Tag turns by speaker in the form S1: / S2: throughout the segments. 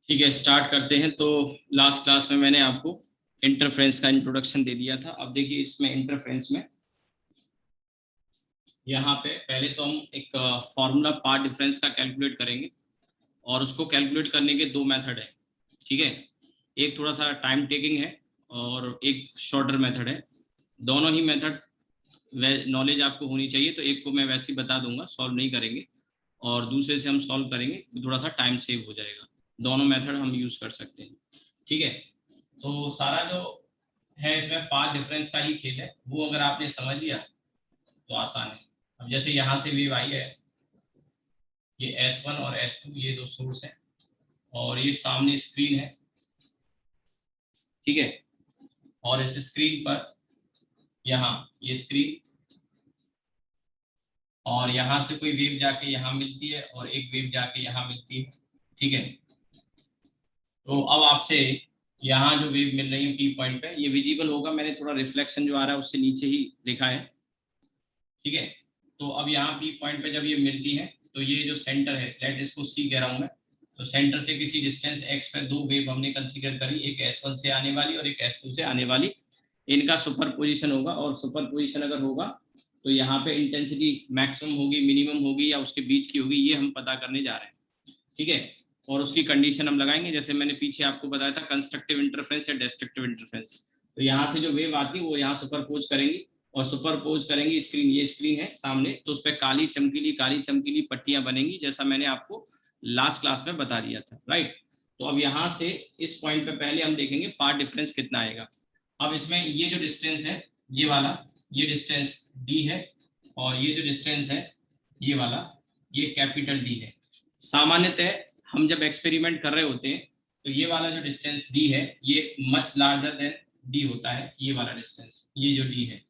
S1: ठीक है, स्टार्ट करते हैं। तो लास्ट क्लास में मैंने आपको इंटरफेरेंस का इंट्रोडक्शन दे दिया था। अब देखिए इसमें इंटरफेरेंस में यहाँ पे पहले तो हम एक फॉर्मूला पार्ट डिफरेंस का कैलकुलेट करेंगे और उसको कैलकुलेट करने के दो मेथड है। ठीक है, एक थोड़ा सा टाइम टेकिंग है और एक शॉर्टर मेथड है। दोनों ही मेथड नॉलेज आपको होनी चाहिए। तो एक को मैं वैसे ही बता दूंगा, सॉल्व नहीं करेंगे, और दूसरे से हम सॉल्व करेंगे तो थोड़ा सा टाइम सेव हो जाएगा। दोनों मेथड हम यूज कर सकते हैं। ठीक है, तो सारा जो है इसमें पाथ डिफरेंस का ही खेल है। वो अगर आपने समझ लिया तो आसान है। अब जैसे यहाँ से वेव आई है, ये S1 और S2 ये दो सोर्स हैं और ये सामने स्क्रीन है। ठीक है, और इस स्क्रीन पर यहाँ ये स्क्रीन, और यहाँ से कोई वेव जाके यहाँ मिलती है और एक वेव जाके यहाँ मिलती है। ठीक है, तो अब आपसे यहाँ जो वेव मिल रही है पी पॉइंट पे, ये विजिबल होगा। मैंने थोड़ा रिफ्लेक्शन जो आ रहा है उससे नीचे ही लिखा है। ठीक है, तो अब यहाँ पी पॉइंट पे जब ये मिलती है तो ये जो सेंटर है, लेट इसको सी कह रहा हूँ मैं, तो सेंटर से किसी डिस्टेंस x पे दो वेव हमने कंसीडर करी, एक S1 से आने वाली और एक S2 से आने वाली। इनका सुपर पोजिशन होगा, और सुपर पोजिशन अगर होगा तो यहाँ पे इंटेंसिटी मैक्सिमम होगी, मिनिमम होगी, या उसके बीच की होगी, ये हम पता करने जा रहे हैं। ठीक है, और उसकी कंडीशन हम लगाएंगे। जैसे मैंने पीछे आपको बताया था कंस्ट्रक्टिव इंटरफेरेंस या डिस्ट्रक्टिव इंटरफेरेंस। तो यहाँ से जो वेव आती है वो यहाँ सुपरपोज करेंगी, और सुपरपोज करेंगी स्क्रीन, ये स्क्रीन है सामने, तो उस पर काली चमकीली पट्टियां बनेंगी, जैसा मैंने आपको लास्ट क्लास में बता दिया था। राइट, तो अब यहाँ से इस पॉइंट पे पहले हम देखेंगे पाथ डिफरेंस कितना आएगा। अब इसमें ये जो डिस्टेंस है, ये वाला, ये डिस्टेंस डी है, और ये जो डिस्टेंस है ये वाला, ये कैपिटल डी है। सामान्यतः हम जब एक्सपेरिमेंट कर रहे होते हैं तो ये वाला जो डिस्टेंस डी है ये मच लार्जर देन डी होता है, ये वाला डिस्टेंस, ये जो डी है।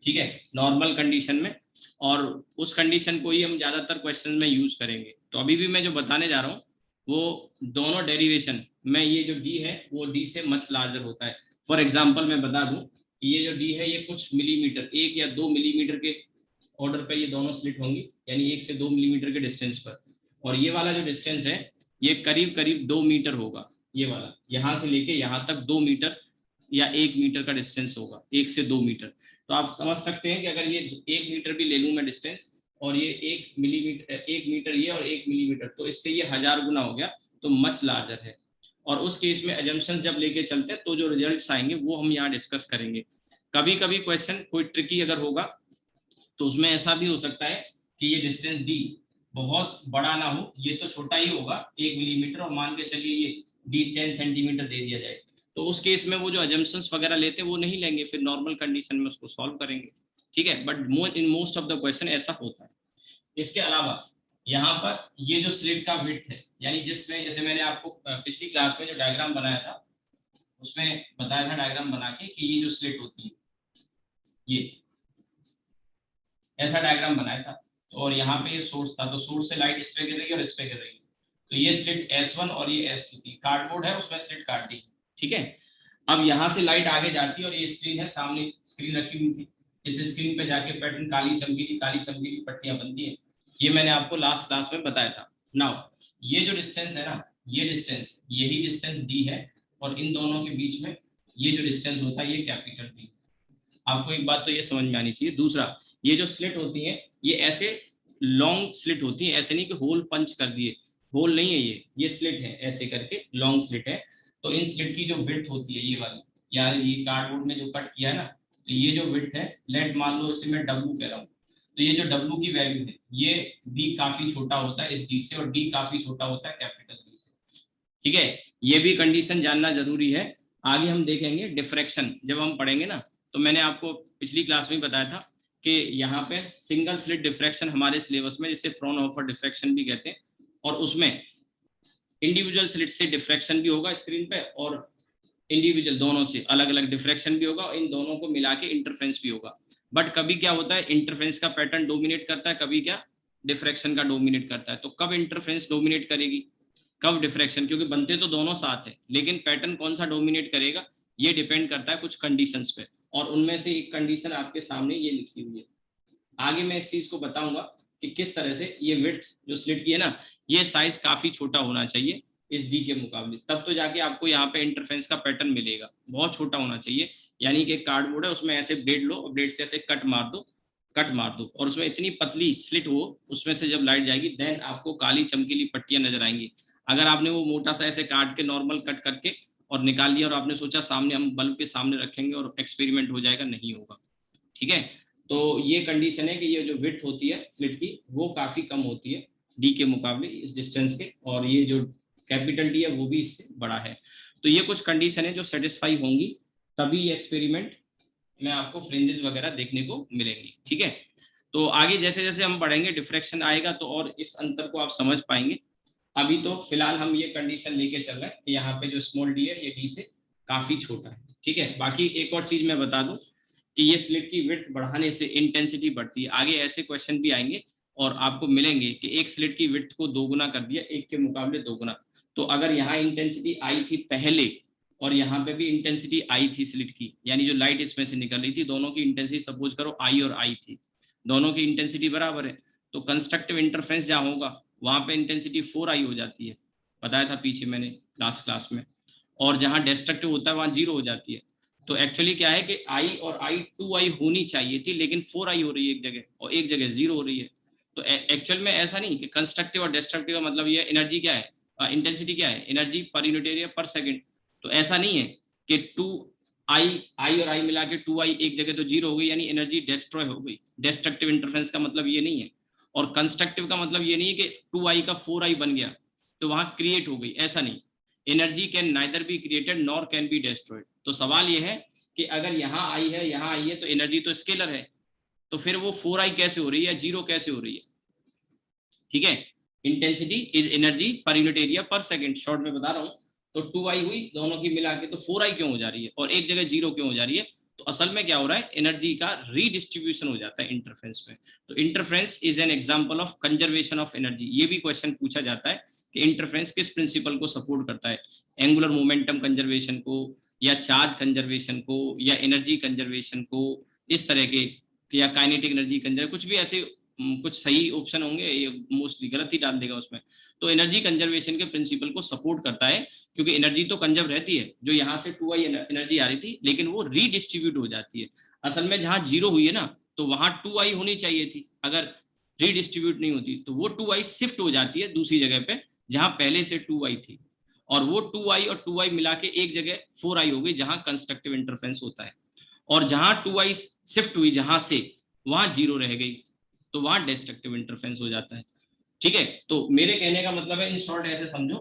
S1: ठीक है, नॉर्मल कंडीशन में, और उस कंडीशन को ही हम ज्यादातर क्वेश्चन में यूज करेंगे। तो अभी भी मैं जो बताने जा रहा हूँ वो दोनों डेरिवेशन में ये जो डी है वो डी से मच लार्जर होता है। फॉर एग्जाम्पल मैं बता दूं कि ये जो डी है ये कुछ मिलीमीटर, 1 या 2 मिलीमीटर के ऑर्डर पे ये दोनों स्लिट होंगी, यानी 1 से 2 मिलीमीटर के डिस्टेंस पर। और ये वाला जो डिस्टेंस है ये करीब करीब 2 मीटर होगा। ये वाला यहाँ से लेके यहाँ तक 2 मीटर या 1 मीटर का डिस्टेंस होगा, 1 से 2 मीटर। तो आप समझ सकते हैं कि अगर ये 1 मीटर भी ले लूं मैं डिस्टेंस, और ये 1 मिलीमीटर, 1 मीटर ये और 1 मिलीमीटर, तो इससे ये 1000 गुना हो गया, तो मच लार्जर है। और उस केस में एजम्पशंस जब लेके चलते हैं तो जो रिजल्ट्स आएंगे वो हम यहाँ डिस्कस करेंगे। कभी कभी क्वेश्चन कोई ट्रिकी अगर होगा तो उसमें ऐसा भी हो सकता है कि ये डिस्टेंस डी बहुत बड़ा ना हो, ये तो छोटा ही होगा 1 मिलीमीटर, और मान के चलिए ये डी 10 सेंटीमीटर दे दिया जाए, तो उस केस में वो जो अजम्पशंस वगैरह लेते हैं वो नहीं लेंगे, फिर नॉर्मल कंडीशन में उसको सॉल्व करेंगे। ठीक है, but in most of the question ऐसा होता है। इसके अलावा यहाँ पर ये जो स्लिट का विड्थ है, यानी जिसमें जैसे मैंने आपको पिछली क्लास में जो डायग्राम बनाया था उसमें बताया था डायग्राम बना के कि ये जो स्लिट होती है ये ऐसा डायग्राम बनाया था, और यहाँ पे ये सोर्स था, तो सोर्स से लाइट इस पे गिर रही है और इस पे गिर रही है। तो ये स्लिट S1 और ये S2 थी, कार्डबोर्ड है उसमें स्लिट काट दी। ठीक है, अब यहाँ से लाइट आगे जाती है और ये स्क्रीन है, सामने स्क्रीन रखी हुई थी, इस स्क्रीन पे जाके पैटर्न काली चमकीली पट्टियां बनती है। ये मैंने आपको लास्ट क्लास में बताया था। नाउ ये जो डिस्टेंस है ना, ये डिस्टेंस, यही डिस्टेंस डी है, और इन दोनों के बीच में ये जो डिस्टेंस होता है ये कैपिटल डी। आपको एक बात तो ये समझ में आनी चाहिए। दूसरा, ये जो स्लिट होती है ये ऐसे लॉन्ग स्लिट होती है, ऐसे नहीं कि होल पंच कर दिए, होल नहीं है, ये स्लिट है, ऐसे करके लॉन्ग स्लिट है। तो इन स्लिट की जो विड्थ होती है ये वाली, या ये कार्डबोर्ड में जो कट किया है ना, तो ये जो विड्थ है, लेट मान लो इसे मैं W कह रहा हूँ, तो ये जो W की वैल्यू है ये D काफी छोटा होता है इस D से, और D काफी छोटा होता है कैपिटल D से। ठीक है, ये भी कंडीशन जानना जरूरी है। आगे हम देखेंगे डिफ्रैक्शन जब हम पढ़ेंगे ना, तो मैंने आपको पिछली क्लास में बताया था कि यहाँ पे सिंगल स्लिट डिफ्रैक्शन हमारे सिलेबस में, जिसे फ्रॉनहोफर डिफ्रैक्शन भी कहते हैं, और उसमें इंडिविजुअल स्लिट से डिफ्रैक्शन भी होगा स्क्रीन पे, और इंडिविजुअल दोनों से अलग अलग डिफ्रैक्शन भी होगा, और इन दोनों को मिला के इंटरफेरेंस भी होगा। बट कभी क्या होता है, इंटरफेरेंस का पैटर्न डोमिनेट करता है, कभी क्या डिफ्रैक्शन का डोमिनेट करता है। तो कब इंटरफेरेंस डोमिनेट करेगी, कब डिफ्रैक्शन, क्योंकि बनते तो दोनों साथ है, लेकिन पैटर्न कौन सा डोमिनेट करेगा ये डिपेंड करता है कुछ कंडीशंस पे, और उनमें से एक कंडीशन आपके सामने ये लिखी हुई है। आगे मैं इस चीज को बताऊंगा कि किस तरह से ये विड्थ जो स्लिट की है ना, ये साइज काफी छोटा होना चाहिए, इस डी के मुकाबले, तब तो जाके आपको यहाँ पे इंटरफेरेंस का पैटर्न मिलेगा। बहुत छोटा होना चाहिए, यानी कि कार्डबोर्ड है उसमें ऐसे ब्लेड लो और ब्लेड से ऐसे कट मार दो, कट मार दो, और उसमें इतनी पतली स्लिट हो, उसमें से जब लाइट जाएगी देन आपको काली चमकीली पट्टियां नजर आएंगी। अगर आपने वो मोटा सा ऐसे काट के नॉर्मल कट करके और निकाल लिया और आपने सोचा सामने हम बल्ब के सामने रखेंगे और एक्सपेरिमेंट हो जाएगा, नहीं होगा। ठीक है, तो ये कंडीशन है कि ये जो विड्थ होती है स्लिट की वो काफी कम होती है डी के मुकाबले इस डिस्टेंस के, और ये जो कैपिटल डी है वो भी इससे बड़ा है। तो ये कुछ कंडीशन है जो सेटिस्फाई होंगी तभी ये एक्सपेरिमेंट में आपको फ्रिंजेस वगैरह देखने को मिलेंगी। ठीक है, तो आगे जैसे जैसे हम बढ़ेंगे डिफ्रैक्शन आएगा तो और इस अंतर को आप समझ पाएंगे। अभी तो फिलहाल हम ये कंडीशन लेके चल रहे हैं कि यहाँ पे जो स्मॉल डी है ये डी से काफी छोटा है। ठीक है, बाकी एक और चीज मैं बता दूं कि ये स्लिट की विड्थ बढ़ाने से इंटेंसिटी बढ़ती है। आगे ऐसे क्वेश्चन भी आएंगे और आपको मिलेंगे कि एक स्लिट की विड्थ को दोगुना कर दिया, एक के मुकाबले दोगुना। तो अगर यहाँ इंटेंसिटी आई थी पहले और यहाँ पे भी इंटेंसिटी आई थी स्लिट की, यानी जो लाइट इसमें से निकल रही थी, दोनों की इंटेंसिटी सपोज करो आई और आई थी, दोनों की इंटेंसिटी बराबर है, तो कंस्ट्रक्टिव इंटरफेरेंस जहाँ होगा वहां पे इंटेंसिटी 4i हो जाती है, बताया था पीछे मैंने लास्ट क्लास में, और जहां डिस्ट्रक्टिव होता है वहां 0 हो जाती है। तो एक्चुअली क्या है कि i और i 2i होनी चाहिए थी, लेकिन 4i हो रही है एक जगह और एक जगह 0 हो रही है। तो एक्चुअल में ऐसा नहीं कि कंस्ट्रक्टिव और डिस्ट्रक्टिव का मतलब ये एनर्जी क्या है, इंटेंसिटी क्या है, एनर्जी पर यूनिट एरिया पर सेकंड। तो ऐसा नहीं है कि 2i और i मिला के 2i एक जगह तो 0 हो गई यानी एनर्जी डिस्ट्रॉय हो गई। डिस्ट्रक्टिव इंटरफेरेंस का मतलब ये नहीं है, और कंस्ट्रक्टिव का मतलब ये नहीं है कि 2i का 4i बन गया तो वहां क्रिएट हो गई, ऐसा नहीं। Energy can neither be created nor can be destroyed. तो सवाल ये है कि अगर यहाँ आई है यहाँ आई है तो एनर्जी तो स्केलर है, तो फिर वो 4i कैसे हो रही है या 0 कैसे हो रही है। ठीक है, intensity is energy per unit area पर सेकंड, शॉर्ट में बता रहा हूँ। तो 2i हुई दोनों की मिला के, तो 4i क्यों हो जा रही है और एक जगह 0 क्यों हो जा रही है। तो असल में क्या हो रहा है, एनर्जी का रीडिस्ट्रीब्यूशन हो जाता है इंटरफेरेंस में। तो interference is an example of conservation of energy. ये भी क्वेश्चन पूछा जाता है कि इंटरफेरेंस किस प्रिंसिपल को सपोर्ट करता है, एंगुलर मोमेंटम कंजर्वेशन को, या चार्ज कंजर्वेशन को, या एनर्जी कंजर्वेशन को, इस तरह के, या काइनेटिक एनर्जी कंजर्व, कुछ भी ऐसे कुछ सही ऑप्शन होंगे, ये मोस्टली गलत ही डाल देगा उसमें। तो एनर्जी कंजर्वेशन के प्रिंसिपल को सपोर्ट करता है, क्योंकि एनर्जी तो कंजर्व रहती है, जो यहाँ से 2i एनर्जी आ रही थी लेकिन वो रीडिस्ट्रीब्यूट हो जाती है। असल में जहाँ 0 हुई है ना तो वहां 2i होनी चाहिए थी, अगर रीडिस्ट्रीब्यूट नहीं होती तो वो 2i शिफ्ट हो जाती है दूसरी जगह पे जहां पहले से 2i थी, और वो 2i और 2i मिला के एक जगह 4i हो गई जहां कंस्ट्रक्टिव इंटरफेरेंस होता है, और जहां 2i शिफ्ट हुई जहां से वहां 0 रह गई तो वहां डिस्ट्रक्टिव इंटरफेरेंस हो जाता है। ठीक है, तो मेरे कहने का मतलब है इन शॉर्ट ऐसे समझो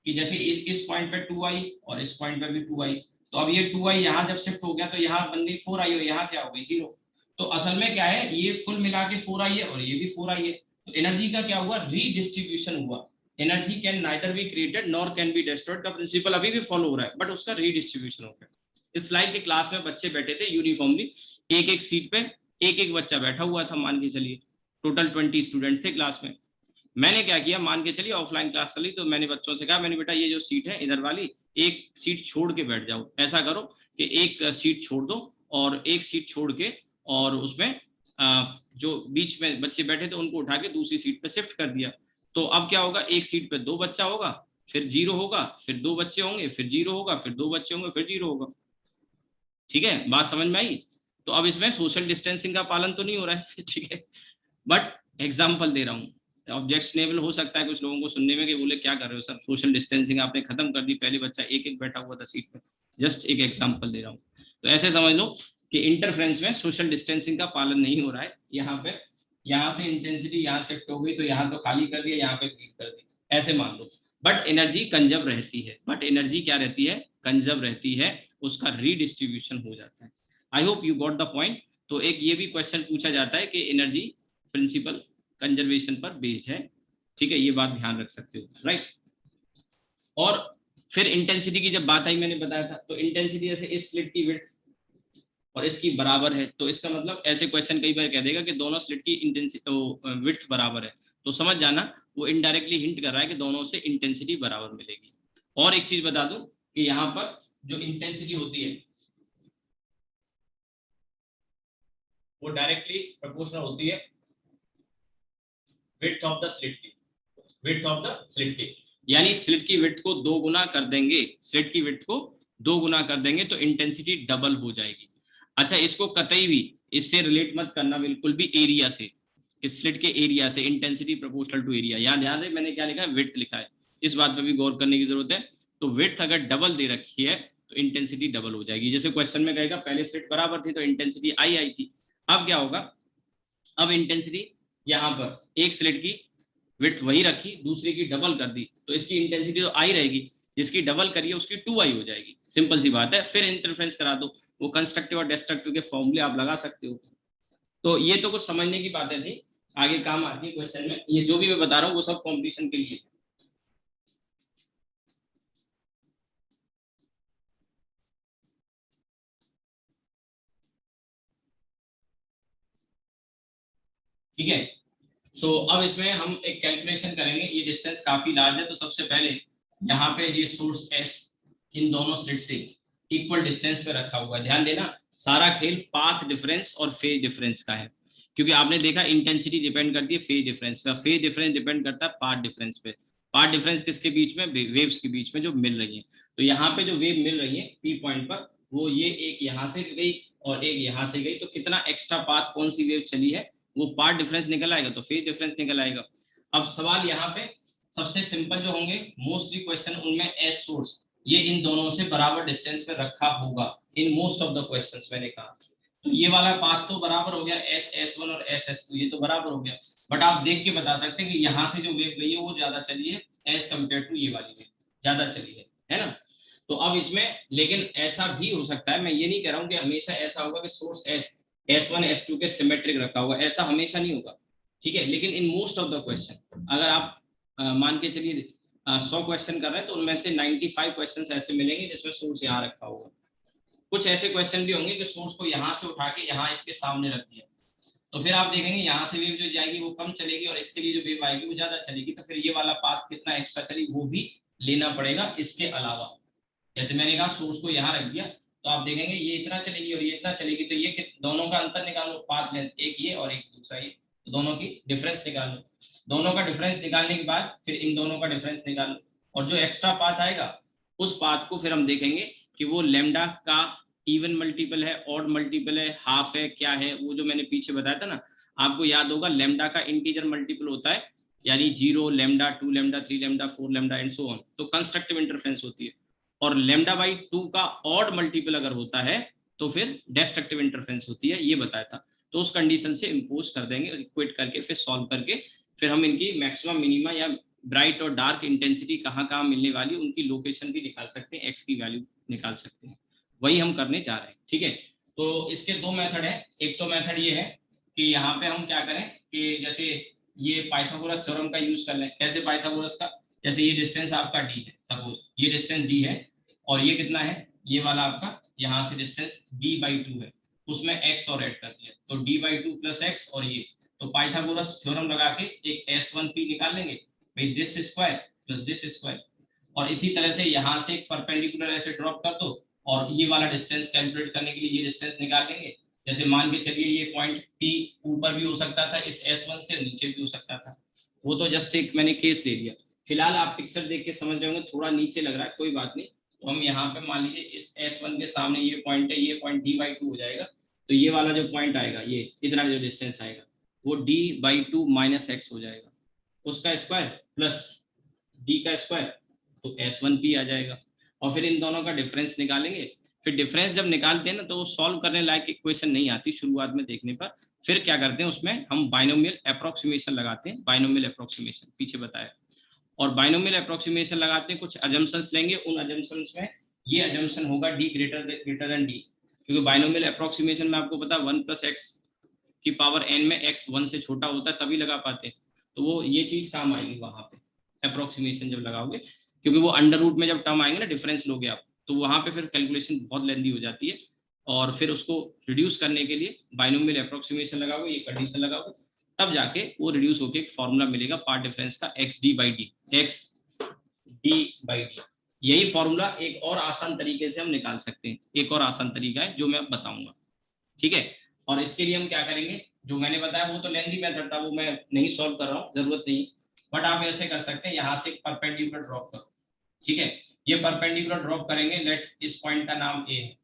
S1: कि जैसे इस पॉइंट पे 2i और इस पॉइंट पे भी 2i, तो अब ये 2i यहाँ जब शिफ्ट हो गया तो यहाँ बन गई 4i और यहाँ क्या हो गई 0। तो असल में क्या है, ये कुल मिला के 4i है और ये भी 4i है, तो एनर्जी का क्या हुआ, रीडिस्ट्रीब्यूशन हुआ। Energy can neither be created nor can be destroyed का प्रिंसिपल अभी भी फॉलो हो रहा है, बट उसका रीडिस्ट्रीब्यूशन हो गया। इट्स लाइक कि क्लास में बच्चे बैठे थे यूनिफॉर्मली, एक एक सीट पे एक एक बच्चा बैठा हुआ था, मान के चलिए टोटल 20 स्टूडेंट थे क्लास में। मैंने क्या किया, मान के चलिए ऑफलाइन क्लास चली तो मैंने बच्चों से कहा, मैंने बेटा ये जो सीट है इधर वाली एक सीट छोड़ के बैठ जाओ, ऐसा करो कि एक सीट छोड़ दो और एक सीट छोड़ के, और उसमें जो बीच में बच्चे बैठे थे उनको उठा के दूसरी सीट पे शिफ्ट कर दिया। तो अब क्या होगा, एक सीट पे 2 बच्चा होगा, फिर 0 होगा, फिर 2 बच्चे होंगे, फिर 0 होगा, फिर 2 बच्चे होंगे, फिर 0 होगा। ठीक है, बात समझ में आई। तो अब इसमें सोशल डिस्टेंसिंग का पालन तो नहीं हो रहा है ठीक है, बट एग्जाम्पल दे रहा हूँ। ऑब्जेक्शनेबल हो सकता है कुछ लोगों को सुनने में कि बोले क्या कर रहे हो सर, सोशल डिस्टेंसिंग आपने खत्म कर दी, पहले बच्चा एक एक बैठा हुआ था सीट पे। जस्ट एक एग्जाम्पल दे रहा हूँ। तो ऐसे समझ लो कि इंटरफ्रेंस में सोशल डिस्टेंसिंग का पालन नहीं हो रहा है। यहाँ पे यहाँ से इंटेंसिटी यहाँ शिफ्ट हो गई तो यहाँ तो खाली कर दिया, यहाँ पे क्लिक कर दी, ऐसे मान लो। बट एनर्जी कंजर्व रहती है, बट एनर्जी क्या रहती है, कंजर्व रहती है, उसका रीडिस्ट्रीब्यूशन हो जाता है। I hope you got the point. तो एक ये भी क्वेश्चन पूछा जाता है कि एनर्जी प्रिंसिपल कंजर्वेशन पर बेस्ड है। ठीक है, ये बात ध्यान रख सकते हो, राइट। और फिर इंटेंसिटी की जब बात आई, मैंने बताया था, तो इंटेंसिटी जैसे इस स्लिट की विड्थ और इसकी बराबर है, तो इसका मतलब ऐसे क्वेश्चन कई बार कह देगा कि दोनों स्लिट की इंटेंसिटी विड्थ बराबर है, तो समझ जाना वो इनडायरेक्टली हिंट कर रहा है कि दोनों से इंटेंसिटी बराबर मिलेगी। और एक चीज बता दूं कि यहाँ पर जो इंटेंसिटी होती है वो डायरेक्टली प्रोपोर्शनल होती है विड्थ ऑफ द स्लिट की, विड्थ ऑफ द स्लिट की। यानी स्लिट की विड्थ को 2 गुना कर देंगे, स्लिट की विड्थ को 2 गुना कर देंगे तो इंटेंसिटी डबल हो जाएगी। अच्छा, इसको कतई भी इससे रिलेट मत करना बिल्कुल भी एरिया से, स्लिट के एरिया से इंटेंसिटी प्रोपोर्शनल टू एरिया। याद याद है मैंने क्या लिखा है, विड्थ लिखा है, इस बात पर भी गौर करने की जरूरत है। तो विड्थ अगर डबल दे रखी है तो इंटेंसिटी डबल हो जाएगी। जैसे क्वेश्चन में कहेगा पहले स्लिट बराबर थी तो इंटेंसिटी आई आई थी, अब क्या होगा, अब इंटेंसिटी यहाँ पर एक स्लिट की विड्थ वही रखी, दूसरे की डबल कर दी तो इसकी इंटेंसिटी तो आई रहेगी, जिसकी डबल करिए उसकी 2i हो जाएगी। सिंपल सी बात है, फिर इंटरफेरेंस करा दो, वो कंस्ट्रक्टिव और डिस्ट्रक्टिव के फॉर्मूले आप लगा सकते हो। तो ये तो कुछ समझने की बातें थी, आगे काम आती है क्वेश्चन में। ये जो भी मैं बता रहा हूँ वो सब कॉम्पिटिशन के लिए। ठीक है, सो अब इसमें हम एक कैलकुलेशन करेंगे। ये डिस्टेंस काफी लार्ज है, तो सबसे पहले यहाँ पे ये सोर्स एस इन दोनों स्लिट से इक्वल डिस्टेंस पे रखा हुआ है। ध्यान देना, सारा खेल पाथ डिफरेंस और फेज डिफरेंस का है, क्योंकि आपने देखा इंटेंसिटी डिपेंड करती है फेज डिफरेंस पे, फेज डिफरेंस डिपेंड करता है पाथ डिफरेंस पे। पाथ डिफरेंस किसके बीच में, वेव्स के बीच में जो मिल रही है। तो यहाँ पे जो वेव मिल रही है पी पॉइंट पर, वो ये एक यहाँ से गई और एक यहाँ से गई, तो कितना एक्स्ट्रा पाथ कौन सी वेव चली है वो पार्ट डिफरेंस निकल आएगा, तो फेज डिफरेंस निकल आएगा। अब सवाल यहाँ पे सबसे सिंपल जो होंगे मोस्टली क्वेश्चन, उनमें एस सोर्स ये इन दोनों से बराबर डिस्टेंस पे रखा होगा in most of the questions. मैंने कहा तो ये वाला पाथ तो बराबर हो गया, एस एस वन और एस एस टू ये तो बराबर हो गया। बट आप देख के बता सकते हैं कि यहाँ से जो वेव गई है वो ज्यादा चली है एज कम्पेयर टू ये वाली वेव ज्यादा चली है ना। तो अब इसमें लेकिन ऐसा भी हो सकता है, मैं ये नहीं कह रहा हूँ कि हमेशा ऐसा होगा कि सोर्स एस S1 S2 के सिमेट्रिक रखा हुआ, ऐसा हमेशा नहीं होगा। ठीक है, लेकिन in most of the question अगर आप मान के चलिए 100 क्वेश्चन कर रहे हैं तो उनमें से 95 क्वेश्चन ऐसे मिलेंगे जिसमें सोर्स यहाँ रखा होगा। कुछ ऐसे क्वेश्चन भी होंगे कि सोर्स को यहाँ से उठा के यहाँ इसके सामने रख दिया, तो फिर आप देखेंगे यहाँ से वेव जो जाएगी वो कम चलेगी और इसके लिए जो वेव आएगी वो ज्यादा चलेगी। तो फिर ये वाला पाथ कितना एक्स्ट्रा चली वो भी लेना पड़ेगा इसके अलावा। जैसे मैंने कहा सोर्स को यहाँ रख दिया तो आप देखेंगे ये इतना चलेगी और ये इतना चलेगी, तो ये दोनों का अंतर निकालो, पाथ लेंथ एक ये और एक दूसरा ये, तो दोनों की डिफरेंस निकालो। दोनों का डिफरेंस निकालने के बाद फिर इन दोनों का डिफरेंस निकालो, और जो एक्स्ट्रा पाथ आएगा उस पाथ को फिर हम देखेंगे कि वो लेमडा का इवन मल्टीपल है, ऑड मल्टीपल है, हाफ है, क्या है। वो जो मैंने पीछे बताया था ना, आपको याद होगा लेमडा का इंटीजर मल्टीपल होता है, यानी 0 lambda 2 lambda 3 lambda 4 lambda and so on, तो कंस्ट्रक्टिव इंटरफेरेंस होती है। और लेमडा बाई 2 का ऑड मल्टीपल अगर होता है तो फिर डेस्ट्रक्टिव इंटरफेरेंस होती है, ये बताया था। तो उस कंडीशन से इंपोज कर देंगे, इक्वेट करके फिर सॉल्व करके फिर हम इनकी मैक्सिमम मिनिमा या ब्राइट और डार्क इंटेंसिटी कहाँ कहाँ मिलने वाली उनकी लोकेशन भी निकाल सकते हैं, एक्स की वैल्यू निकाल सकते हैं, वही हम करने जा रहे हैं। ठीक है, तो इसके दो मेथड है। एक तो मेथड ये है कि यहाँ पे हम क्या करें कि जैसे ये पाइथागोरस थ्योरम का यूज कर लें। कैसे पाइथागोरस का, जैसे ये डिस्टेंस आपका डी है, सपोज ये डिस्टेंस डी है और ये कितना है, ये वाला आपका यहाँ से डिस्टेंस d/2 है, उसमें x और ऐड कर दिया तो d/2 प्लस एक्स और ये, तो पाइथागोरस थ्योरम लगा के एक S1p निकाल लेंगे भाई, this square plus this square. और इसी तरह से यहाँ से एक परपेंडिकुलर ऐसे ड्रॉप कर दो और ये वाला डिस्टेंस कैलकुलेट करने के लिए ये डिस्टेंस निकाल लेंगे। जैसे मान के चलिए ये पॉइंट P ऊपर भी हो सकता था इस S1 से, नीचे भी हो सकता था, वो तो जस्ट एक मैंने केस ले लिया। फिलहाल आप पिक्चर देख के समझ रहे होंगे थोड़ा नीचे लग रहा है, कोई बात नहीं। तो हम यहाँ पे मान लीजिए इस S1 के सामने ये पॉइंट है, ये पॉइंट d/2 हो जाएगा, तो ये वाला जो पॉइंट आएगा ये इतना जो डिस्टेंस आएगा वो d/2 माइनस एक्स हो जाएगा, उसका स्क्वायर प्लस d का स्क्वायर, तो S1p आ जाएगा। और फिर इन दोनों का डिफरेंस निकालेंगे। फिर डिफरेंस जब निकालते हैं ना तो वो सॉल्व करने लायक इक्वेशन नहीं आती शुरुआत में देखने पर। फिर क्या करते हैं उसमें हम बाइनोमियल अप्रोक्सीमेशन लगाते हैं, बाइनोमियल अप्रोक्सीमेशन पीछे बताया। और बाइनोमियल अप्रोक्सीमेशन लगाते हैं, कुछ अजम्पशंस लेंगे, उन अजम्पशंस में ये अजम्पशन होगा d ग्रेटर देन d, क्योंकि बाइनोमियल अप्रोक्सीमेशन में आपको पता है 1 + x की पावर n में x 1 से छोटा होता है तभी लगा पाते हैं, तो वो ये चीज काम आएगी वहां पे अप्रोक्सीमेशन जब लगाओगे, क्योंकि वो अंडर रूट में जब टर्म आएंगे ना डिफरेंस लोगे आप, तो वहां पे फिर कैलकुलेशन बहुत लेंदी हो जाती है। और फिर उसको रिड्यूस करने के लिए बाइनोमियल अप्रोक्सीमेशन लगाओगे, ये कंडीशन लगाओगे, तब जाके वो रिड्यूस होकर एक फॉर्मूला मिलेगा पार्ट डिफरेंस का xd/d, xd/d। यही फॉर्मूला एक और आसान तरीके से हम निकाल सकते हैं, एक और आसान तरीका है जो मैं अब बताऊंगा। ठीक है, और इसके लिए हम क्या करेंगे, जो मैंने बताया वो तो लेंथी मेथड था, वो मैं नहीं सॉल्व कर रहा हूँ, जरूरत नहीं। बट आप ऐसे कर सकते हैं, यहाँ से एक परपेंडिकुलर ड्रॉप करो, ठीक है। ये परपेंडिकुलर ड्रॉप करेंगे, लेट इस पॉइंट का नाम ए है,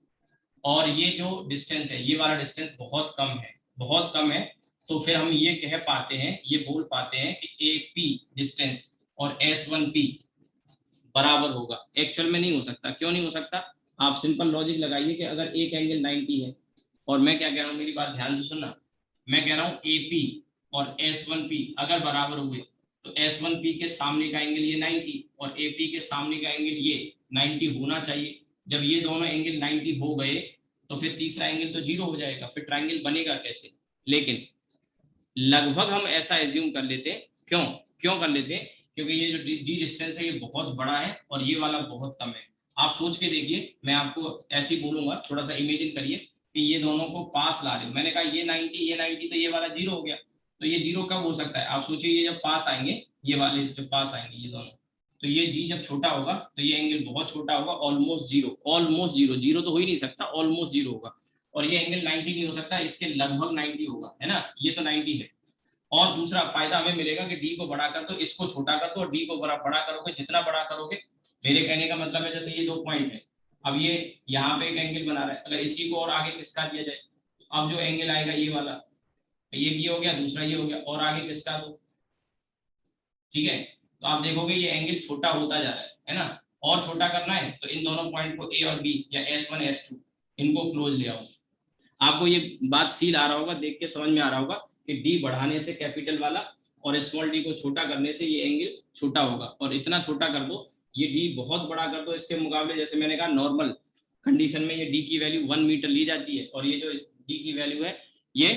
S1: और ये जो डिस्टेंस है, ये वाला डिस्टेंस बहुत कम है, बहुत कम है। तो फिर हम ये कह पाते हैं, ये बोल पाते हैं कि ए पी डिस्टेंस और S1P बराबर होगा। एक्चुअल में नहीं हो सकता। क्यों नहीं हो सकता? आप सिंपल लॉजिक लगाइए कि अगर एक एंगल 90 है, और मैं क्या कह रहा हूँ, मेरी बात ध्यान से सुनना, मैं कह रहा हूँ AP और S1P अगर बराबर हुए तो S1P के सामने का एंगल ये 90 और AP के सामने का एंगल ये 90 होना चाहिए। जब ये दोनों एंगल 90 हो गए तो फिर तीसरा एंगल तो 0 हो जाएगा, फिर ट्राइंगल बनेगा कैसे? लेकिन लगभग हम ऐसा एज्यूम कर लेते हैं। क्यों क्यों कर लेते हैं? क्योंकि ये जो डी डिस्टेंस है ये बहुत बड़ा है और ये वाला बहुत कम है। आप सोच के देखिए, मैं आपको ऐसे ही बोलूंगा, थोड़ा सा इमेजिन करिए कि ये दोनों को पास ला रहे हो। मैंने कहा ये 90 ये 90, तो ये वाला 0 हो गया। तो ये 0 कब हो सकता है? आप सोचिए, ये जब पास आएंगे, ये वाले जब पास आएंगे ये दोनों, तो ये डी जब छोटा होगा तो ये एंगल बहुत छोटा होगा, almost zero, almost zero, zero तो हो ही नहीं सकता, ऑलमोस्ट जीरो होगा। और ये एंगल 90 नहीं हो सकता, इसके लगभग 90 होगा, है ना, ये तो 90 है। और दूसरा फायदा हमें मिलेगा कि डी को बड़ा कर दो, इसको छोटा कर दो, और डी को बड़ा करोगे, जितना बड़ा करोगे, मेरे कहने का मतलब है जैसे ये 2 पॉइंट है, अब ये यहाँ पे एक एंगल बना रहा है, अगर इसी को और आगे किसका दिया जाए, अब जो एंगल आएगा ये वाला, एक ये हो गया, दूसरा ये हो गया, और आगे किसका दो, ठीक है। तो आप देखोगे ये एंगल छोटा होता जा रहा है ना। और छोटा करना है तो इन दोनों पॉइंट को ए और बी या S1 S2 इनको क्लोज ले आओ। आपको ये बात फील आ रहा होगा, देख के समझ में आ रहा होगा कि डी बढ़ाने से कैपिटल वाला और स्मॉल डी को छोटा करने से ये एंगल छोटा होगा। और इतना छोटा कर दो, ये डी बहुत बड़ा कर दो इसके मुकाबले, जैसे मैंने कहा नॉर्मल कंडीशन में ये डी की वैल्यू 1 मीटर ली जाती है, और ये जो डी की वैल्यू है ये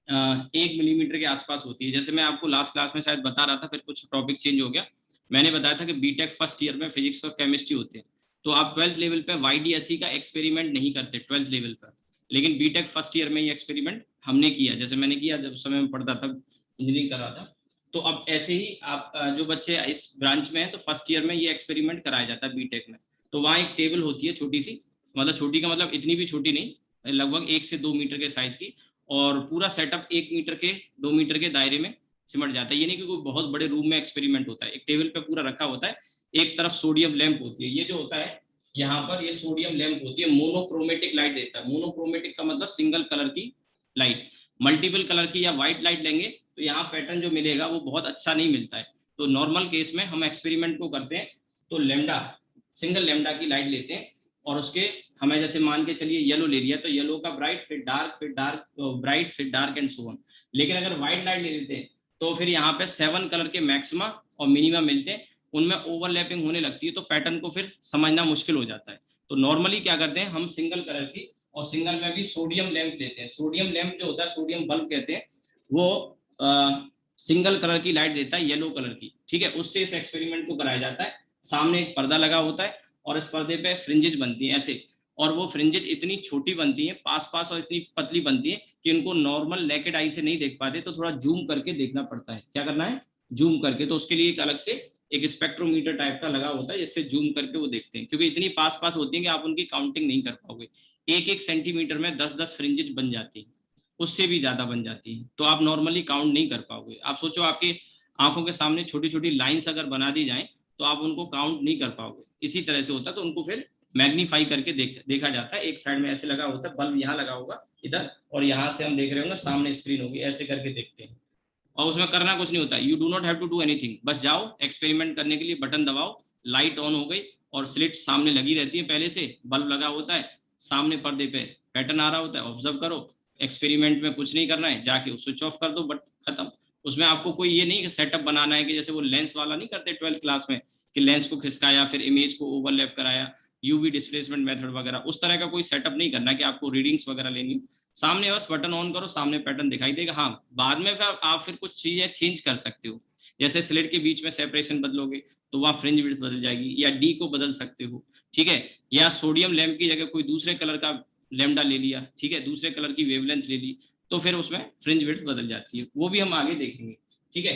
S1: 1 मिलीमीटर के आसपास होती है। जैसे मैं आपको लास्ट क्लास में शायद बता रहा था, फिर कुछ टॉपिक चेंज हो गया। मैंने बताया था कि बीटेक फर्स्ट ईयर में फिजिक्स और केमिस्ट्री होते हैं, तो आप 12th लेवल पे YDSE का एक्सपेरिमेंट नहीं करते 12th लेवल पर, लेकिन बीटेक फर्स्ट ईयर में ये एक्सपेरिमेंट हमने किया, जैसे मैंने किया जब समय में पढ़ता था, इंजीनियरिंग कर रहा था। तो अब ऐसे ही आप जो बच्चे इस ब्रांच में है, तो फर्स्ट ईयर में ये एक्सपेरिमेंट कराया जाता है बीटेक में। तो वहाँ एक टेबल होती है छोटी सी, मतलब छोटी का मतलब इतनी भी छोटी नहीं, लगभग 1 से 2 मीटर के साइज की, और पूरा सेटअप 1 मीटर के 2 मीटर के दायरे में सिमट जाता है। ये नहीं कि कोई बहुत बड़े रूम में एक्सपेरिमेंट होता है, एक टेबल पे पूरा रखा होता है। एक तरफ सोडियम लैंप होती है, ये जो होता है यहाँ पर, ये सोडियम लैंप होती है, मोनोक्रोमेटिक लाइट देता है। मोनोक्रोमेटिक का मतलब सिंगल कलर की लाइट। मल्टीपल कलर की या व्हाइट लाइट लेंगे तो यहाँ पैटर्न जो मिलेगा वो बहुत अच्छा नहीं मिलता है। तो नॉर्मल केस में हम एक्सपेरिमेंट को करते हैं तो लेमडा, सिंगल लेमडा की लाइट लेते हैं, और उसके हमें जैसे मान के चलिए येलो ले लिया, तो येलो का ब्राइट फिर डार्क ब्राइट फिर डार्क एंड सो ऑन। लेकिन अगर व्हाइट लाइट ले लेते हैं तो फिर यहाँ पे 7 कलर के मैक्सिमा और मिनिमा मिलते हैं, उनमें ओवरलैपिंग होने लगती है, तो पैटर्न को फिर समझना मुश्किल हो जाता है। तो नॉर्मली क्या करते हैं हम, सिंगल कलर की, और सिंगल में भी सोडियम लैंप लेते हैं। सोडियम लैंप जो होता है, सोडियम बल्ब कहते हैं, वो सिंगल कलर की लाइट देता है, येलो कलर की, ठीक है। उससे इस एक्सपेरिमेंट को कराया जाता है। सामने एक पर्दा लगा होता है और इस पर्दे पे फ्रिंजेस बनती हैं ऐसे, और वो फ्रिंजेस इतनी छोटी बनती हैं पास पास, और इतनी पतली बनती है कि उनको नॉर्मल नेकेड आई से नहीं देख पाते, तो थोड़ा जूम करके देखना पड़ता है। क्या करना है? जूम करके। तो उसके लिए एक अलग से एक स्पेक्ट्रोमीटर टाइप का लगा होता है, जिससे जूम करके वो देखते हैं, क्योंकि इतनी पास पास होती है कि आप उनकी काउंटिंग नहीं कर पाओगे। 1-1 सेंटीमीटर में 10-10 फ्रिंजेस बन जाती हैं, उससे भी ज्यादा बन जाती है, तो आप नॉर्मली काउंट नहीं कर पाओगे। आप सोचो आपके आंखों के सामने छोटी छोटी लाइंस अगर बना दी जाएं तो आप उनको काउंट नहीं कर पाओगे। इसी तरह से होता है, तो उनको फिर मैग्नीफाई करके देखा जाता है। एक साइड में ऐसे लगा होता है, बल्ब यहाँ लगा होगा इधर, और यहाँ से हम देख रहे होंगे सामने स्क्रीन होगी, ऐसे करके देखते हैं। और उसमें करना कुछ नहीं होता, you do not have to do anything, बस जाओ एक्सपेरिमेंट करने के लिए, बटन दबाओ, लाइट ऑन हो गई, और स्लिट सामने लगी रहती है, पहले से बल्ब लगा होता है, सामने पर्दे पे पैटर्न आ रहा होता है, ऑब्जर्व करो। एक्सपेरिमेंट में कुछ नहीं करना है, जाके स्विच ऑफ कर दो, बट खत्म। उसमें आपको कोई ये नहीं सेटअप बनाना है कि जैसे वो लेंस वाला नहीं करते 12th क्लास में, कि लेंस को खिसकाया फिर इमेज को ओवरलैप कराया, यूवी डिस्प्लेसमेंट मेथड वगैरह, उस तरह का कोई सेटअप नहीं करना कि आपको रीडिंग्स वगैरह लेनी। सामने बस बटन ऑन करो, सामने पैटर्न दिखाई देगा। हाँ, बाद में फिर आप फिर कुछ चीजें चेंज कर सकते हो, जैसे स्लिट के बीच में सेपरेशन बदलोगे तो वहाँ फ्रिंज विड्थ बदल जाएगी, या डी को बदल सकते हो, ठीक है। या सोडियम लैंप की जगह कोई दूसरे कलर का लैम्डा ले लिया, ठीक है, दूसरे कलर की वेवलेंथ ले ली, तो फिर उसमें फ्रिंज विड्थ बदल जाती है, वो भी हम आगे देखेंगे, ठीक है।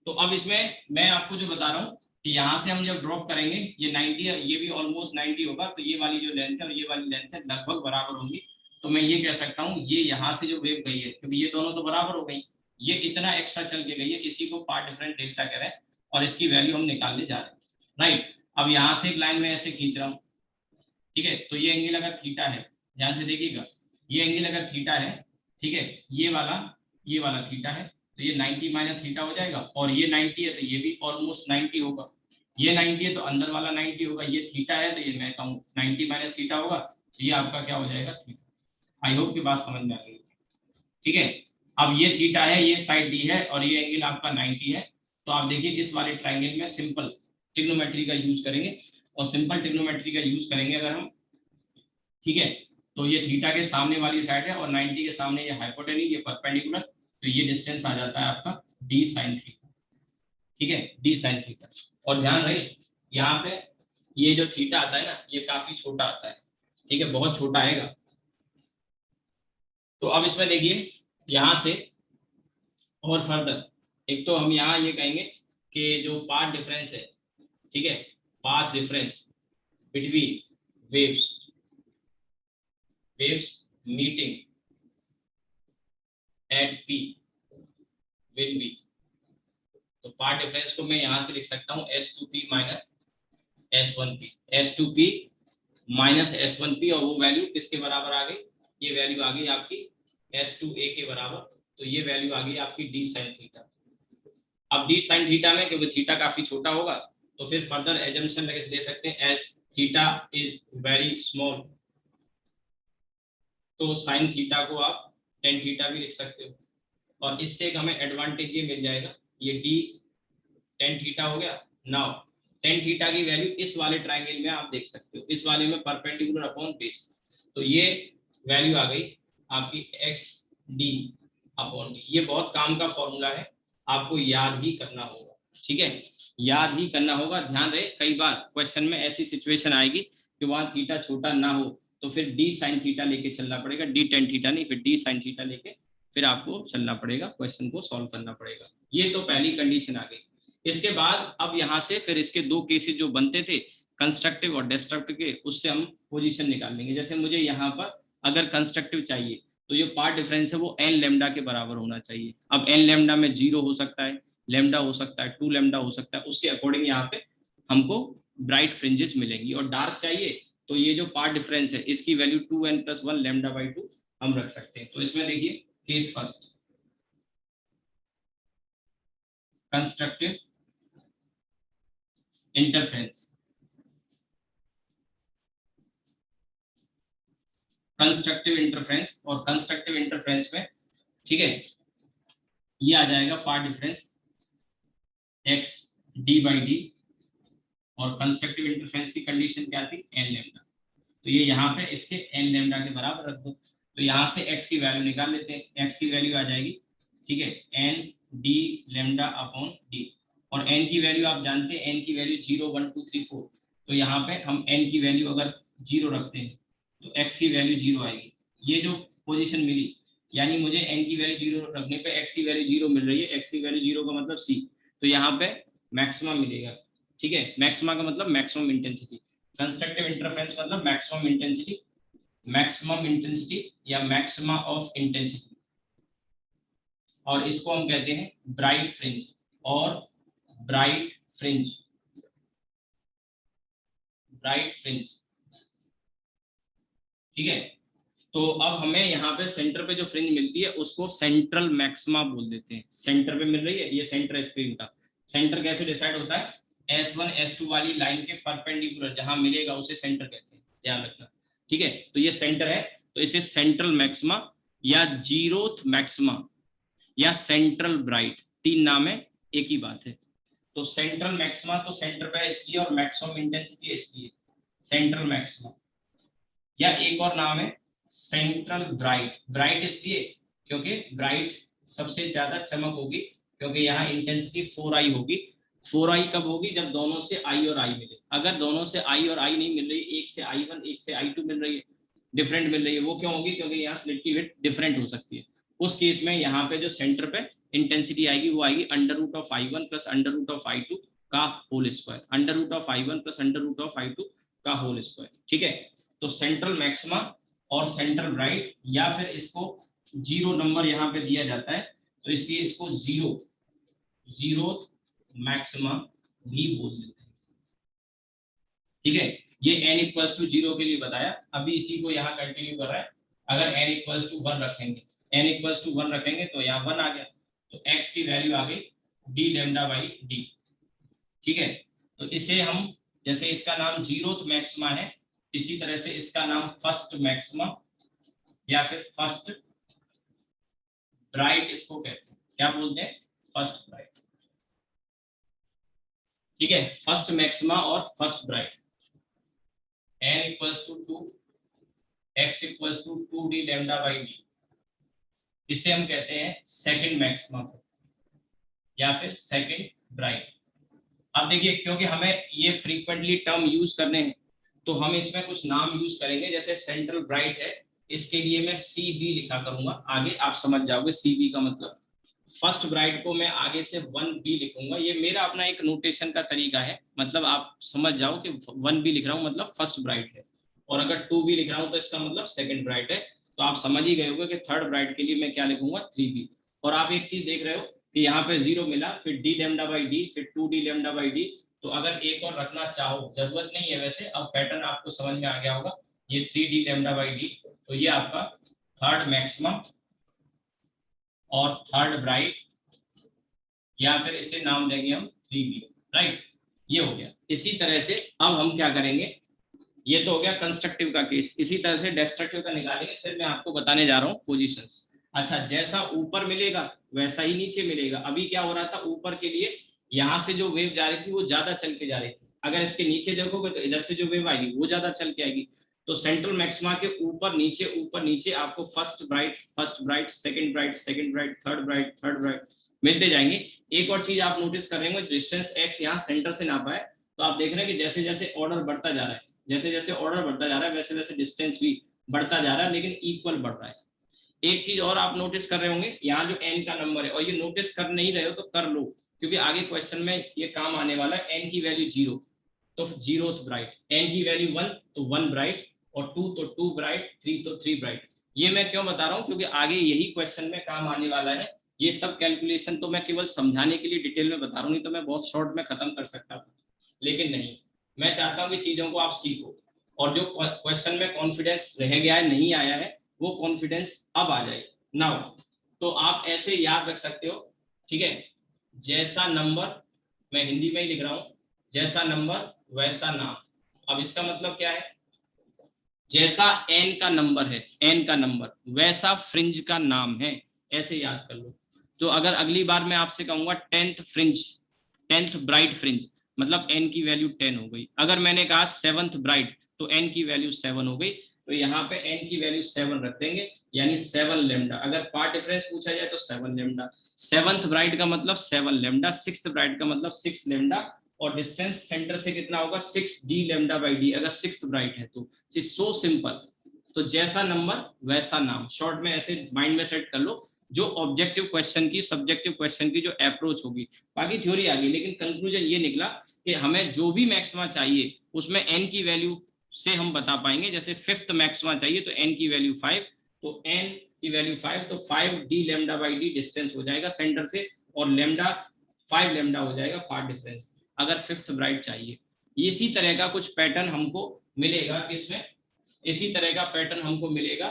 S1: तो अब इसमें मैं आपको जो बता रहा हूँ कि यहाँ से हम जब ड्रॉप करेंगे, ये 90 है, ये भी ऑलमोस्ट 90 होगा, तो ये वाली जो लेंथ है और ये वाली लेंथ है लगभग बराबर होंगी। तो मैं ये कह सकता हूँ ये यहाँ से जो वेव गई है, क्योंकि ये दोनों तो बराबर हो गई, ये इतना एक्स्ट्रा चल के गई है, इसी को पार्ट डिफरेंस डेल्टा कह रहे हैं और इसकी वैल्यू हम निकालने जा रहे हैं, राइट। अब यहाँ से एक लाइन में ऐसे खींच रहा हूँ, ठीक है, तो ये एंगल अगर थीटा है, ध्यान से देखिएगा, ये एंगल अगर थीटा है, ठीक है, ये वाला थीटा है, तो ये 90 माइनस थीटा हो जाएगा, और ये 90 है तो ये भी ऑलमोस्ट 90 होगा, ये 90 है तो अंदर वाला 90 होगा, ये थीटा है तो ये मैं कहूँ 90 माइनस थीटा होगा, तो ये आपका क्या हो जाएगा, थीटा। आई होप की बात समझ में आ रही है, ठीक है। अब ये थीटा है, ये साइड डी है, और ये एंगल आपका 90 है, तो आप देखिए इस वाले ट्राइंगल में सिंपल ट्रिग्नोमेट्री का यूज करेंगे, और सिंपल ट्रिग्नोमेट्री का यूज करेंगे अगर हम, ठीक है, तो ये थीटा के सामने वाली साइड है और 90 के सामने ये हाइपोटेन्यूज, ये परपेंडिकुलर, तो ये डिस्टेंस आ जाता है आपका डी साइन थीटा, ठीक है, डी साइन थीटा। और ध्यान रहे यहाँ पे ये जो थीटा आता है ना, ये काफी छोटा आता है, ठीक है, बहुत छोटा आएगा। तो अब इसमें देखिए यहाँ से और फर्दर, एक तो हम यहाँ ये कहेंगे कि जो पाथ डिफरेंस है, ठीक है, path difference between waves meeting at P will be, तो पाथ डिफरेंस को मैं यहाँ से लिख सकता हूँ S2P minus S1P, S2P minus S1P, और वो वैल्यू किसके बराबर आ गई, ये वैल्यू आ गई आपकी S2A के बराबर, तो ये वैल्यू आ गई आपकी डी साइन थीटा। अब डी साइन थीटा में क्योंकि थीटा काफी छोटा होगा, तो फिर फर्दर एजम्पशन ले सकते हैं S theta is very small, तो साइन थीटा को आप टेन थीटा भी लिख सकते हो, और इससे एक हमें एडवांटेज ये मिल जाएगा, ये डी टेन थीटा हो गया। नाउ टेन थीटा की वैल्यू इस वाले ट्राइंगल में आप देख सकते हो, इस वाले में परपेंडिकुलर अपॉन बेस, तो ये वैल्यू आ गई आपकी एक्स डी अपॉन डी। ये बहुत काम का फॉर्मूला है, आपको याद ही करना होगा, ठीक है, याद ही करना होगा। ध्यान रहे कई बार क्वेश्चन में ऐसी सिचुएशन आएगी कि वहां थीटा छोटा ना हो, तो फिर डी साइन थीटा लेके चलना पड़ेगा, डी टेन थीटा नहीं, फिर डी साइन थीटा लेके फिर आपको चलना पड़ेगा, क्वेश्चन को सॉल्व करना पड़ेगा। ये तो पहली कंडीशन आ गई। इसके बाद अब यहाँ से फिर इसके दो केसेस जो बनते थे कंस्ट्रक्टिव और डिस्ट्रक्टिव के, उससे हम पोजीशन निकाल लेंगे। जैसे मुझे यहाँ पर अगर कंस्ट्रक्टिव चाहिए तो ये पार्ट डिफरेंस है वो एन लेमडा के बराबर होना चाहिए। अब एन लेमडा में 0 हो सकता है, लेमडा हो सकता है, 2 लेमडा हो सकता है, उसके अकॉर्डिंग यहाँ पे हमको ब्राइट फ्रिंजेस मिलेंगी। और डार्क चाहिए तो ये जो पार्ट डिफरेंस है इसकी वैल्यू 2n+1 लेमडा बाई 2 हम रख सकते हैं। तो इसमें देखिए case first, constructive interference, constructive interference, और कंस्ट्रक्टिव इंटरफेरेंस में, ठीक है, ये आ जाएगा path difference x D by D, और कंस्ट्रक्टिव इंटरफेरेंस की कंडीशन क्या थी, एन लेमडा, तो ये यहाँ पे इसके एन लेमडा के बराबर रख दो। तो यहाँ से x की वैल्यू निकाल लेते हैं, x की वैल्यू आ जाएगी, ठीक है, N D lambda upon D, और n की वैल्यू आप जानते हैं, n की वैल्यू 0 1 2 3 4, तो यहाँ पे हम n की वैल्यू अगर 0 रखते हैं तो x की वैल्यू 0 आएगी। ये जो पोजीशन मिली, यानी मुझे n की वैल्यू 0 रखने पे x की वैल्यू 0 मिल रही है, x की वैल्यू 0 का मतलब c, तो यहाँ पे मैक्सिमम मिलेगा, ठीक है, मैक्सिमा का मतलब मैक्सिमम इंटेंसिटी, कंस्ट्रक्टिव इंटरफेरेंस मतलब मैक्सिमम इंटेंसिटी या मैक्सिमा ऑफ इंटेंसिटी, और इसको हम कहते हैं ब्राइट फ्रिंज और ब्राइट फ्रिंज, ठीक है। तो अब हमें यहाँ पे सेंटर पे जो फ्रिंज मिलती है उसको सेंट्रल मैक्सिमा बोल देते हैं। सेंटर पे मिल रही है, ये सेंटर है स्क्रीन का। सेंटर कैसे डिसाइड होता है, S1 S2 वाली लाइन के परपेंडिकुलर जहां मिलेगा उसे सेंटर कहते हैं, ध्यान रखना, ठीक है। तो ये सेंटर है, तो इसे सेंट्रल मैक्सिमा या जीरोथ मैक्सिमा या सेंट्रल ब्राइट, तीन नाम है, एक ही बात है। तो सेंट्रल मैक्सिमा तो सेंटर पे है इसलिए, और मैक्सिमम इंटेंसिटी इसलिए सेंट्रल मैक्सिमा, या एक और नाम है सेंट्रल ब्राइट। ब्राइट इसलिए क्योंकि ब्राइट सबसे ज्यादा चमक होगी, क्योंकि यहाँ इंटेंसिटी 4i होगी। 4i कब होगी, जब दोनों से i और i मिले। अगर दोनों से i और i नहीं मिल रही, एक से i1 एक से i2 मिल रही है, डिफरेंट मिल रही है, वो क्यों होगी, क्योंकि यहाँ स्लिट की विड्थ डिफरेंट हो सकती है। उस केस में यहाँ पे जो सेंटर पे इंटेंसिटी आएगी वो आएगी √i1 + √i2 का होल स्क्वायर, √i1 + √i2 का होल स्क्वायर, ठीक है। तो सेंट्रल मैक्सिमा और सेंट्रल ब्राइट, या फिर इसको 0 नंबर यहाँ पे दिया जाता है तो इसलिए इसको जीरो मैक्सिमा भी बोल देते हैं। ठीक है, ये n इक्वल्स टू 0 के लिए बताया। अभी इसी को यहाँ कंटिन्यू कर रहा है। अगर n इक्वल्स टू 1 रखेंगे, n इक्वल्स टू 1 रखेंगे तो यहाँ 1 आ गया, तो x की वैल्यू आ गई d लैम्डा बाई डी। ठीक है, तो इसे हम, जैसे इसका नाम जीरोथ मैक्सिमा है, इसी तरह से इसका नाम फर्स्ट मैक्सिमा या फिर फर्स्ट ब्राइट इसको कहते हैं। क्या बोलते हैं? First bright. ठीक है, फर्स्ट मैक्सिमा और first bright. n equals to 2, x equals to 2d lambda by D, इसे हम कहते हैं सेकंड मैक्सिमा या फिर सेकंड ब्राइट। अब देखिए, क्योंकि हमें ये फ्रीक्वेंटली टर्म यूज करने हैं तो हम इसमें कुछ नाम यूज करेंगे। जैसे सेंट्रल ब्राइट है, इसके लिए मैं CB लिखा करूंगा, आगे आप समझ जाओगे CB का मतलब। फर्स्ट ब्राइट को मैं आगे से 1B लिखूंगा। ये मेरा अपना एक नोटेशन का तरीका है, मतलब आप समझ जाओ कि 1B लिख रहा हूँ मतलब फर्स्ट ब्राइट है, और अगर 2B लिख रहा हूँ तो इसका मतलब सेकंड ब्राइट है। तो आप समझ ही गए होंगे कि थर्ड ब्राइट के लिए मैं क्या लिखूंगा, 3B। और आप एक चीज देख रहे हो कि यहाँ पे 0 मिला, फिर d लैम्डा बाई डी, फिर 2d लैम्डा बाई डी। तो अगर एक और रखना चाहो, जरूरत नहीं है वैसे, अब पैटर्न आपको समझ में आ गया होगा। ये 3d लैम्डा बाई डी, तो ये आपका थर्ड मैक्सिमम और थर्ड ब्राइट, या फिर इसे नाम देंगे हम 3B। राइट, ये हो गया। इसी तरह से अब हम क्या करेंगे, ये तो हो गया कंस्ट्रक्टिव का केस। इसी तरह से डिस्ट्रक्टिव का निकालेंगे, फिर मैं आपको बताने जा रहा हूँ पोजीशंस। अच्छा, जैसा ऊपर मिलेगा वैसा ही नीचे मिलेगा। अभी क्या हो रहा था, ऊपर के लिए यहाँ से जो वेव जा रही थी वो ज्यादा चल के जा रही थी। अगर इसके नीचे देखोगे तो इधर से जो वेव आएगी वो ज्यादा चल के आएगी। तो सेंट्रल मैक्सिमा के ऊपर नीचे आपको first bright, second bright, third bright मिलते जाएंगे। एक और चीज आप नोटिस कर रहे होंगे, डिस्टेंस x यहाँ सेंटर से नापा है, तो आप देख रहे हैं कि जैसे जैसे ऑर्डर बढ़ता जा रहा है, जैसे जैसे ऑर्डर बढ़ता जा रहा है वैसे वैसे डिस्टेंस भी बढ़ता जा रहा है, लेकिन इक्वल बढ़ रहा है। एक चीज और आप नोटिस कर रहे होंगे, यहाँ जो n का नंबर है, और ये नोटिस कर नहीं रहे हो तो कर लो, क्योंकि आगे क्वेश्चन में ये काम आने वाला है। n की वैल्यू 0 तो जीरोथ ब्राइट, n की वैल्यू 1 तो 1 ब्राइट, और 2 तो 2 ब्राइट, 3 तो 3 ब्राइट। ये मैं क्यों बता रहा हूँ, क्योंकि आगे यही क्वेश्चन में काम आने वाला है। ये सब कैलकुलेशन तो मैं केवल समझाने के लिए डिटेल में बता रहा हूँ, नहीं तो मैं बहुत शॉर्ट में खत्म कर सकता था, लेकिन नहीं, मैं चाहता हूँ कि चीजों को आप सीखो, और जो क्वेश्चन में कॉन्फिडेंस रह गया है, नहीं आया है, वो कॉन्फिडेंस अब आ जाए। नाउ तो आप ऐसे याद रख सकते हो, ठीक है, जैसा नंबर, मैं हिंदी में ही लिख रहा हूँ, जैसा नंबर वैसा नाम। अब इसका मतलब क्या है, जैसा n का नंबर है, n का नंबर, वैसा फ्रिंज का नाम है, ऐसे याद कर लो। तो अगर अगली बार मैं आपसे कहूंगा 10th fringe, 10th bright fringe, मतलब n की वैल्यू 10 हो गई। अगर मैंने कहा 7th ब्राइट, तो n की वैल्यू 7 हो गई, तो यहाँ पे n की वैल्यू 7 रख देंगे, यानी 7 लेमडा। अगर पार्ट डिफरेंस पूछा जाए तो 7 लेमडा। 7th ब्राइट का मतलब 7 लेमडा, 6th ब्राइट का मतलब 6 लेमडा, और डिस्टेंस सेंटर से कितना होगा, 6d लैम्डा बाई डी, अगर 6th ब्राइट है तो। So simple. तो जैसा नंबर वैसा नाम, शॉर्ट में ऐसे माइंड में सेट कर लो, जो ऑब्जेक्टिव क्वेश्चन की, सब्जेक्टिव क्वेश्चन की जो अप्रोच होगी। बाकी थ्योरी आ गई, लेकिन कंक्लूजन ये निकला कि हमें जो भी मैक्सिमा चाहिए उसमें n की वैल्यू से हम बता पाएंगे। जैसे 5th मैक्सिमा चाहिए तो n की वैल्यू 5, तो n की वैल्यू 5, तो 5d lambda by D distance हो जाएगा सेंटर से, और लैम्डा 5 लैम्डा हो जाएगा पार्ट डिफरेंस, अगर 5th ब्राइट चाहिए। इसी तरह का कुछ पैटर्न हमको मिलेगा किसमें, इसी तरह का पैटर्न हमको मिलेगा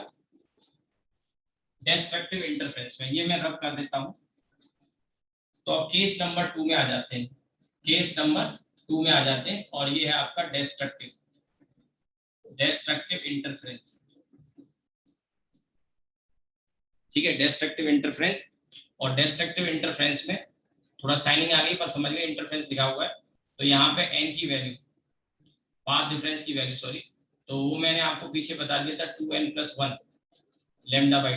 S1: डिस्ट्रक्टिव इंटरफेरेंस में। ये मैं रब कर देता हूं। तो अब केस नंबर 2 में आ जाते हैं, केस नंबर 2 में आ जाते हैं, और ये है आपका डिस्ट्रक्टिव इंटरफेरेंस। ठीक है, डिस्ट्रक्टिव इंटरफेरेंस। और डिस्ट्रक्टिव इंटरफेरेंस में थोड़ा साइनिंग आ गई, पर समझ गए इंटरफेरेंस लिखा हुआ है। तो यहाँ पे n की वैल्यू, पाथ डिफरेंस की वैल्यू सॉरी, तो वो मैंने आपको पीछे बता दिया था 2n+1 लैम्डा बाई।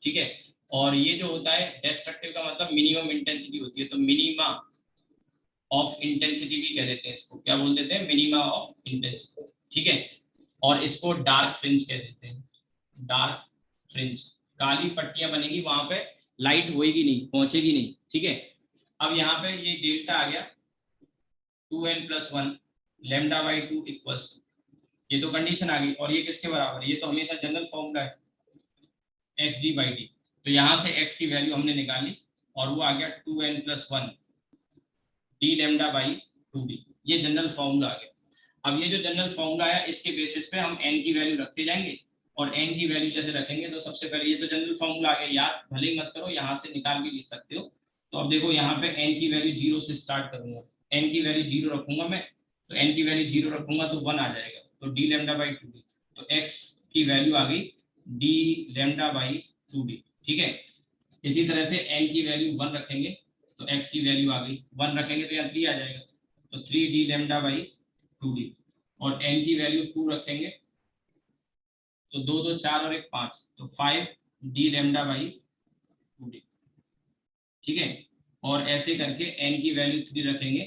S1: ठीक है, और ये जो होता है डिस्ट्रक्टिव का मतलब मिनिमम इंटेंसिटी होती है, तो मिनिमा ऑफ इंटेंसिटी भी कह देते हैं इसको। क्या बोल देते हैं, मिनिमा ऑफ इंटेंसिटी। ठीक है, और इसको डार्क फ्रिंज कह देते हैं, डार्क फ्रिंज। काली पट्टियां बनेगी, वहां पे लाइट होएगी नहीं, पहुंचेगी नहीं। ठीक है, अब यहाँ पे ये डेल्टा आ गया 2n+1 लैम्डा बाई 2 इक्वल्स, ये तो कंडीशन आ गई, और ये किसके बराबर है, ये तो हमेशा जनरल फॉर्मूला है xd बाई डी। तो यहाँ से x की वैल्यू हमने निकाली, और वो आ गया 2n+1 D lambda by 2d। ये जनरल फॉर्मूला आ गया। अब ये जो जनरल फॉर्मूला है इसके बेसिस पे हम n की वैल्यू रखते जाएंगे, और n की वैल्यू जैसे रखेंगे तो सबसे पहले ये तो जनरल फॉर्मूला आ गया, याद भले ही मत करो, यहाँ से निकाल भी लिख सकते हो। तो अब देखो यहाँ पे n की वैल्यू 0 से स्टार्ट करूंगा, n की वैल्यू 0 रखूंगा मैं, तो n की वैल्यू 0 रखूंगा तो 1 आ जाएगा, तो डी लैम्डा बाई 2d। तो x की वैल्यू आ गई डी लैम्डा बाई 2d, ठीक है। इसी तरह से n की वैल्यू 1 रखेंगे तो x की वैल्यू आ गई 1 रखेंगे तो यहाँ 3 आ जाएगा, तो 3 डी लैम्डा बाई 2d। और n की वैल्यू 2 रखेंगे तो 2 2 4 और 1 5, तो 5 डी लैम्डा बाई 2d, ठीक है। और ऐसे करके n की वैल्यू 3 रखेंगे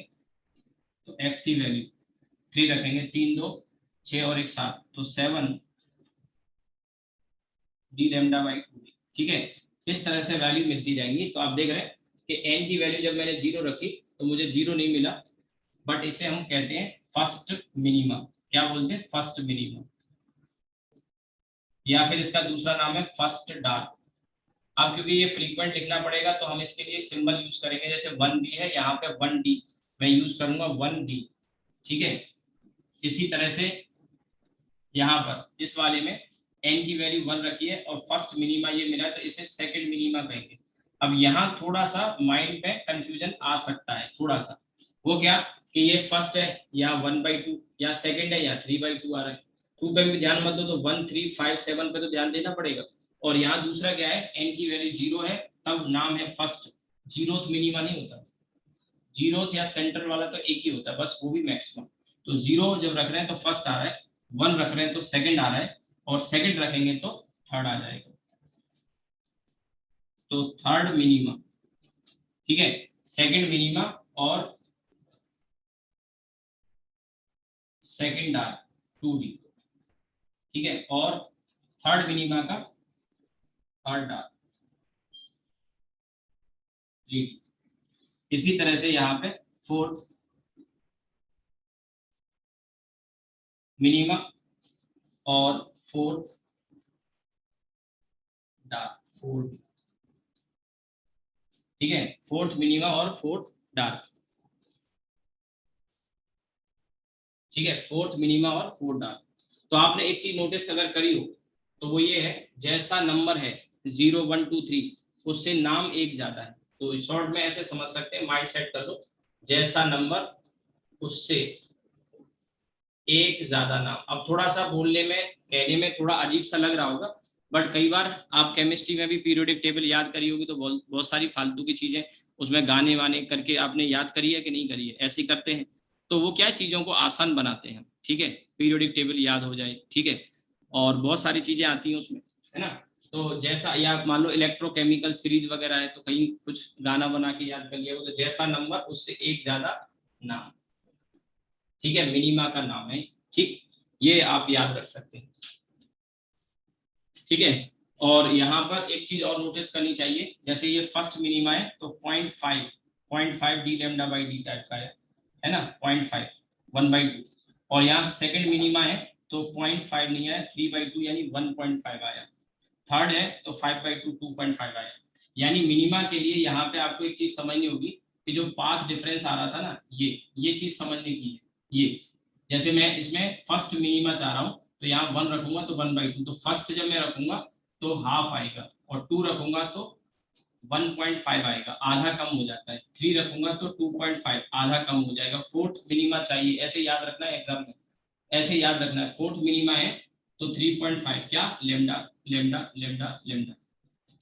S1: तो x की वैल्यू 3 रखेंगे, 3 2 6 और 1 7, तो 7 डी लैम्डा बाई 2d, ठीक है। इस तरह से वैल्यू मिलती जाएंगी। तो आप देख रहे हैं कि n की वैल्यू जब मैंने 0 रखी तो मुझे 0 नहीं मिला, बट इसे हम कहते हैं फर्स्ट मिनिमा। क्या बोलते हैं? फर्स्ट मिनिमा, या फिर इसका दूसरा नाम है फर्स्ट डार्क। अब क्योंकि ये फ्रीक्वेंट लिखना पड़ेगा तो हम इसके लिए सिंबल यूज करेंगे, जैसे 1d है यहाँ पे 1d मैं यूज करूंगा 1d, ठीक है। इसी तरह से यहाँ पर इस वाले में n की वैल्यू 1 रखी है और फर्स्ट मिनिमा ये मिला है तो इसे सेकंड मिनिमा कहेंगे। अब यहाँ थोड़ा सा माइंड में कंफ्यूजन आ सकता है थोड़ा सा, वो क्या कि ये फर्स्ट है या 1/2, या सेकंड है या 3/2 आ रहा है। 2 पे भी ध्यान मत दो तो 1 3 5 7 पे तो ध्यान देना पड़ेगा। और यहाँ दूसरा क्या है, n की वैल्यू 0 है तब नाम है फर्स्ट, जीरोथ मिनिमा नहीं होता, जीरोथ या सेंटर वाला तो एक ही होता है बस, वो भी मैक्सिमम। तो 0 जब रख रहे हैं तो फर्स्ट आ रहा है, 1 रख रहे हैं तो सेकंड आ रहा है, और सेकंड रखेंगे तो थर्ड आ जाएगा, तो थर्ड मिनिमा, ठीक है। सेकंड मिनिमा और सेकंड आर 2d, ठीक है। और थर्ड मिनिमा का थर्ड आर 3d। इसी तरह से यहाँ पे फोर्थ मिनिमा और फोर्थ डार्क 4d, ठीक है। फोर्थ मिनिमा और फोर्थ डार्क, ठीक है। फोर्थ मिनिमा और फोर्थ डार्क। तो आपने एक चीज नोटिस अगर करी हो तो वो ये है, जैसा नंबर है 0 1 2 3 उससे नाम एक ज्यादा है, तो शॉर्ट में ऐसे समझ सकते हैं, माइंड सेट कर लो, जैसा नंबर उससे एक ज्यादा नाम। अब थोड़ा सा बोलने में कहने में थोड़ा अजीब सा लग रहा होगा, बट कई बार आप केमिस्ट्री में भी पीरियोडिक टेबल याद करी होगी तो बहुत सारी फालतू की चीजें उसमें गाने वाने करके आपने याद करी है कि नहीं करी है, ऐसे करते हैं। तो वो क्या चीजों को आसान बनाते हैं, ठीक है, पीरियोडिक टेबल याद हो जाए, ठीक है। और बहुत सारी चीजें आती हैं उसमें, है ना। तो जैसा, या मान लो इलेक्ट्रोकेमिकल सीरीज वगैरह है तो कहीं कुछ गाना बना के याद कर लिया हो, तो जैसा नंबर उससे एक ज्यादा नाम, ठीक है, मिनिमा का नाम है, ठीक। ये आप याद रख सकते हैं, ठीक है। और यहाँ पर एक चीज और नोटिस करनी चाहिए, जैसे ये फर्स्ट मिनिमा है तो 0.5 D lambda by D type का है ना, 0.5 1/2। और यहाँ सेकंड मिनिमा है तो 0.5 नहीं आया, 3/2 यानी 1.5 आया। थर्ड है तो 5/2 2.5 आया। यानी मिनिमा के लिए यहाँ पे आपको एक चीज समझनी होगी कि जो पाथ डिफरेंस आ रहा था ना, ये चीज समझने की है। ये जैसे मैं इसमें फर्स्ट मिनिमा चाह रहा हूँ तो यहाँ 1 रखूंगा तो 1/2, तो फर्स्ट जब मैं रखूंगा तो हाफ आएगा, और 2 रखूंगा तो 1.5 आएगा, आधा कम हो जाता है। 3 रखूंगा तो 2.5 आधा कम हो जाएगा। फोर्थ मिनिमा चाहिए, ऐसे याद रखना है एग्जाम में, ऐसे याद रखना है। फोर्थ मिनिमा है तो 3.5 क्या, लेमडा लेमडा लेमडा लेमडा,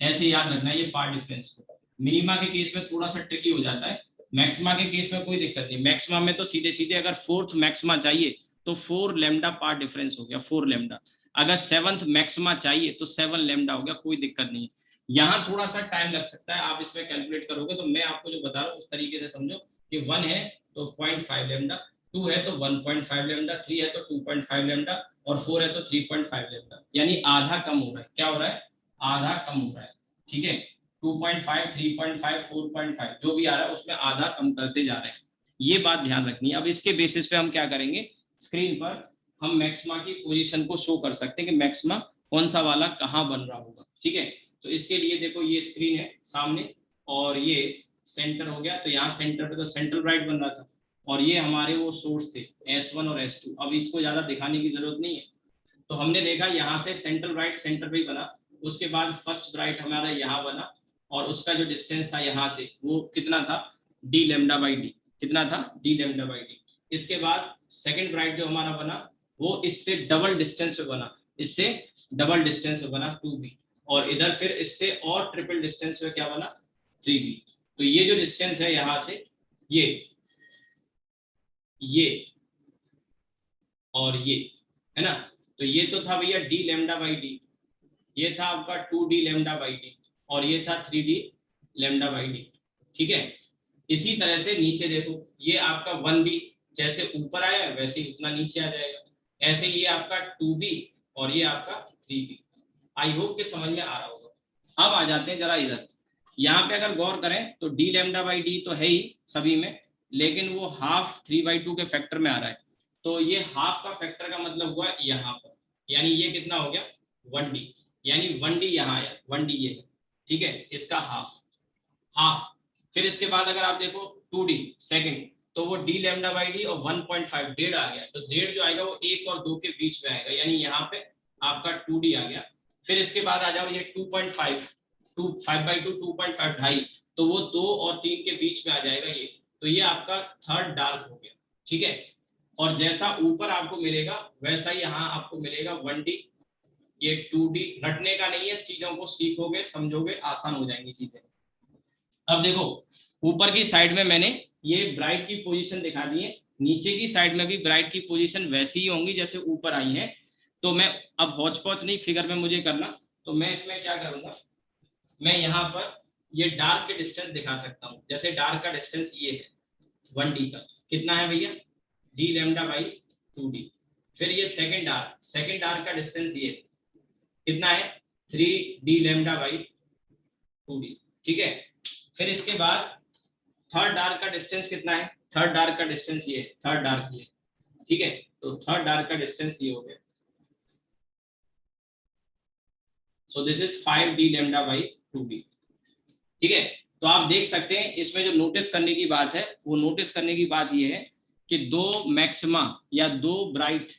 S1: ऐसे याद रखना है ये पार्ट डिफरेंस को। मिनिमा के केस में थोड़ा सा ट्रिकी हो जाता है, मैक्सिमा के केस में कोई दिक्कत नहीं। मैक्सिमा में तो सीधे सीधे अगर फोर्थ मैक्सिमा चाहिए तो 4 लेमडा पार्ट डिफरेंस हो गया, 4 लेमडा। अगर सेवंथ मैक्सिमा चाहिए तो 7 लेमडा हो गया, कोई दिक्कत नहीं है। यहाँ थोड़ा सा टाइम लग सकता है, आप इसमें कैलकुलेट करोगे, तो मैं आपको जो बता रहा हूँ उस तरीके से समझो कि 1 है तो 0.5 लेमडा, 2 है तो 1.5 लेमडा, 3 है तो 2.5 लेमडा, और 4 है तो 3.5 लेमडा। यानी आधा कम हो रहा है, क्या हो रहा है, आधा कम हो रहा है, ठीक है। 2.5 3.5 4.5 जो भी आ रहा है उसमें आधा कम करते जा रहे हैं, ये बात ध्यान रखनी है। अब इसके बेसिस पे हम क्या करेंगे, स्क्रीन पर हम मैक्सिमा की पोजीशन को शो कर सकते हैं कि मैक्सिमा कौन सा वाला कहाँ बन रहा होगा, ठीक है। तो इसके लिए देखो ये स्क्रीन है सामने, और ये सेंटर हो गया, तो यहाँ सेंटर पे तो सेंट्रल ब्राइट बन रहा था, और ये हमारे वो सोर्स थे S1 और S2। अब इसको ज्यादा दिखाने की जरूरत नहीं है, तो हमने देखा यहाँ से सेंट्रल ब्राइट सेंटर पे ही बना, उसके बाद फर्स्ट ब्राइट हमारा यहाँ बना, और उसका जो डिस्टेंस था यहाँ से वो कितना था, d लैम्डा बाई डी, कितना था, d लैम्डा बाई डी। इसके बाद सेकंड ब्राइट जो हमारा बना वो इससे डबल डिस्टेंस पे बना, इससे डबल डिस्टेंस पे बना 2b, और इधर फिर इससे और ट्रिपल डिस्टेंस पे क्या बना, 3b। तो ये जो डिस्टेंस है यहाँ से ये और ये है ना, तो ये तो था भैया d लैम्डा बाई डी, ये था आपका 2d लैम्डा बाई डी, और ये था 3d लैम्डा बाई डी। ठीक है, इसी तरह से नीचे देखो, ये आपका 1b जैसे ऊपर आया वैसे ही उतना नीचे आ जाएगा, ऐसे ये आपका 2b और ये आपका 3b। आई होप के समझ में आ रहा होगा। अब आ जाते हैं जरा इधर, यहाँ पे अगर गौर करें तो d लैम्डा बाई डी तो है ही सभी में, लेकिन वो हाफ 3/2 के फैक्टर में आ रहा है, तो ये हाफ का फैक्टर का मतलब हुआ यहाँ पर, यानी ये कितना हो गया 1d, यानी 1d यहाँ आया, 1d ये है, ठीक है, इसका हाफ हाफ। फिर इसके बाद अगर आप देखो 2d सेकंड, तो वो d लैम्डा बाई डी और 1.5 डेढ़ आ गया, तो डेढ़ जो आएगा वो 1 और 2 के बीच में आएगा, यानी यहाँ पे आपका 2d आ गया। फिर इसके बाद आ जाओ ये 2.5, 5/2 2.5 ढाई, तो वो 2 और 3 के बीच में आ जाएगा ये, तो ये आपका थर्ड डार्क हो गया। ठीक है, और जैसा ऊपर आपको मिलेगा वैसा ही यहाँ आपको मिलेगा 1d, ये 2d। रटने का नहीं है, चीजों को सीखोगे समझोगे आसान हो जाएंगी चीजें। अब देखो ऊपर की साइड में मैंने ये ब्राइट की पोजीशन दिखा दी है, नीचे की साइड में भी ब्राइट की पोजीशन वैसी ही होंगी जैसे ऊपर आई है, तो मैं अब हौच पौच नहीं फिगर में मुझे करना, तो मैं इसमें क्या करूंगा, मैं यहाँ पर ये डार्क के डिस्टेंस दिखा सकता हूँ, जैसे डार्क का डिस्टेंस ये है 1d का, कितना है भैया, d लैम्डा बाई 2d। फिर ये सेकंड डार्क का डिस्टेंस ये कितना है, 3d लैम्डा बाई 2d। ठीक है, फिर इसके बाद थर्ड डार्क का डिस्टेंस कितना है, थर्ड डार्क का डिस्टेंस ये है, थर्ड डार्क ये, ठीक है, तो थर्ड डार्क का डिस्टेंस ये हो गया, so this is 5d lambda by 2d। ठीक है, तो आप देख सकते हैं इसमें जो नोटिस करने की बात है, वो नोटिस करने की बात ये है कि दो मैक्सिमा या दो ब्राइट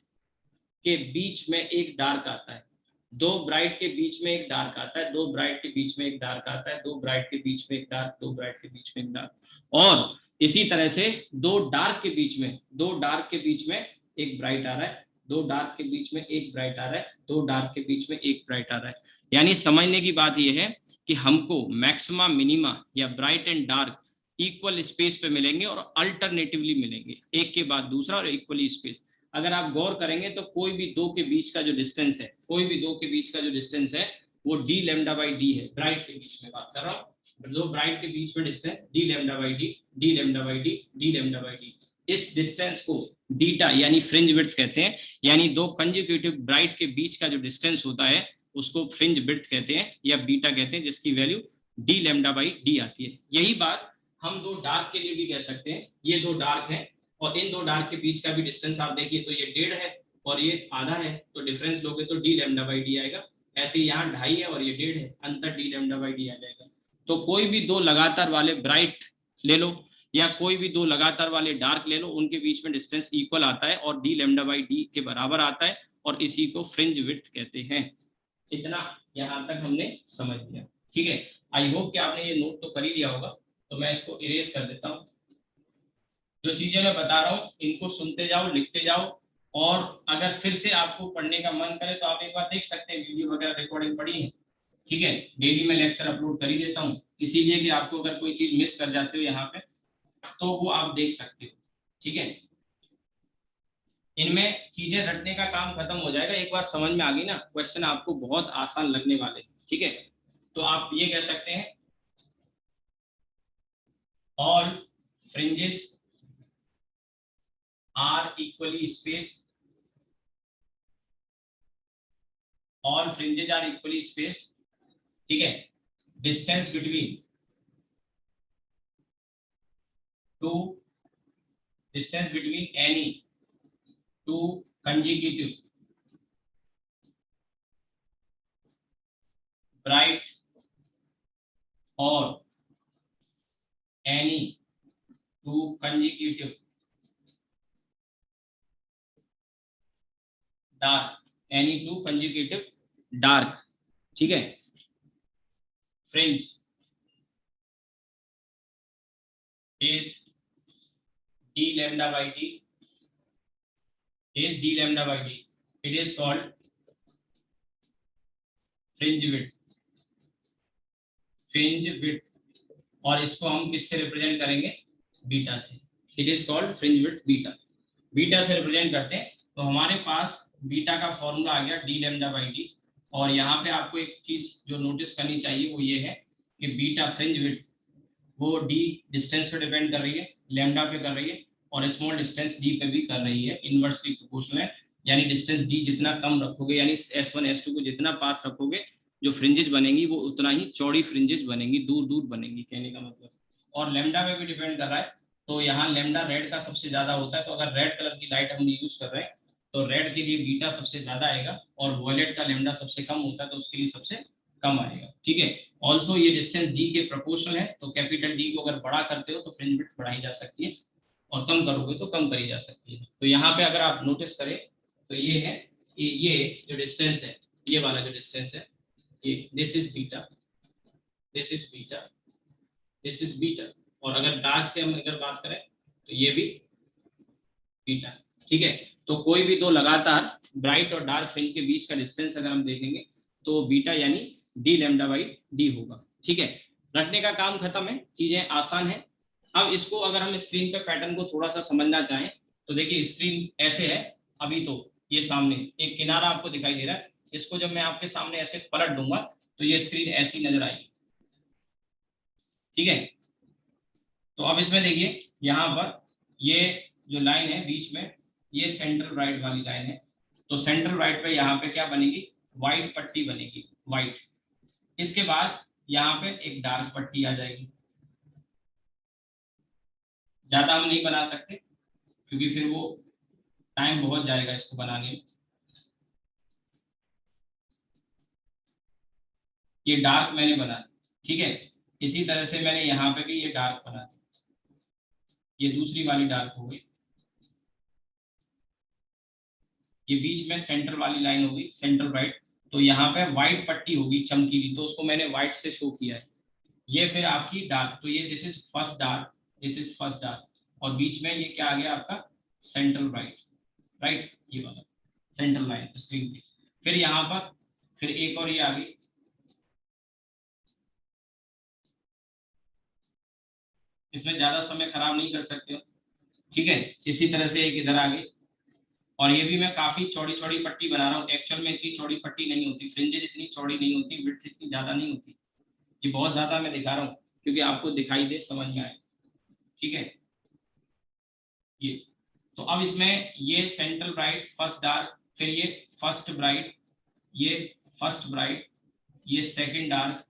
S1: के बीच में एक डार्क आता है, दो ब्राइट के बीच में एक डार्क आता है, दो ब्राइट के बीच में एक डार्क आता है, दो ब्राइट के बीच में एक डार्क, दो ब्राइट के बीच में एक डार्क, और इसी तरह से दो डार्क के बीच में, दो डार्क के बीच में एक ब्राइट आ रहा है, दो डार्क के बीच में एक ब्राइट आ रहा है, दो डार्क के बीच में एक ब्राइट आ रहा है। यानी समझने की बात यह है कि हमको मैक्सिमा मिनिमा या bright and dark equal space पे मिलेंगे और अल्टरनेटिवली मिलेंगे, एक के बाद दूसरा और इक्वली स्पेस। अगर आप गौर करेंगे तो कोई भी दो के बीच का जो डिस्टेंस है, कोई भी दो के बीच का जो डिस्टेंस है वो d लैम्डा बाई डी है, ब्राइट के बीच में बात कर रहा हूँ, दो ब्राइट के बीच में distance d lambda by D, d lambda by D, d lambda by D. इस डिस्टेंस को डीटा यानी फ्रिंज विड्थ कहते हैं, यानी दो कंसेक्यूटिव ब्राइट के बीच का जो डिस्टेंस होता है उसको फ्रिंज विड्थ कहते हैं या बीटा कहते हैं, जिसकी value d lambda by D आती है। यही बात हम दो डार्क के लिए भी कह सकते हैं, ये दो डार्क है और इन दो डार्क के बीच का भी डिस्टेंस आप देखिए तो ये 1.5 है और ये आधा है, तो डिफरेंस लोगे तो d लैम्डा बाई डी आएगा। ऐसे यहाँ 2.5 है और ये 1.5 है, अंतर d लैम्डा बाई डी आ जाएगा। तो कोई भी दो लगातार वाले ब्राइट ले लो या कोई भी दो लगातार वाले डार्क ले लो, उनके बीच में डिस्टेंस इक्वल आता है और d लैम्डा बाई डी के बराबर आता है, और इसी को फ्रिंज विड्थ कहते हैं। इतना यहाँ तक हमने समझ लिया। ठीक है, आई होप कि आपने ये नोट तो कर ही लिया होगा, तो मैं इसको इरेज कर देता हूँ। जो चीजें मैं बता रहा हूँ इनको सुनते जाओ, लिखते जाओ, और अगर फिर से आपको पढ़ने का मन करे तो आप एक बार देख सकते हैं, वीडियो वगैरह रिकॉर्डिंग पड़ी है। ठीक है, डेली मैं लेक्चर अपलोड कर ही देता हूँ, इसीलिए कि आपको अगर कोई चीज मिस कर जाते हो यहाँ पे तो वो आप देख सकते हो। ठीक है, इनमें चीजें रटने का काम खत्म हो जाएगा, एक बार समझ में आ गई ना, क्वेश्चन आपको बहुत आसान लगने वाले। ठीक है, तो आप ये कह सकते हैं all fringes are equally spaced, all fringes are equally spaced। ठीक है, distance between two, distance between any two consecutive bright or any two consecutive dark, any two consecutive dark, ठीक है, fringe is d lambda by d is d lambda by d, it is called fringe width, fringe width, और इसको हम किससे represent करेंगे, beta से, it is called fringe width beta, beta से represent करते हैं। तो हमारे पास बीटा का फॉर्मूला आ गया d lambda by d, और यहाँ पे आपको एक चीज जो नोटिस करनी चाहिए वो ये है कि बीटा फ्रिंज विड्थ वो d डिस्टेंस पे डिपेंड कर रही है, लैम्डा पे कर रही है, और स्मॉल डिस्टेंस d पे भी कर रही है, इनवर्सली प्रोपोर्शनल है, यानी डिस्टेंस d जितना कम रखोगे, यानी s1 s2 को जितना पास रखोगे, जो फ्रिंजेस बनेंगी वो उतना ही चौड़ी फ्रिंजेस बनेंगी, दूर दूर बनेंगी, कहने का मतलब। और लैम्डा पे भी डिपेंड कर रहा है, तो यहाँ लैम्डा रेड का सबसे ज्यादा होता है, तो अगर रेड कलर की लाइट हम यूज कर रहे हैं तो रेड के लिए बीटा सबसे ज्यादा आएगा, और वॉयलेट का लैम्डा सबसे कम होता है तो उसके लिए सबसे कम आएगा, ठीक है। ऑल्सो ये डिस्टेंस d के प्रोपोर्शनल है, तो कैपिटल D को अगर बड़ा करते हो तो फ्रिंज विड्थ बढ़ाई जा सकती है, और कम करोगे तो कम करी जा सकती है। तो यहाँ पे अगर आप नोटिस करें तो ये है कि ये जो डिस्टेंस है, ये वाला जो डिस्टेंस है, ये this is beta, this is beta, this is beta, और अगर डार्क से हम अगर बात करें तो ये भी बीटा, ठीक है। तो कोई भी दो लगातार ब्राइट और डार्क फ्रिंज के बीच का डिस्टेंस अगर हम देखेंगे तो बीटा यानी d lambda by d होगा, ठीक है। रखने का काम खत्म है, चीजें आसान है। अब इसको अगर हम स्क्रीन पे पैटर्न को थोड़ा सा समझना चाहें तो देखिए स्क्रीन ऐसे है, अभी तो ये सामने एक किनारा आपको दिखाई दे रहा है, इसको जब मैं आपके सामने ऐसे पलट दूंगा तो ये स्क्रीन ऐसी नजर आएगी, ठीक है। तो अब इसमें देखिए यहाँ पर ये जो लाइन है बीच में, ये सेंट्रल राइट वाली लाइन है, तो सेंट्रल राइट पे यहाँ पे क्या बनेगी, व्हाइट पट्टी बनेगी, व्हाइट। इसके बाद यहाँ पे एक डार्क पट्टी आ जाएगी, ज्यादा हम नहीं बना सकते क्योंकि फिर वो टाइम बहुत जाएगा इसको बनाने में। ये डार्क मैंने बना, ठीक है। इसी तरह से मैंने यहाँ पे भी ये डार्क बना, ये दूसरी वाली डार्क हो गई, ये बीच में सेंटर वाली लाइन होगी, सेंट्रल राइट, तो यहाँ पे व्हाइट पट्टी होगी चमकीली, तो उसको मैंने व्हाइट से शो किया है। ये फिर आपकी डार्क, तो ये this is first dark, this is first dark, और बीच में ये क्या आ गया आपका सेंट्रल राइट, राइट, ये वाला सेंट्रल लाइन स्क्रीन पे। फिर यहाँ पर फिर एक और ये आ गई, इसमें ज्यादा समय खराब नहीं कर सकते हो, ठीक है। इसी तरह से एक इधर आ गई, और ये भी मैं काफी चौड़ी चौड़ी पट्टी बना रहा हूँ, एक्चुअल में इतनी चौड़ी पट्टी नहीं होती, फ्रिंजेस इतनी चौड़ी नहीं होती, विड्थ इतनी ज्यादा नहीं होती, ये बहुत ज्यादा मैं दिखा रहा हूँ क्योंकि आपको दिखाई दे, समझ में आए, ठीक है। ये तो अब इसमें ये सेंट्रल ब्राइट फर्स्ट डार्क, फिर ये फर्स्ट ब्राइट, ये फर्स्ट ब्राइट, ये सेकंड डार्क,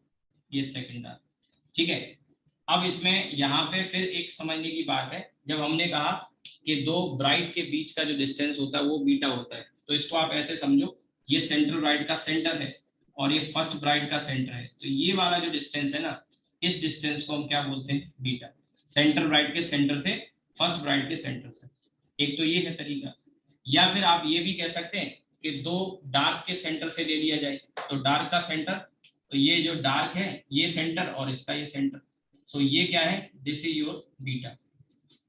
S1: ये सेकंड डार्क, ठीक है। अब इसमें यहाँ पे फिर एक समझने की बात है, जब हमने कहा कि दो ब्राइट के बीच का जो डिस्टेंस होता है वो बीटा होता है, तो इसको आप ऐसे समझो, ये सेंट्रल ब्राइट का सेंटर है और ये फर्स्ट ब्राइट का सेंटर है, तो ये वाला जो डिस्टेंस है ना, इस डिस्टेंस को हम क्या बोलते हैं, बीटा। सेंट्रल ब्राइट के सेंटर से फर्स्ट ब्राइट के सेंटर से, एक तो ये है तरीका। या फिर आप ये भी कह सकते हैं कि दो डार्क के सेंटर से ले लिया जाए, तो डार्क का सेंटर, तो ये जो डार्क है ये सेंटर और इसका ये सेंटर, सो ये क्या है, दिस इज योर बीटा,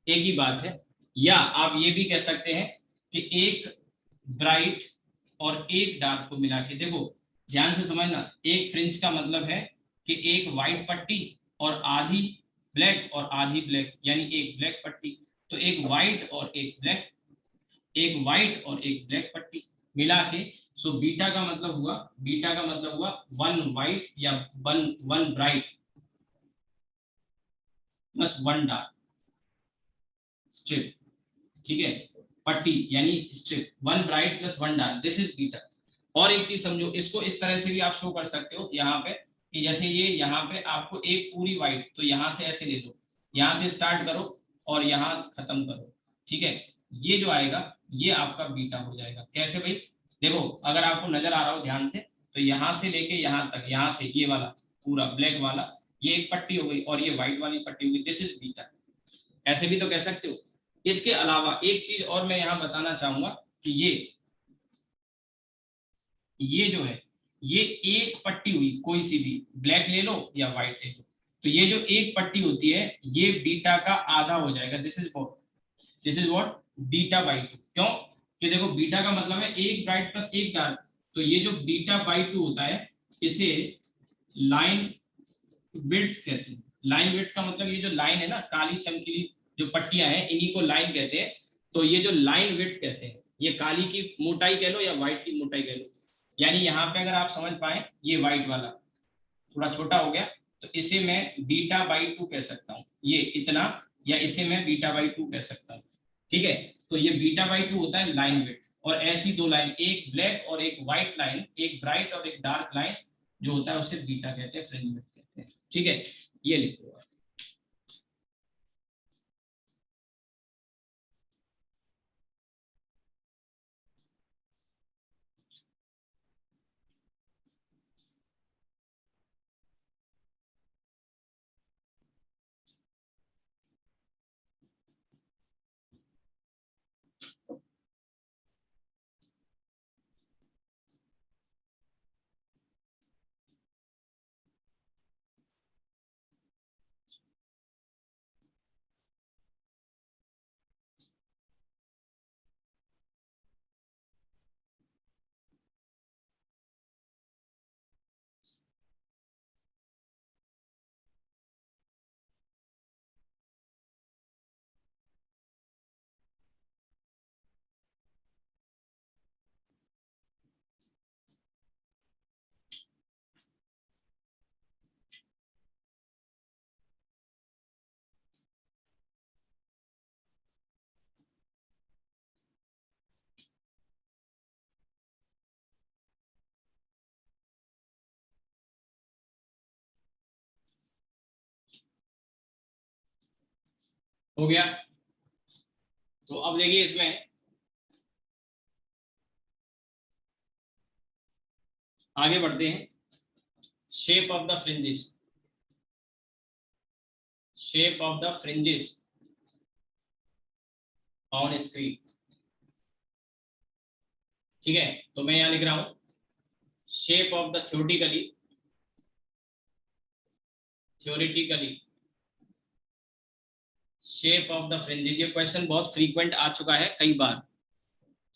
S1: एक ही बात है। या आप ये भी कह सकते हैं कि एक ब्राइट और एक डार्क को मिला के, देखो ध्यान से समझना, एक फ्रिंज का मतलब है कि एक व्हाइट पट्टी और आधी ब्लैक और आधी ब्लैक, यानी एक ब्लैक पट्टी, तो एक व्हाइट और एक ब्लैक, एक व्हाइट और एक ब्लैक पट्टी मिला के, सो बीटा का मतलब हुआ, बीटा का मतलब हुआ वन व्हाइट या one bright plus one dark strip, ठीक है, पट्टी यानी strip, one bright plus one dark, this is beta. और एक चीज समझो, इसको इस तरह से भी आप शो कर सकते हो यहाँ पे, कि जैसे ये यहाँ पे आपको एक पूरी व्हाइट, तो यहाँ से ऐसे ले लो, यहाँ से स्टार्ट करो और यहाँ खत्म करो, ठीक है, ये जो आएगा ये आपका बीटा हो जाएगा। कैसे भाई, देखो अगर आपको नजर आ रहा हो ध्यान से, तो यहाँ से लेके यहाँ तक, यहाँ से ये वाला पूरा ब्लैक वाला, ये एक पट्टी हो गई और ये व्हाइट वाली पट्टी हो गई, दिस इज बीटा। ऐसे भी तो कह सकते हो। इसके अलावा एक चीज और मैं यहाँ बताना चाहूंगा कि ये जो है ये एक पट्टी हुई, कोई सी भी, ब्लैक ले लो या व्हाइट ले लो, तो ये जो एक पट्टी होती है ये बीटा का आधा हो जाएगा। This is what beta by two. क्यों? कि देखो बीटा का मतलब है एक ब्राइट प्लस एक डार्क, तो ये जो बीटा बाई टू होता है इसे लाइन विड्थ कहते हैं। लाइन विड्थ का मतलब ये जो लाइन है ना, काली चमकीली जो पट्टियां हैं, इन्हीं को लाइन कहते हैं। तो ये जो लाइन विड्थ कहते हैं, ये काली की मोटाई कह लो या व्हाइट की मोटाई कह लो। यानी यहाँ पे अगर आप समझ पाए, ये व्हाइट वाला थोड़ा छोटा हो गया, तो इसे मैं बीटा बाई टू कह सकता हूँ, ये इतना, या इसे मैं बीटा बाई टू कह सकता हूँ। ठीक है, तो ये बीटा बाई टू होता है लाइन विड्थ। और ऐसी दो लाइन, एक ब्लैक और एक व्हाइट लाइन, एक ब्राइट और एक डार्क लाइन जो होता है उसे बीटा कहते हैं, फ्रिंज विड्थ कहते हैं। ठीक है, ये लिखो। हो गया? तो अब देखिए इसमें आगे बढ़ते हैं। Shape of the fringes, shape of the fringes on screen. ठीक है, तो मैं यहां लिख रहा हूं shape of the theoretically shape of the fringes. ये क्वेश्चन बहुत फ्रीक्वेंट आ चुका है कई बार।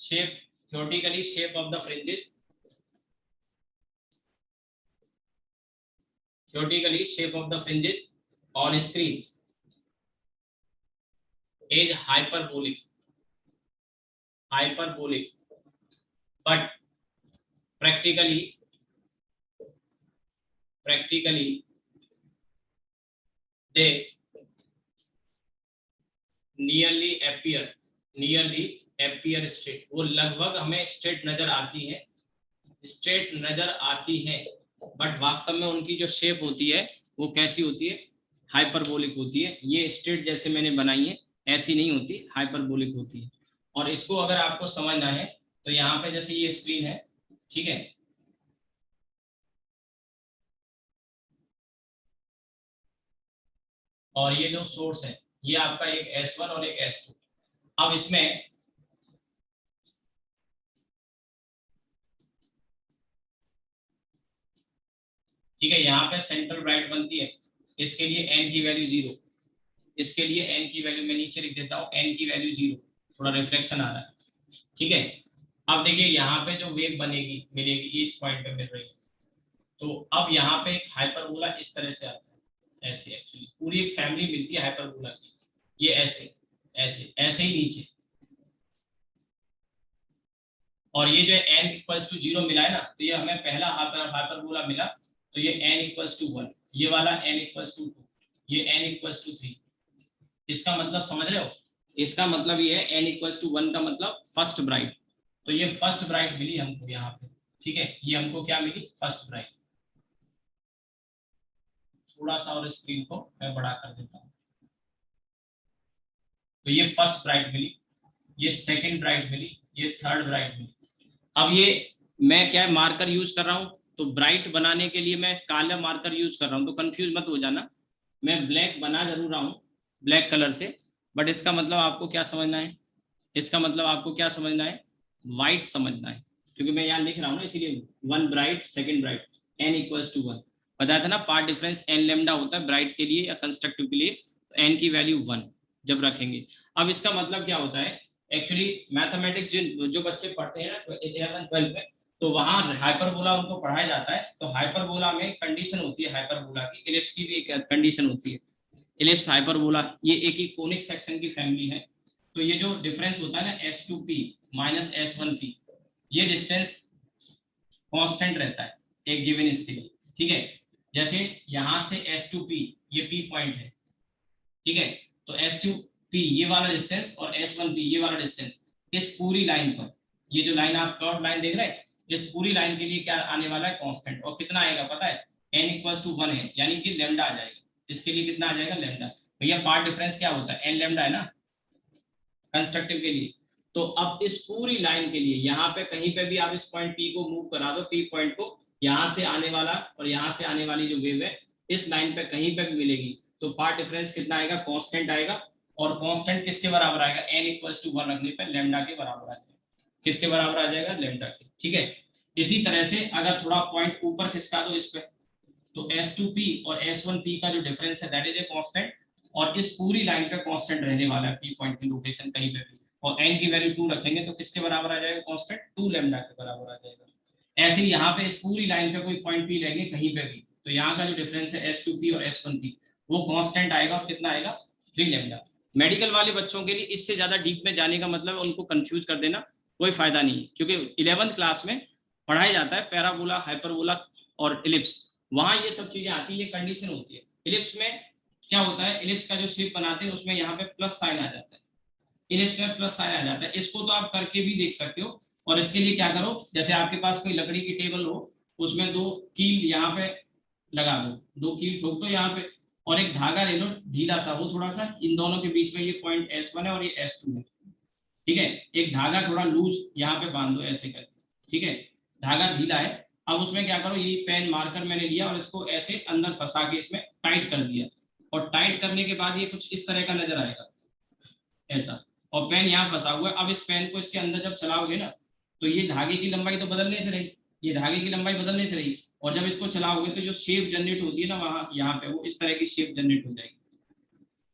S1: Shape theoretically shape of the fringes, theoretically shape of the fringes on screen is hyperbolic, but practically they nearly appear straight। वो लगभग हमें स्ट्रेट नजर आती है, बट वास्तव में उनकी जो शेप होती है वो कैसी होती है? हाइपरबोलिक होती है। ये स्ट्रेट जैसे मैंने बनाई है ऐसी नहीं होती, हाइपरबोलिक होती है। और इसको अगर आपको समझना है तो यहाँ पे जैसे ये स्क्रीन है, ठीक है, और ये जो सोर्स है ये आपका एक S1 और एक S2। अब इसमें ठीक है, यहाँ पे सेंट्रल ब्राइट बनती है, इसके लिए n की वैल्यू 0, इसके लिए n की वैल्यू मैं नीचे लिख देता हूँ, n की वैल्यू 0, थोड़ा रिफ्लेक्शन आ रहा है। ठीक है, अब देखिए यहाँ पे जो वेव मिलेगी इस पॉइंट पे मिल रही है, तो अब यहाँ पे एक हाइपरबोला इस तरह से आता है, ऐसे एक्चुअली पूरी एक फैमिली मिलती है हाइपरबोला की। ये ऐसे ऐसे ऐसे ही नीचे, और ये जो n इक्वल्स टू 0 मिला है ना, तो ये हमें पहला हाइपरबोला मिला, तो ये n इक्वल्स टू 1, ये वाला n इक्वल्स टू 2, ये n इक्वल्स टू 3। इसका मतलब समझ रहे हो? इसका मतलब ये है n इक्वल्स टू 1 का मतलब फर्स्ट ब्राइट। तो ये फर्स्ट ब्राइट मिली हमको यहाँ पे। ठीक है, ये हमको क्या मिली? First bright. थोड़ा सा और स्क्रीन को मैं बड़ा कर देता हूँ। तो ये फर्स्ट ब्राइट मिली, ये सेकंड ब्राइट मिली, ये थर्ड ब्राइट मिली। अब ये मैं क्या मार्कर यूज कर रहा हूँ? तो ब्राइट बनाने के लिए मैं काला मार्कर यूज कर रहा हूँ, तो कंफ्यूज मत हो जाना, मैं ब्लैक बना जरूर रहा हूँ ब्लैक कलर से, बट इसका मतलब आपको क्या समझना है, इसका मतलब आपको क्या समझना है, व्हाइट समझना है, क्योंकि मैं यहाँ लिख रहा हूँ ना, इसीलिए one bright second bright n equals to one. बताया था ना पार्ट डिफरेंस एन लेमडा होता है ब्राइट के लिए या कंस्ट्रक्टिव के लिए, तो एन की वैल्यू वन जब रखेंगे। अब इसका मतलब क्या होता है, एक्चुअली मैथमेटिक्स जो बच्चे पढ़ते हैं ना 11 12 में, तो वहां हाइपरबोला उनको पढ़ाया जाता है, तो हाइपरबोला में कंडीशन होती है हाइपरबोला की, इलिप्स की भी एक कंडीशन होती है, इलिप्स हाइपरबोला ये एक ही कोनिक सेक्शन की फैमिली है। तो ये जो डिफरेंस होता है ना S2P माइनस S1P, ये डिस्टेंस कांस्टेंट रहता है एक गिवन इसके लिए, ठीक है। जैसे यहां से S2P ये P पॉइंट है, ठीक है, तो S2P ये वाला डिस्टेंस और S1P ये वाला डिस्टेंस, इस पूरी लाइन पर, ये जो लाइन आप कर्व लाइन देख रहे हैं, इस पूरी लाइन के लिए क्या आने वाला है, कांस्टेंट, और कितना आएगा पता है, n इक्वल्स टू 1 है, यानी कि लेमडा आ जाएगा, इसके लिए कितना आ जाएगा, लेमडा। भैया पार्ट डिफरेंस क्या होता है, n लेमडा है ना कंस्ट्रक्टिव के लिए। तो अब इस पूरी लाइन के लिए यहाँ पे कहीं पे भी आप इस पॉइंट P को मूव करा दो, P पॉइंट को, यहाँ से आने वाला और यहाँ से आने वाली जो वेव है इस लाइन पे कहीं पे भी मिलेगी, तो पार्ट डिफरेंस कितना आएगा, कांस्टेंट आएगा, और कांस्टेंट किसके बराबर आएगा, n इक्वल्स टू 1 रखने पे लेमडा के बराबर आ जाएगा, किसके बराबर आ जाएगा, लेमडा के, ठीक है। इसी तरह से अगर थोड़ा पॉइंट ऊपर खिसका दो इस पे, तो S2P और S1P का जो डिफरेंस है दैट इज ए कांस्टेंट, और इस पूरी लाइन पे कांस्टेंट रहने वाला है P पॉइंट की लोकेशन कहीं पे भी, और n की वैल्यू 2 रखेंगे तो किसके बराबर आ जाएगा, कांस्टेंट 2 लेमडा के बराबर आ जाएगा। ऐसे ही यहाँ पे इस पूरी लाइन पे कोई पॉइंट P लेंगे कहीं पे भी, तो यहाँ का जो डिफरेंस है S2P और S1P वो कांस्टेंट आएगा, और कितना आएगा, 3 लेमडा। मेडिकल वाले बच्चों के लिए इससे ज्यादा डीप में जाने का मतलब उनको कंफ्यूज कर देना कोई फायदा नहीं है, क्योंकि 11th क्लास में पढ़ाया जाता है पैराबोला हाइपरबोला और इलिप्स, वहां ये सब चीजें आती है, ये कंडीशन होती है। इलिप्स में क्या होता है, इलिप्स का जो शेप बनाते हैं उसमें यहाँ पे प्लस साइन आ जाता है, इलिप्स में प्लस साइन आ जाता है, इसको तो आप करके भी देख सकते हो। और इसके लिए क्या करो, जैसे आपके पास कोई लकड़ी की टेबल हो, उसमें दो कील यहाँ पे लगा दो, दो कील ठोक दो यहाँ पे, और एक धागा ले लो ढीला सा, वो थोड़ा सा इन दोनों के बीच में, ये पॉइंट S1 है और ये S2 है, ठीक है, एक धागा थोड़ा लूज यहाँ पे बांध दो ऐसे करके, ठीक है, धागा ढीला है। अब उसमें क्या करो, ये पेन मार्कर मैंने लिया और इसको ऐसे अंदर फंसा के इसमें टाइट कर दिया, और टाइट करने के बाद ये कुछ इस तरह का नजर आएगा ऐसा, और पेन यहाँ फंसा हुआ है। अब इस पेन को इसके अंदर जब चलाओगे ना, तो ये धागे की लंबाई तो बदलने से रही, ये धागे की लंबाई बदलने से रही, और जब इसको चलाओगे तो जो शेप जनरेट होती है ना वहां यहाँ पे, वो इस तरह की शेप जनरेट हो जाएगी।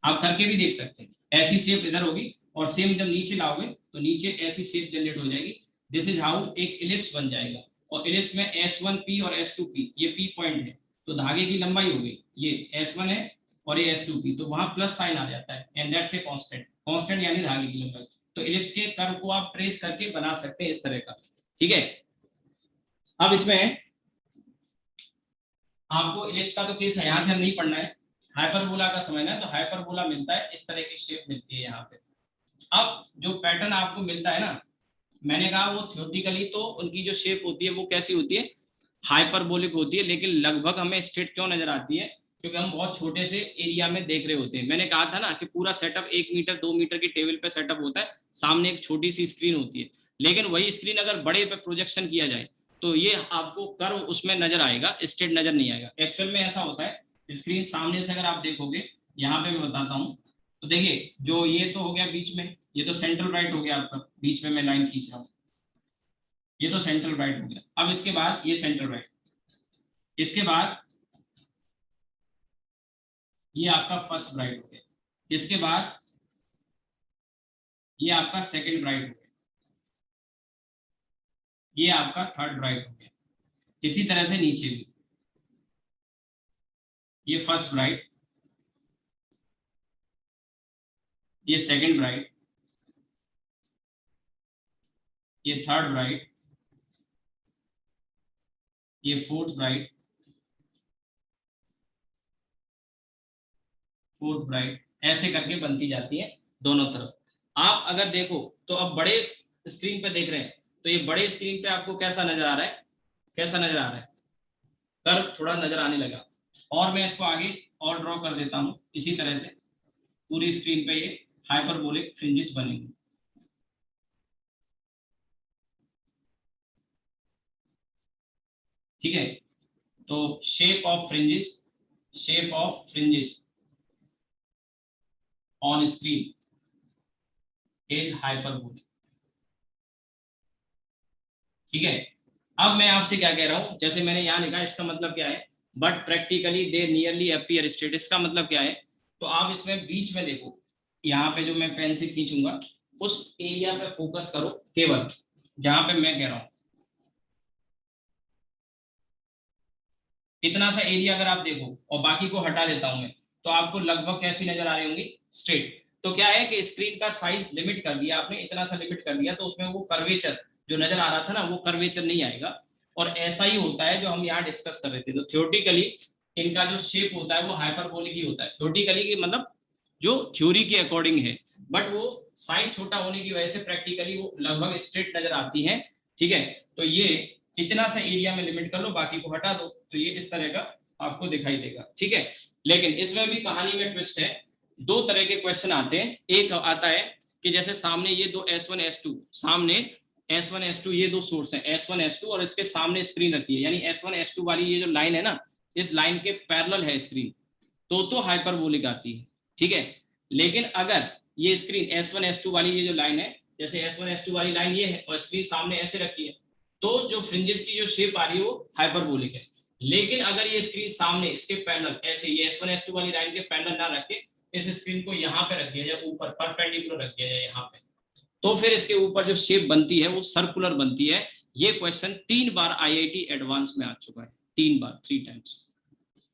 S1: आप करके भी देख सकते हैं, ऐसी शेप इधर होगी, और सेम जब नीचे लाओगे तो नीचे ऐसी शेप जनरेट हो जाएगी। दिस इज हाउ एक इलिप्स बन जाएगा, और इलिप्स में S1P और S2P ये P पॉइंट है, तो धागे की लंबाई हो गई, ये S1 है और ये S2P, तो वहां प्लस साइन आ जाता है, and that's a constant, constant यानी धागे की लंबाई। तो इलिप्स के कर्व को आप ट्रेस करके बना सकते हैं इस तरह का, ठीक है। अब इसमें आपको इलिप्स का तो केस है यहाँ नहीं पढ़ना है, हाइपरबोला का समझना है, तो हाइपरबोला मिलता है, इस तरह की शेप मिलती है यहाँ पे। अब जो पैटर्न आपको मिलता है ना, मैंने कहा वो थ्योरेटिकली तो उनकी जो शेप होती है वो कैसी होती है, हाइपरबोलिक होती है, लेकिन लगभग हमें स्ट्रेट क्यों नजर आती है, क्योंकि हम बहुत छोटे से एरिया में देख रहे होते हैं। मैंने कहा था ना कि पूरा सेटअप 1 मीटर 2 मीटर की टेबल पे सेटअप होता है, सामने एक छोटी सी स्क्रीन होती है, लेकिन वही स्क्रीन अगर बड़े पे प्रोजेक्शन किया जाए तो ये आपको कर्व उसमें नजर आएगा, स्ट्रेट नजर नहीं आएगा। एक्चुअल में ऐसा होता है, स्क्रीन सामने से अगर आप देखोगे, यहाँ पे मैं बताता हूँ, तो देखिए जो ये तो हो गया बीच में, ये तो सेंट्रल राइट हो गया आपका, बीच में मैं लाइन खींच रहा हूँ, ये तो सेंट्रल राइट हो गया। अब इसके बाद ये सेंट्रल राइट, इसके बाद ये आपका फर्स्ट ब्राइट हो गया, इसके बाद ये आपका सेकंड ब्राइट हो गया, ये आपका थर्ड ब्राइट हो गया। इसी तरह से नीचे भी, ये फर्स्ट ब्राइट, ये सेकंड ब्राइट, ये थर्ड ब्राइट, ये फोर्थ ब्राइट, फोर्थ ब्राइट, ऐसे करके बनती जाती है दोनों तरफ। आप अगर देखो तो अब बड़े स्क्रीन पे देख रहे हैं, तो ये बड़े स्क्रीन पे आपको कैसा नजर आ रहा है, कैसा नजर आ रहा है, कर्व थोड़ा नजर आने लगा। और मैं इसको आगे और ड्रॉ कर देता हूँ, इसी तरह से पूरी स्क्रीन पे ये हाइपरबोलिक फ्रिंजेस बनेंगे। ठीक है। तो shape of fringes on screen is hyperbolic. ठीक है। अब मैं आपसे क्या कह रहा हूं, जैसे मैंने यहां लिखा, इसका मतलब क्या है, but practically they nearly appear straight, इसका मतलब क्या है, तो आप इसमें बीच में देखो, यहाँ पे जो मैं पेन से खींचूंगा उस एरिया पे फोकस करो केवल, जहां पे मैं कह रहा हूं इतना सा एरिया अगर आप देखो और बाकी को हटा देता हूं मैं, तो आपको लगभग कैसी नजर आ रही होंगी, स्ट्रेट। तो क्या है कि स्क्रीन का साइज लिमिट कर दिया आपने, इतना सा लिमिट कर दिया, तो उसमें वो कर्वेचर जो नजर आ रहा था ना, वो कर्वेचर नहीं आएगा। और ऐसा ही होता है जो हम यहाँ डिस्कस कर रहे थे। तो थ्योरेटिकली इनका जो शेप होता है वो हाइपरबोलिक ही होता है, थ्योरेटिकली की मतलब जो थ्योरी के अकॉर्डिंग है, बट वो साइज छोटा होने की वजह से प्रैक्टिकली वो लगभग स्ट्रेट नजर आती है। ठीक है। तो ये इतना सा एरिया में लिमिट कर लो, बाकी को हटा दो, तो ये इस तरह का आपको दिखाई देगा। ठीक है। लेकिन इसमें भी कहानी में ट्विस्ट है, दो तरह के क्वेश्चन आते हैं। एक आता है कि जैसे सामने ये दो S1 S2, सामने S1 S2 ये दो सोर्स है S1 S2, और इसके सामने स्क्रीन रखी है, यानी S1 S2 वाली ये जो लाइन है ना, इस लाइन के पैरेलल है स्क्रीन, तो हाइपरबोलिक आती है। ठीक है। लेकिन अगर ये स्क्रीन S1 S2 वाली ये जो लाइन है, जैसे S1 S2 वाली लाइन ये है और स्क्रीन सामने ऐसे रखी है, तो जो फ्रिंजेस की जो शेप आ रही है वो हाइपरबोलिक है। लेकिन अगर ये स्क्रीन सामने इसके पैरेलल ऐसे ये S1 S2 वाली लाइन के पैरेलल ना रख के इस स्क्रीन को यहाँ पे रख दिया जाए, ऊपर परपेंडिकुलर रख दिया जाए यहाँ पे, तो फिर इसके ऊपर जो शेप बनती है वो सर्कुलर बनती है। ये क्वेश्चन 3 बार IIT एडवांस में आ चुका है, 3 बार, 3 टाइम्स।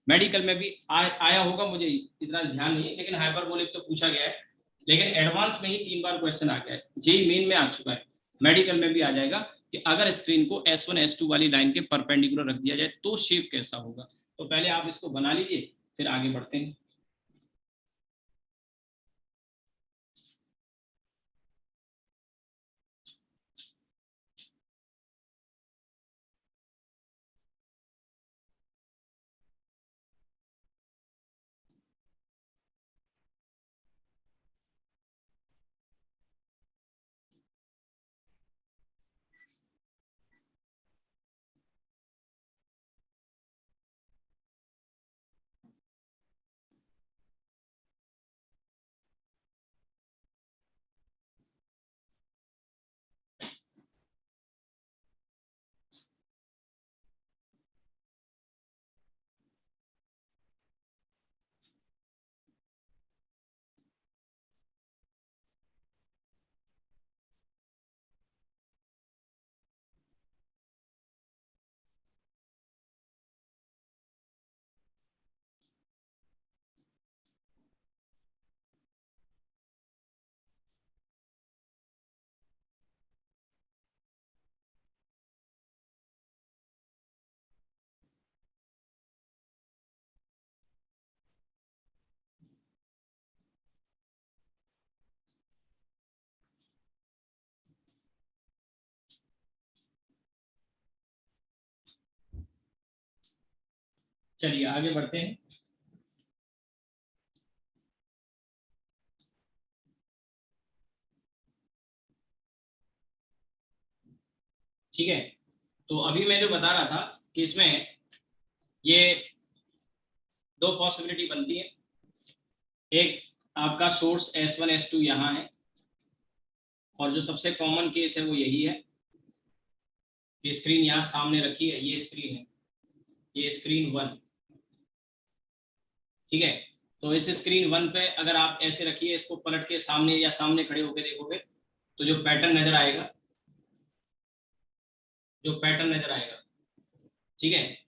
S1: मेडिकल में भी आया होगा, मुझे इतना ध्यान नहीं है, लेकिन हाइपरबोलिक तो पूछा गया है। लेकिन एडवांस में ही 3 बार क्वेश्चन आ गया है, जेई मेन में आ चुका है, मेडिकल में भी आ जाएगा कि अगर स्क्रीन को S1 S2 वाली लाइन के परपेंडिकुलर रख दिया जाए तो शेप कैसा होगा। तो पहले आप इसको बना लीजिए, फिर आगे बढ़ते हैं। चलिए आगे बढ़ते हैं। ठीक है। तो अभी मैं जो बता रहा था कि इसमें ये दो पॉसिबिलिटी बनती है। एक, आपका सोर्स S1 S2 यहाँ है, और जो सबसे कॉमन केस है वो यही है कि स्क्रीन यहाँ सामने रखी है, ये स्क्रीन है, ये स्क्रीन 1। ठीक है। तो इस स्क्रीन 1 पे अगर आप ऐसे रखिए, इसको पलट के सामने या सामने खड़े होकर देखोगे, तो जो पैटर्न नजर आएगा, जो पैटर्न नजर आएगा, ठीक है,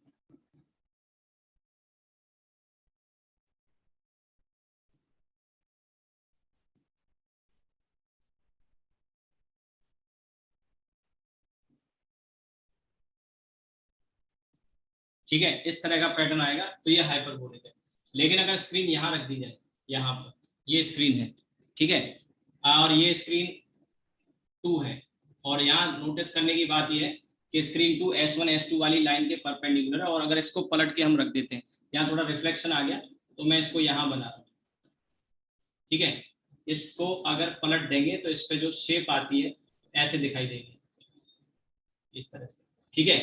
S1: ठीक है, इस तरह का पैटर्न आएगा, तो ये हाइपरबोलिक है। लेकिन अगर स्क्रीन यहाँ रख दी जाए, यहाँ पर ये स्क्रीन है, ठीक है, और ये स्क्रीन 2 है, और यहाँ नोटिस करने की बात यह है कि स्क्रीन 2 S1 S2 वाली लाइन के परपेंडिकुलर है, और अगर इसको पलट के हम रख देते हैं, यहाँ थोड़ा रिफ्लेक्शन आ गया, तो मैं इसको यहाँ बना रहा हूँ। ठीक है। इसको अगर पलट देंगे तो इस पे जो शेप आती है ऐसे दिखाई देगी, इस तरह से। ठीक है।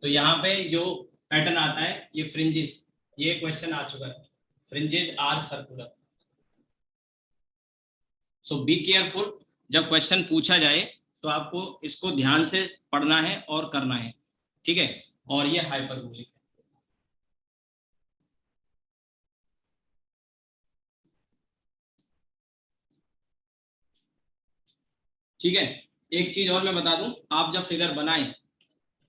S1: तो यहाँ पे जो पैटर्न आता है ये फ्रिंजेस, ये क्वेश्चन आ चुका है, fringes are circular. So be careful, जब क्वेश्चन पूछा जाए तो आपको इसको ध्यान से पढ़ना है और करना है, ठीक है। और ये हाइपरबोलिक है। ठीक है, एक चीज और मैं बता दूं, आप जब फिगर बनाएं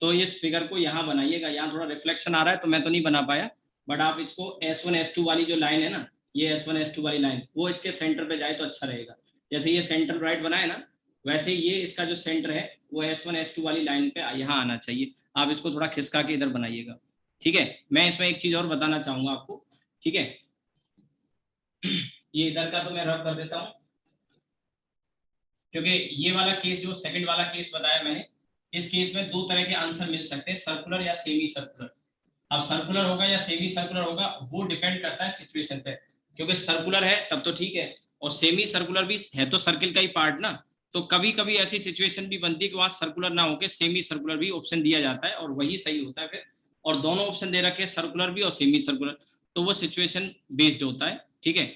S1: तो इस फिगर को यहाँ बनाइएगा, यहाँ थोड़ा रिफ्लेक्शन आ रहा है तो मैं तो नहीं बना पाया, बट आप इसको S1 S2 वाली जो लाइन है ना, ये S1 S2 वाली लाइन वो इसके सेंटर पे जाए तो अच्छा रहेगा। जैसे ये सेंटर राइट बना है ना, वैसे ये इसका जो सेंटर है वो S1 S2 वाली लाइन पे यहाँ आना चाहिए। आप इसको थोड़ा खिसका के इधर बनाइएगा, ठीक है। मैं इसमें एक चीज और बताना चाहूंगा आपको, ठीक है। ये इधर का तो मैं रब कर देता हूँ, क्योंकि ये वाला केस जो सेकंड वाला केस बताया मैंने, इस केस में दो तरह के आंसर मिल सकते हैं, सर्कुलर या सेमी सर्कुलर। अब सर्कुलर होगा या सेमी सर्कुलर होगा वो डिपेंड करता है सिचुएशन पे, क्योंकि सर्कुलर है तब तो ठीक है, और सेमी सर्कुलर भी है तो सर्किल का ही पार्ट ना। तो कभी कभी ऐसी सिचुएशन भी बनती है कि वहां सर्कुलर ना होकर सेमी सर्कुलर भी ऑप्शन दिया जाता है और वही सही होता है फिर। और दोनों ऑप्शन दे रखे हैं, सर्कुलर भी और सेमी सर्कुलर, तो वो सिचुएशन बेस्ड होता है, ठीक है।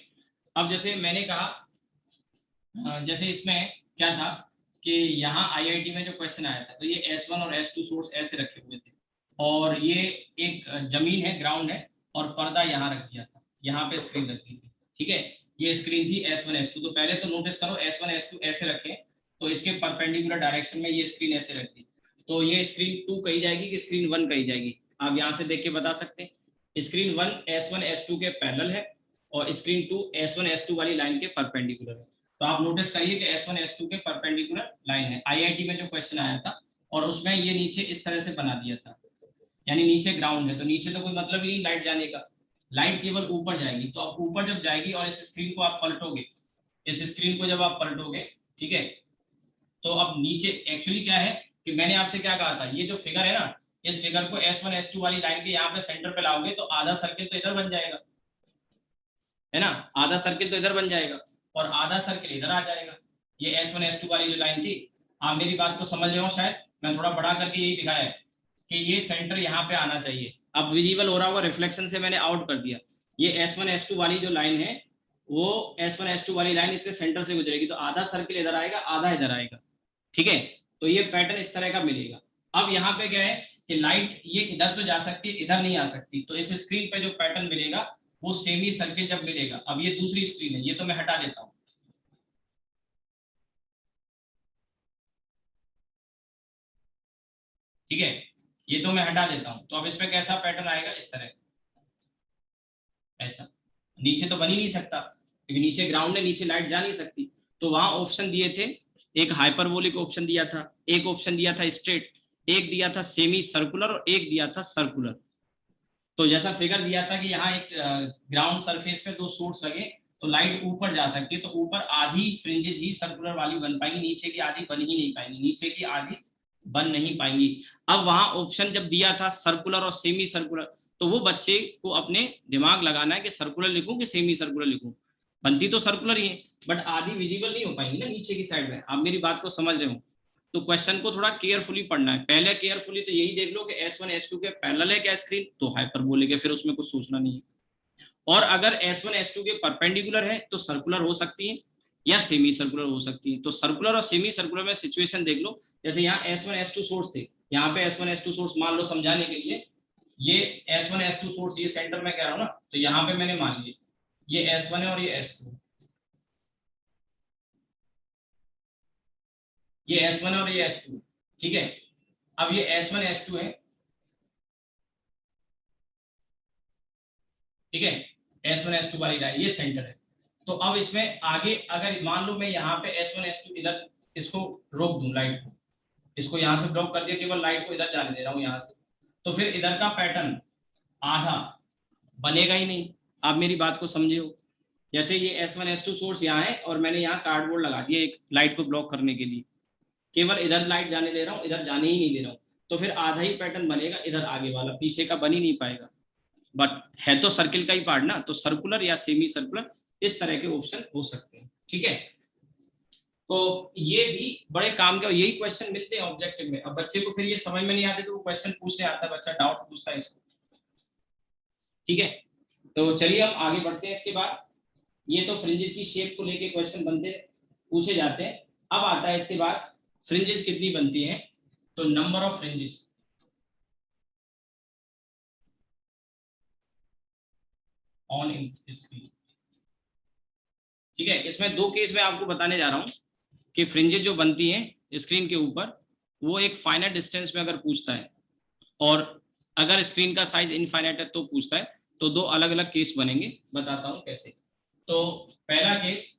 S1: अब जैसे मैंने कहा, जैसे इसमें क्या था कि यहाँ आईआईटी में जो क्वेश्चन आया था, तो ये S1 और S2 सोर्स ऐसे रखे हुए थे, और ये एक जमीन है, ग्राउंड है, और पर्दा यहाँ रख दिया था, यहाँ पे स्क्रीन रखी थी, ठीक है। ये स्क्रीन थी S1 S2। तो पहले तो नोटिस करो S1 S2 ऐसे रखे, तो इसके परपेंडिकुलर डायरेक्शन में ये स्क्रीन ऐसे रखी, तो ये स्क्रीन 2 कही जाएगी कि स्क्रीन 1 कही जाएगी, आप यहाँ से देख के बता सकते हैं। स्क्रीन 1 S1 S2 के पैरेलल है, और स्क्रीन 2 S1 S2 वाली लाइन के परपेंडिकुलर है। तो आप नोटिस करिए कि S1 S2 के परपेंडिकुलर लाइन है। आईआईटी में जो क्वेश्चन आया था, और उसमें ये नीचे इस तरह से बना दिया था, यानी नीचे ग्राउंड है तो नीचे तो कोई मतलब ही नहीं लाइट जाने का, लाइट केवल ऊपर जाएगी। तो अब ऊपर जब जाएगी और इस स्क्रीन को आप पलटोगे, इस स्क्रीन को जब आप पलटोगे, ठीक है, तो अब नीचे एक्चुअली क्या है कि मैंने आपसे क्या कहा था, ये जो फिगर है ना, इस फिगर को S1 S2 वाली लाइन के यहाँ पे सेंटर पे लाओगे तो आधा सर्किल तो इधर बन जाएगा, है ना, आधा सर्किल तो इधर बन जाएगा और आधा सर्किल इधर आ जाएगा। ये S1 S2 वाली जो लाइन थी, आप मेरी बात को समझ रहे हो शायद, मैं थोड़ा बड़ा करके यही दिखाया है कि ये सेंटर यहाँ पे आना चाहिए। अब विजिबल हो रहा होगा, रिफ्लेक्शन से मैंने आउट कर दिया। ये S1 S2 वाली जो लाइन है, वो S1 S2 वाली लाइन इसके सेंटर से गुजरेगी, तो आधा सर्किल इधर आएगा, आधा इधर आएगा, ठीक है। तो ये पैटर्न इस तरह का मिलेगा। अब यहाँ पे क्या है कि लाइट ये इधर तो जा सकती है, इधर नहीं आ सकती, तो इस स्क्रीन पे जो पैटर्न मिलेगा वो सेमी सर्किल जब मिलेगा। अब ये दूसरी स्क्रीन है, ये तो मैं हटा देता हूँ, ठीक है, ये तो मैं हटा देता हूँ। तो अब इसमें कैसा पैटर्न आएगा, इस तरह, ऐसा। नीचे तो बन ही नहीं सकता क्योंकि नीचे ग्राउंड है, नीचे लाइट जा नहीं सकती। तो वहां ऑप्शन दिए थे, एक हाइपरबोलिक ऑप्शन दिया था, एक ऑप्शन दिया था स्ट्रेट, एक दिया था सेमी सर्कुलर, और एक दिया था सर्कुलर। तो जैसा फिगर दिया था कि यहाँ एक ग्राउंड सरफेस पे दो सोर्स लगे तो लाइट ऊपर जा सकती है, तो ऊपर आधी फ्रिंजेस ही सर्कुलर वाली बन पाएंगी, नीचे की आधी बन ही नहीं पाएंगी, नीचे की आधी बन नहीं पाएंगी। अब वहां ऑप्शन जब दिया था सर्कुलर और सेमी सर्कुलर, तो वो बच्चे को अपने दिमाग लगाना है कि सर्कुलर लिखूं कि सेमी सर्कुलर लिखूं। बनती तो सर्कुलर ही है, बट आधी विजिबल नहीं हो पाएंगी ना नीचे की साइड में। आप मेरी बात को समझ रहे हो? तो क्वेश्चन को थोड़ा केयरफुली पढ़ना है। पहले केयरफुली तो यही देख लो कि S1 S2 के पैरेलल है क्या स्क्रीन, तो हाइपरबोलिक है, फिर उसमें कुछ सोचना नहीं है। और अगर S1 S2 के परपेंडिकुलर है तो सर्कुलर हो सकती है या सेमी सर्कुलर हो सकती है। तो सर्कुलर और सेमी सर्कुलर में सिचुएशन देख लो। जैसे यहाँ S1 S2 सोर्स थे, यहाँ पे S1 S2 सोर्स मान लो समझाने के लिए, ये S1 S2 सोर्स ये सेंटर में कह रहा हूँ ना, तो यहाँ पे मैंने मान लिया ये S1 है और ये S2, ये S1 और ये S2, ठीक है। अब ये S1 S2 है, ठीक है, S1 S2 वाली लाइन ये सेंटर है। तो अब इसमें आगे अगर मान लो मैं यहाँ पे S1 S2 इधर इसको रोक दूं, लाइट को, इसको यहाँ से ब्लॉक कर दिया, केवल लाइट को इधर जाने दे रहा हूँ यहाँ से, तो फिर इधर का पैटर्न आधा बनेगा ही नहीं। आप मेरी बात को समझे हो? जैसे ये S1 S2 सोर्स यहाँ है और मैंने यहाँ कार्डबोर्ड लगा दिया एक लाइट को ब्लॉक करने के लिए, केवल इधर लाइट जाने दे रहा हूँ, इधर जाने ही नहीं दे रहा हूँ, तो फिर आधा ही पैटर्न बनेगा, इधर आगे वाला पीछे का बन ही नहीं पाएगा। बट है तो सर्किल का ही पार्ट ना, तो सर्कुलर या सेमी सर्कुलर इस तरह के ऑप्शन हो सकते हैं, ठीक है। तो ये भी बड़े काम के, यही क्वेश्चन मिलते हैं ऑब्जेक्टिव में। अब बच्चे को फिर ये समझ में नहीं आते तो वो क्वेश्चन पूछने आता है, बच्चा डाउट पूछता है इसको। ठीक है, तो चलिए हम आगे बढ़ते हैं। इसके बाद ये तो फ्रिंजेस की शेप को लेके क्वेश्चन बनते पूछे जाते हैं। अब आता है इसके बाद फ्रिंजेस कितनी बनती हैं, तो number of fringes on screen. ठीक है, इसमें दो केस मैं आपको बताने जा रहा हूं कि फ्रिंजेस जो बनती हैं स्क्रीन के ऊपर, वो एक फाइनाइट डिस्टेंस में अगर पूछता है, और अगर स्क्रीन का साइज इनफाइनाइट है तो पूछता है। तो दो अलग अलग केस बनेंगे, बताता हूं कैसे। तो पहला case,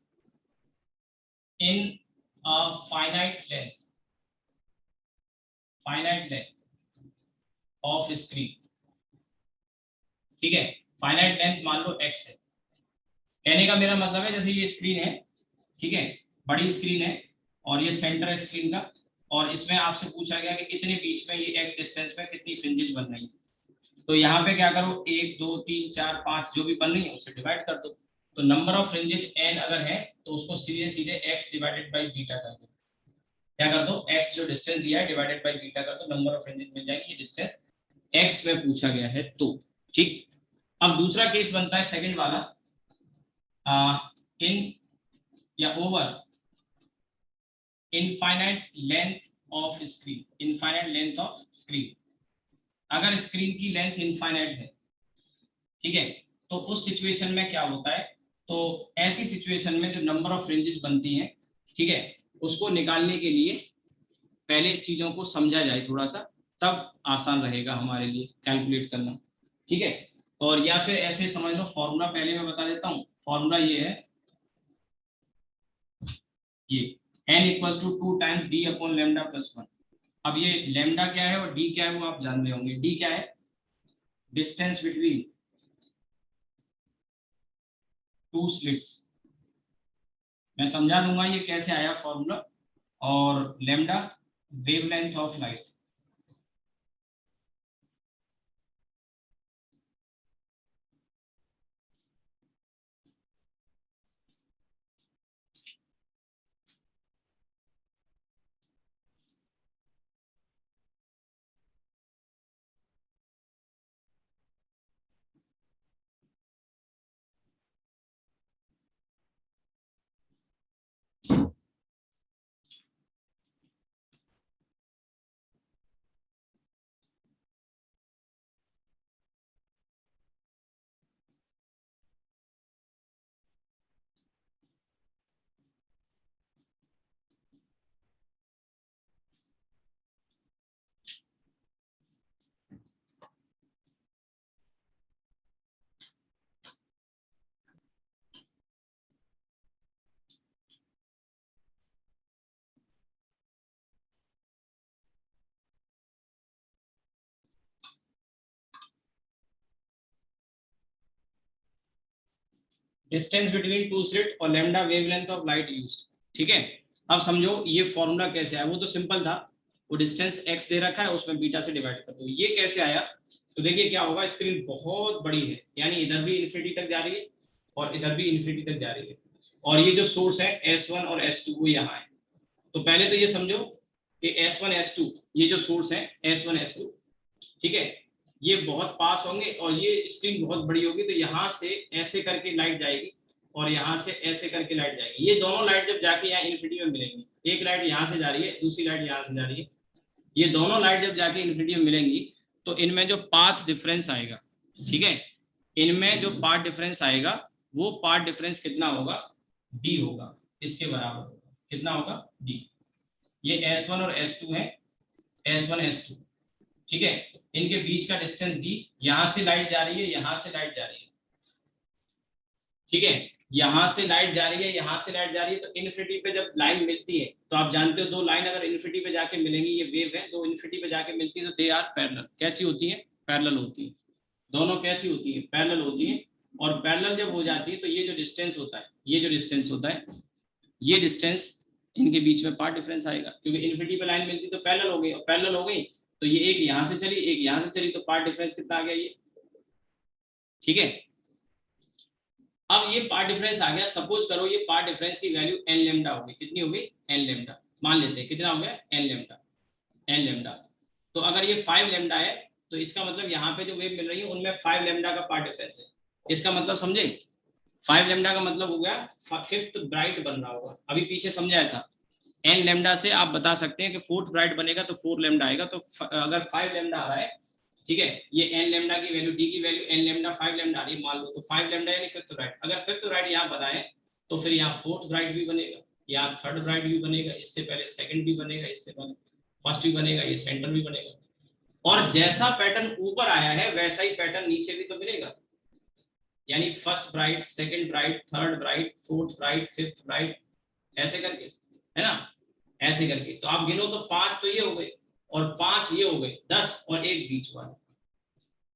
S1: in finite length of screen. ठीक है, फाइनाइट लेंथ मान लो x है। कहने का मेरा मतलब है जैसे ये स्क्रीन है, ठीक है, बड़ी स्क्रीन है और ये सेंटर है स्क्रीन का, और इसमें आपसे पूछा गया कि कितने बीच में ये x डिस्टेंस में कितनी फ्रिंजेस बन रही है। तो यहाँ पे क्या करो, 1 2 3 4 5 जो भी बन रही है उससे डिवाइड कर दो। तो नंबर ऑफ फ्रिंजेस n अगर है तो उसको सीधे सीधे x डिवाइडेड बाई बीटा कर दो। क्या कर दो, x जो डिस्टेंस दिया है डिवाइडेड बाई बीटा कर दो, नंबर ऑफ फ्रिंजेस मिल जाएगी। ये डिस्टेंस x में पूछा गया है तो। ठीक, अब दूसरा केस बनता है सेकंड वाला, इन या over infinite length of screen. Infinite length of screen, अगर स्क्रीन की लेंथ इनफाइनाइट है, ठीक है, तो उस सिचुएशन में क्या होता है, तो ऐसी सिचुएशन में जो नंबर ऑफ फ्रिंजेस बनती हैं, ठीक है, उसको निकालने के लिए पहले चीजों को समझा जाए थोड़ा सा, तब आसान रहेगा हमारे लिए कैलकुलेट करना। ठीक है, और या फिर ऐसे समझ लो, फॉर्मूला पहले मैं बता देता हूँ। फॉर्मूला ये है, ये n equals to 2 times d upon lambda plus 1। अब ये लेमडा क्या है और d क्या है वो आप जान रहे होंगे। d क्या है, डिस्टेंस बिटवीन टू स्लिट्स। मैं समझा दूंगा ये कैसे आया फॉर्मूला। और lambda wavelength of light. Distance between two slit और lambda wavelength of light used. ठीक है, अब समझो ये फॉर्मूला कैसे आया। वो तो सिंपल था, वो डिस्टेंस x दे रखा है, उसमें बीटा से डिवाइड कर दो। ये कैसे आया, तो देखिए क्या होगा, स्क्रीन बहुत बड़ी है, यानी इधर भी इन्फिनिटी तक जा रही है और इधर भी इन्फिनिटी तक जा रही है, और ये जो सोर्स है S1 और S2 वो यहाँ है। तो पहले तो ये समझो कि S1 S2 ये जो सोर्स है S1 S2, ठीक है, ये बहुत पास होंगे और ये स्क्रीन बहुत बड़ी होगी, तो यहाँ से ऐसे करके लाइट जाएगी और यहाँ से ऐसे करके लाइट जाएगी। ये दोनों लाइट जब जाके यहाँ इन्फिनिटी में मिलेंगी, एक लाइट यहाँ से जा रही है, दूसरी लाइट यहाँ से जा रही है, ये दोनों लाइट जब जाके इन्फिनिटी में मिलेंगी तो इनमें जो पाथ डिफरेंस आएगा, ठीक है, इनमें जो पाथ डिफरेंस आएगा वो पाथ डिफरेंस कितना होगा, d होगा, इसके बराबर होगा। कितना होगा, d। ये S1 और S2 है, S1 S2, ठीक है, इनके बीच का डिस्टेंस d। यहां से लाइट जा रही है, यहां से लाइट जा रही है, ठीक है, यहां से लाइट जा रही है, यहां से लाइट जा रही है, तो इन्फिनिटी पे जब लाइन मिलती है तो आप जानते हो दो लाइन अगर इन्फिनिटी पे जाके मिलेंगी, ये वेव है, दो इन्फिनिटी पे जाके मिलती है तो दे आर पैरेलल। कैसी होती है, पैरेलल होती है। दोनों कैसी होती है, पैरेलल होती है। और पैरेलल जब हो जाती है तो ये जो डिस्टेंस होता है, ये जो डिस्टेंस होता है, ये डिस्टेंस इनके बीच में पार्ट डिफरेंस आएगा, क्योंकि इन्फिनिटी पे लाइन मिलती तो पैरेलल हो गई, और पैरेलल हो गई तो ये एक यहाँ से चली, एक यहाँ से चली, तो पार्ट डिफरेंस कितना आ गया ये। ठीक है, अब ये पार्ट डिफरेंस आ गया, सपोज करो ये पार्ट डिफरेंस की वैल्यू एन लेमडा हो गई, कितनी हो गई एन लेमडा, मान लेते हैं कितना हो गया एन लेमडा, एन लेमडा। तो अगर ये 5 लेमडा है तो इसका मतलब यहाँ पे जो वेव मिल रही है उनमें 5 लेमडा का पार्ट डिफरेंस है। इसका मतलब समझे, 5 लेमडा का मतलब हो गया फिफ्थ ब्राइट बन रहा होगा, अभी पीछे समझाया था। एन लेमडा से आप बता सकते हैं कि फोर्थ ब्राइट बनेगा तो 4 लेमडा आएगा, तो अगर 5 लेमडा आ रहा है, ठीक है, ये एन लेमडा की वैल्यू, डी की वैल्यू एन लेमडा 5 लेमडा आ रही है मान लो, तो 5 लेमडा यानी फिफ्थ ब्राइट। अगर फिफ्थ ब्राइट यहाँ बनाए तो फिर यहाँ फोर्थ ब्राइट भी बनेगा, यहाँ थर्ड ब्राइट भी बनेगा, इससे पहले सेकंड भी बनेगा, इससे पहले फर्स्ट भी बनेगा, ये सेंटर भी बनेगा। और जैसा पैटर्न ऊपर आया है वैसा ही पैटर्न नीचे भी तो मिलेगा, यानी first bright, second bright, third bright, fourth bright, fifth bright, ऐसे करके, है ना, ऐसे करके। तो आप गिनो तो 5 तो ये हो गए और 5 ये हो गए, 10 और एक बीच वाला,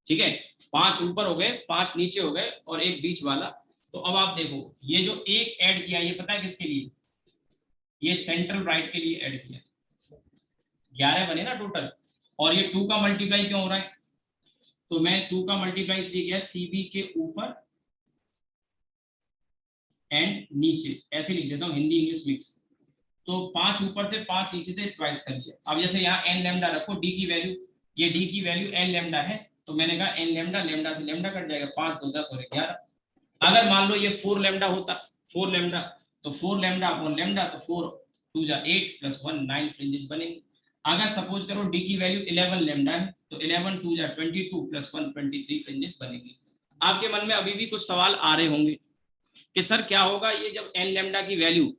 S1: ठीक है, 5 ऊपर हो गए, 5 नीचे हो गए और एक बीच वाला। तो अब आप देखो ये जो एक ऐड किया ये पता है किसके लिए, ये सेंट्रल ब्राइट के लिए ऐड किया, 11 बने ना टोटल, और ये 2 का मल्टीप्लाई क्यों हो रहा है, तो मैं 2 का मल्टीप्लाई इसलिए किया सीबी के ऊपर एंड नीचे, ऐसे लिख देता हूँ हिंदी इंग्लिश मिक्स। तो 5 ऊपर थे 5 नीचे थे, ट्वाइस कर लिया। अब जैसे यहाँ एन लेमडा रखो, डी की वैल्यू, ये डी की वैल्यू एन लेमडा है, तो मैंने कहा एन लेमडा, लेमडा से लेमडा कट जाएगा, 5 2 10 और 11। अगर मान लो ये 4 लेमडा होता, 4 लेमडा, तो 4 लेमडा अपॉन लेमडा, तो 4 2 जा 8 प्लस 1 9 फ्रिंजेस बनेंगे। अगर सपोज करो डी की वैल्यू 11 लेमडा है, तो 11 2 जा 22 प्लस 1 23 फ्रिंजेस बनेंगे। आपके मन में अभी भी कुछ सवाल आ रहे होंगे कि सर क्या होगा ये जब एन लेमडा की वैल्यू,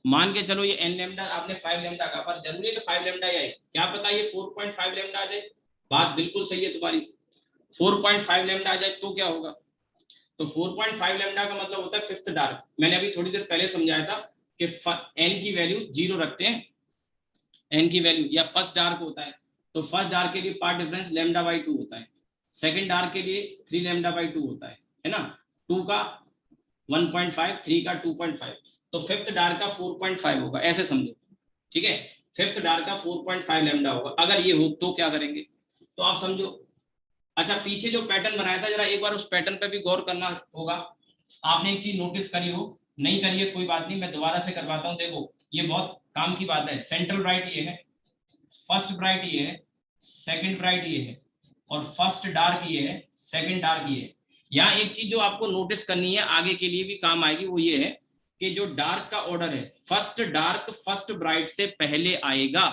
S1: मान के चलो ये एन लेमडा आपने 5 लेमडा का, पर जरूरी है कि 5 लेमडा ही आए, क्या पता ये 4.5 लेमडा आ जाए। बात बिल्कुल सही है तुम्हारी, 4.5 लेमडा आ जाए तो क्या होगा, तो 4.5 लेमडा का मतलब होता है फिफ्थ डार्क। मैंने अभी थोड़ी देर पहले समझाया था कि एन की वैल्यू 0 रखते हैं, एन की वैल्यू, या फर्स्ट डार्क होता है, तो फर्स्ट डार्क के लिए पार्ट डिफरेंस लेमडा बाई 2 होता है, सेकंड डार्क के लिए 3 लेमडा बाई 2 होता है ना, 2 का 1.5, 3 का 2.5, तो फिफ्थ डार्क का 4.5 होगा, ऐसे समझो, ठीक है, फिफ्थ डार्क का 4.5 लेमडा होगा। अगर ये हो तो क्या करेंगे, तो आप समझो। अच्छा पीछे जो पैटर्न बनाया था जरा एक बार उस पैटर्न पे भी गौर करना होगा। आपने एक चीज नोटिस करी हो, नहीं करी है कोई बात नहीं, मैं दोबारा से करवाता हूँ। देखो ये बहुत काम की बात है, सेंट्रल ब्राइट ये है, फर्स्ट ब्राइट ये है, सेकंड ब्राइट ये है, और फर्स्ट डार्क ये है, सेकंड डार्क ये है। यहाँ एक चीज जो आपको नोटिस करनी है, आगे के लिए भी काम आएगी, वो ये है कि जो डार्क का ऑर्डर है, फर्स्ट डार्क फर्स्ट ब्राइट से पहले आएगा,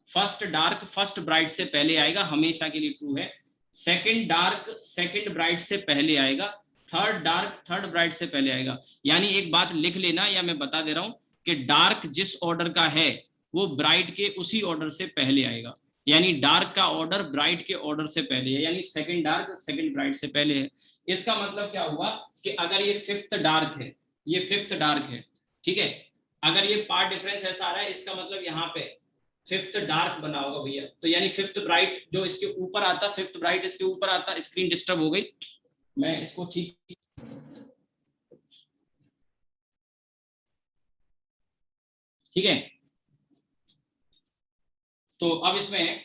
S1: फर्स्ट डार्क फर्स्ट ब्राइट से पहले आएगा, हमेशा के लिए ट्रू है। सेकंड डार्क सेकंड ब्राइट से पहले आएगा, थर्ड डार्क थर्ड ब्राइट से पहले आएगा। यानी एक बात लिख लेना, या मैं बता दे रहा हूं कि डार्क जिस ऑर्डर का है वो ब्राइट के उसी ऑर्डर से पहले आएगा, यानी डार्क का ऑर्डर ब्राइट के ऑर्डर से पहले है, यानी सेकंड डार्क सेकंड ब्राइट से पहले है। इसका मतलब क्या हुआ कि अगर ये फिफ्थ डार्क है, ये फिफ्थ डार्क है, ठीक है, अगर ये पार्ट डिफरेंस ऐसा आ रहा है, इसका मतलब यहाँ पे फिफ्थ डार्क बना होगा भैया, तो यानी फिफ्थ ब्राइट जो इसके ऊपर आता, फिफ्थ ब्राइट इसके ऊपर आता। स्क्रीन डिस्टर्ब हो गई, मैं इसको ठीक, ठीक है। तो अब इसमें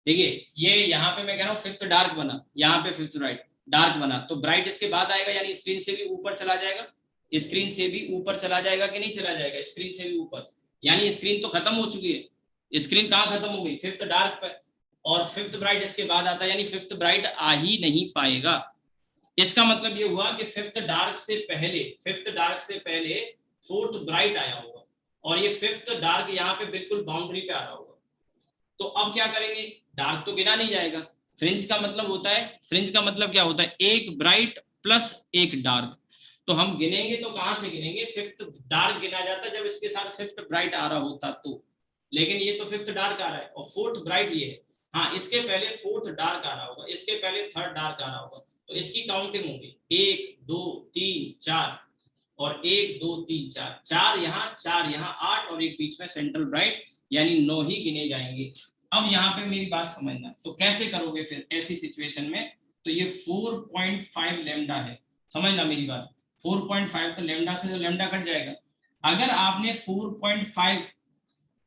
S1: देखिए, ये यहाँ पे मैं कह रहा हूँ फिफ्थ डार्क बना, यहाँ पे फिफ्थ ब्राइट डार्क बना, तो ब्राइट इसके बाद आएगा, यानी स्क्रीन से भी ऊपर चला जाएगा, स्क्रीन से भी ऊपर चला जाएगा कि नहीं चला जाएगा, स्क्रीन से भी ऊपर, यानी स्क्रीन तो खत्म हो चुकी है, स्क्रीन कहाँ खत्म हो गई, फिफ्थ डार्क पे, और फिफ्थ ब्राइट इसके बाद आता है, यानी फिफ्थ ब्राइट आ ही नहीं पाएगा। इसका मतलब ये हुआ कि फिफ्थ डार्क से पहले, फिफ्थ डार्क से पहले फोर्थ ब्राइट आया होगा, और ये फिफ्थ डार्क यहाँ पे बिल्कुल बाउंड्री पे आ रहा होगा। तो अब क्या करेंगे, डार्क तो गिना नहीं जाएगा, फ्रिंज का मतलब होता है, फ्रिंज का मतलब क्या होता है, एक ब्राइट प्लस एक डार्क। तो हम गिनेंगे तो कहां से गिनेंगे, फिफ्थ डार्क गिना जाता जब इसके साथ फिफ्थ ब्राइट आ रहा होता तो, लेकिन ये तो फिफ्थ डार्क आ रहा है और फोर्थ ब्राइट ये है, हाँ इसके पहले फोर्थ डार्क आ रहा होगा, इसके पहले थर्ड डार्क आ रहा होगा, तो इसकी काउंटिंग होगी 1 2 3 4, और 1 2 3 4, 4 यहाँ 4 यहाँ 8, और एक बीच में सेंट्रल ब्राइट, यानी 9 ही गिने जाएंगे। अब यहाँ पे मेरी बात समझना, तो कैसे करोगे फिर ऐसी सिचुएशन में, तो ये 4.5 लेमडा है, समझना मेरी बात, 4.5 तो लेमडा से जो लेमडा कट जाएगा, अगर आपने 4.5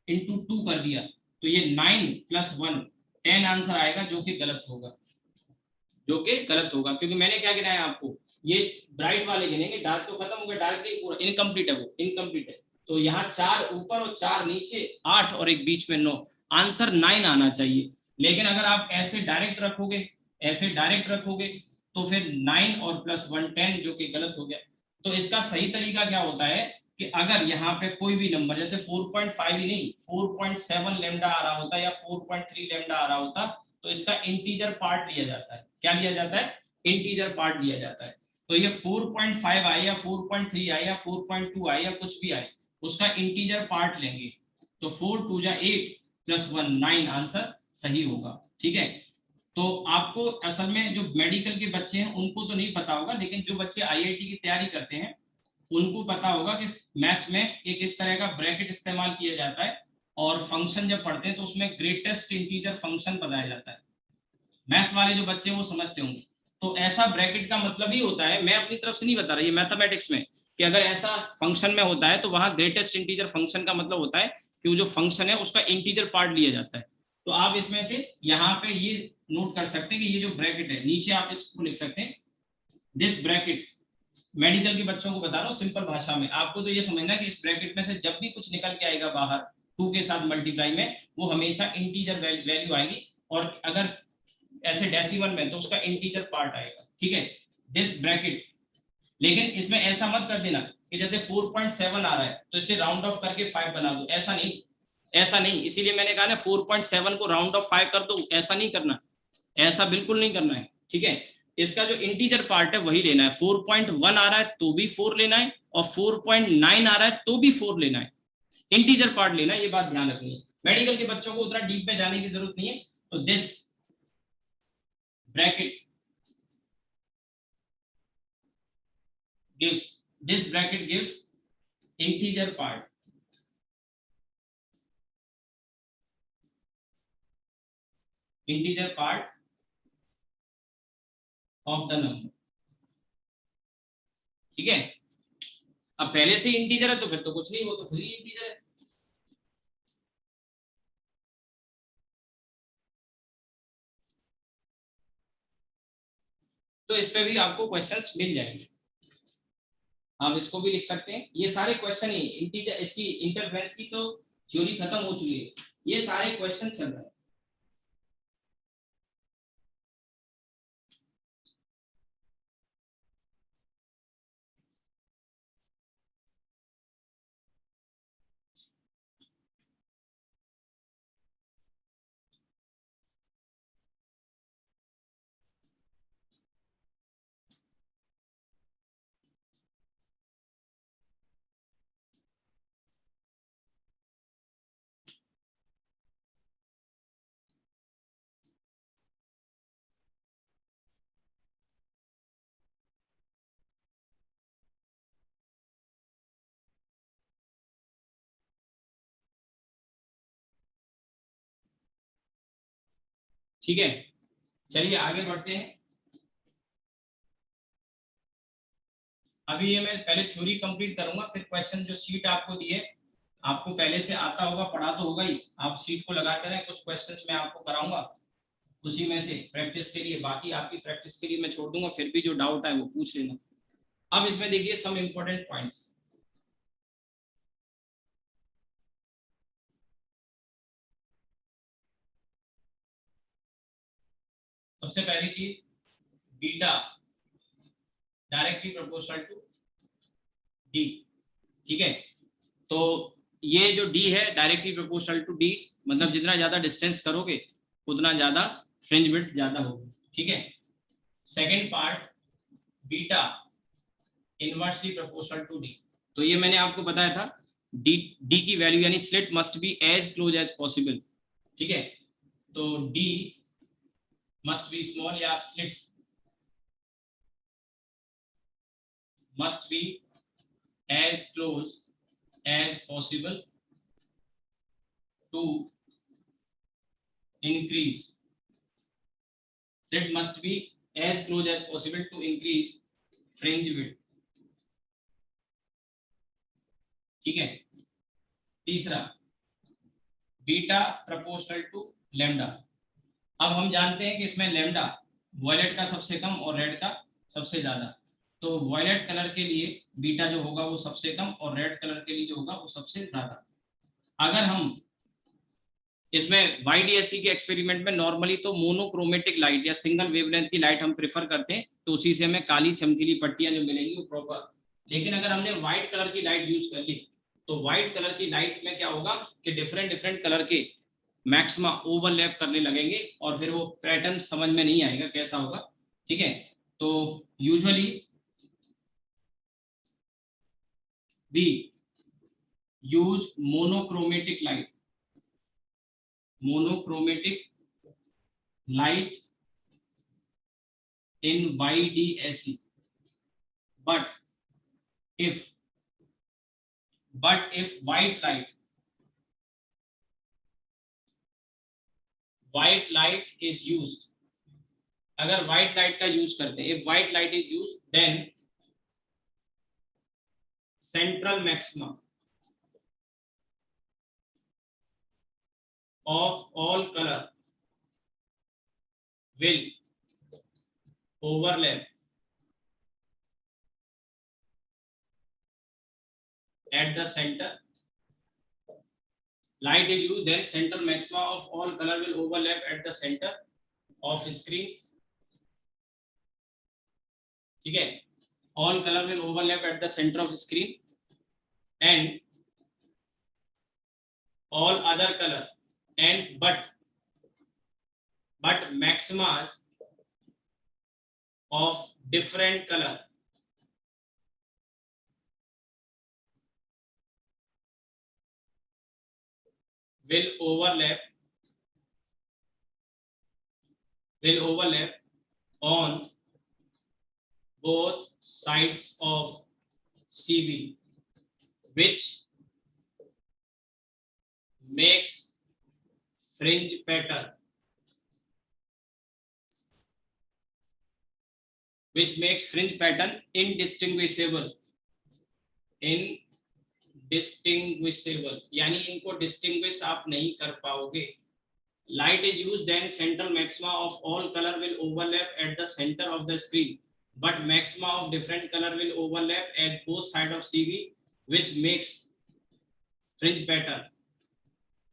S1: इंटू 2 कर दिया तो ये 9 प्लस 1 10 आंसर आएगा, जो कि गलत होगा, जो कि गलत होगा, क्योंकि मैंने क्या गिनाया आपको, ये ब्राइट वाले गिनेंगे, डार्क तो खत्म हो गया, डार्क नहीं पूरा इनकम्प्लीट है, वो इनकम्प्लीट है। तो यहाँ 4 ऊपर और 4 नीचे, 8 और एक बीच में 9, आंसर 9 आना चाहिए। लेकिन अगर आप ऐसे डायरेक्ट रखोगे, ऐसे डायरेक्ट रखोगे, तो फिर 9 और +1 10, जो कि गलत हो गया। तो इसका सही तरीका क्या होता है कि अगर यहाँ पे कोई भी नंबर जैसे 4.5 ही नहीं, 4.7 लेमडा आ रहा होता या 4.3 लेमडा आ रहा होता, तो इसका इंटीजर पार्ट लिया जाता है। क्या लिया जाता है? इंटीजर पार्ट लिया जाता है। तो ये 4.5 आए या 4.3 आए या 4.2 आए या कुछ भी आए, उसका इंटीजर पार्ट लेंगे। तो 4 2 जा 8 +1 9, आंसर सही होगा। ठीक है। तो आपको असल में जो मेडिकल के बच्चे हैं उनको तो नहीं पता होगा, लेकिन जो बच्चे आईआईटी की तैयारी करते हैं उनको पता होगा कि मैथ्स में एक इस तरह का ब्रैकेट इस्तेमाल किया जाता है, और फंक्शन जब पढ़ते हैं तो उसमें ग्रेटेस्ट इंटीजर फंक्शन बताया जाता है। मैथ्स वाले जो बच्चे वो समझते होंगे। तो ऐसा ब्रैकेट का मतलब ही होता है, मैं अपनी तरफ से नहीं बता रहा, ये मैथमेटिक्स में, कि अगर ऐसा फंक्शन में होता है तो वहां ग्रेटेस्ट इंटीजर फंक्शन का मतलब होता है कि वो जो फंक्शन है उसका इंटीजर पार्ट लिया जाता है। तो आप इसमें से यहाँ पे ये नोट कर सकते हैं कि ये जो ब्रैकेट है नीचे आप इसको लिख सकते हैं, दिस ब्रैकेट। मेडिकल के बच्चों को बता रहा हूँ सिंपल भाषा में, आपको तो ये समझना है कि इस ब्रैकेट में से जब भी कुछ निकल के आएगा बाहर 2 के साथ मल्टीप्लाई में, वो हमेशा इंटीजर वैल्यू आएगी, और अगर ऐसे डेसिमल में तो उसका इंटीजर पार्ट आएगा। ठीक है, दिस ब्रैकेट। लेकिन इसमें ऐसा मत कर देना कि जैसे 4.7 आ रहा है तो इसे राउंड ऑफ करके 5 बना दो, ऐसा नहीं, ऐसा नहीं। इसीलिए मैंने कहा ना 4.7 को राउंड ऑफ 5 कर दो, ऐसा नहीं करना, ऐसा बिल्कुल नहीं करना है। ठीक है, इसका जो इंटीजर पार्ट है वही लेना है। 4.1 आ रहा है तो भी 4 लेना है, और 4.9 आ रहा है तो भी 4 लेना है, इंटीजर पार्ट लेना है, ये बात ध्यान रखनी है। मेडिकल के बच्चों को उतना डीप में जाने की जरूरत नहीं है। तो this bracket gives, this bracket gives integer part, integer part of the number। ठीक है, अब पहले से इंटीजर है तो फिर तो कुछ नहीं, वो तो फ्री इंटीजर है। तो इस पे भी आपको क्वेश्चंस मिल जाएंगे, आप इसको भी लिख सकते हैं। ये सारे क्वेश्चन ही इंटीजर, इसकी इंटरफेरेंस की तो थ्योरी खत्म हो चुकी है, ये सारे क्वेश्चन चल रहे हैं। ठीक है, चलिए आगे बढ़ते हैं। अभी ये मैं पहले थ्योरी कंप्लीट करूंगा, फिर क्वेश्चन जो शीट आपको दी है, आपको पहले से आता होगा, पढ़ा तो होगा ही, आप शीट को लगाते रहे, कुछ क्वेश्चंस मैं आपको कराऊंगा उसी में से प्रैक्टिस के लिए, बाकी आपकी प्रैक्टिस के लिए मैं छोड़ दूंगा, फिर भी जो डाउट है वो पूछ लेना। अब इसमें देखिए सम इंपॉर्टेंट पॉइंट्स। सबसे पहली चीज, beta directly proportional to D. ठीक है, तो ये जो डी है डायरेक्टली प्रोपोर्शनल टू डी, मतलब जितना ज्यादा डिस्टेंस करोगे उतना ज्यादा फ्रिंज विड्थ ज्यादा होगी। ठीक है, second part, beta inversely proportional to D. तो ये मैंने आपको बताया था, डी डी की वैल्यू यानी slit must be as close as possible. ठीक है, तो डी मस्ट बी स्मॉल, या slits must be as close as possible to increase, it must be as close as possible to increase fringe width। ठीक है, तीसरा, beta proportional to lambda. अब हम जानते हैं कि इसमें लेमडा वॉयलेट का सबसे कम और रेड का सबसे ज्यादा। तो वॉयलेट कलर के लिए बीटा जो होगा वो सबसे कम और रेड कलर के लिए जो होगा वो सबसे ज्यादा। अगर हम इसमें YDSC के एक्सपेरिमेंट में नॉर्मली तो मोनोक्रोमेटिक लाइट या सिंगल वेवलेंथ की लाइट हम प्रेफर करते हैं, तो उसी से हमें काली चमकीली पट्टियां जो मिलेंगी वो प्रॉपर। लेकिन अगर हमने व्हाइट कलर की लाइट यूज कर ली तो व्हाइट कलर की लाइट में क्या होगा कि डिफरेंट डिफरेंट कलर के मैक्सिमा ओवरलैप करने लगेंगे और फिर वो पैटर्न समझ में नहीं आएगा कैसा होगा। ठीक है, तो usually we use monochromatic light, monochromatic light in YDSE, but if white light is used, अगर व्हाइट लाइट का यूज करते हैं, if white light is used then central maxima of all color will overlap at the center. Light is used then central maxima of all color will overlap at the center of screen. ठीक है, all color will overlap at the center of screen and all other color and but maximas of different color will overlap on both sides of CB, which makes fringe pattern indistinguishable, यानी इनको distinguish आप नहीं कर पाओगे। Light is used then central maxima of all color will overlap at the center of the screen, but maxima of different color will overlap at both sides of CV, which makes fringe pattern,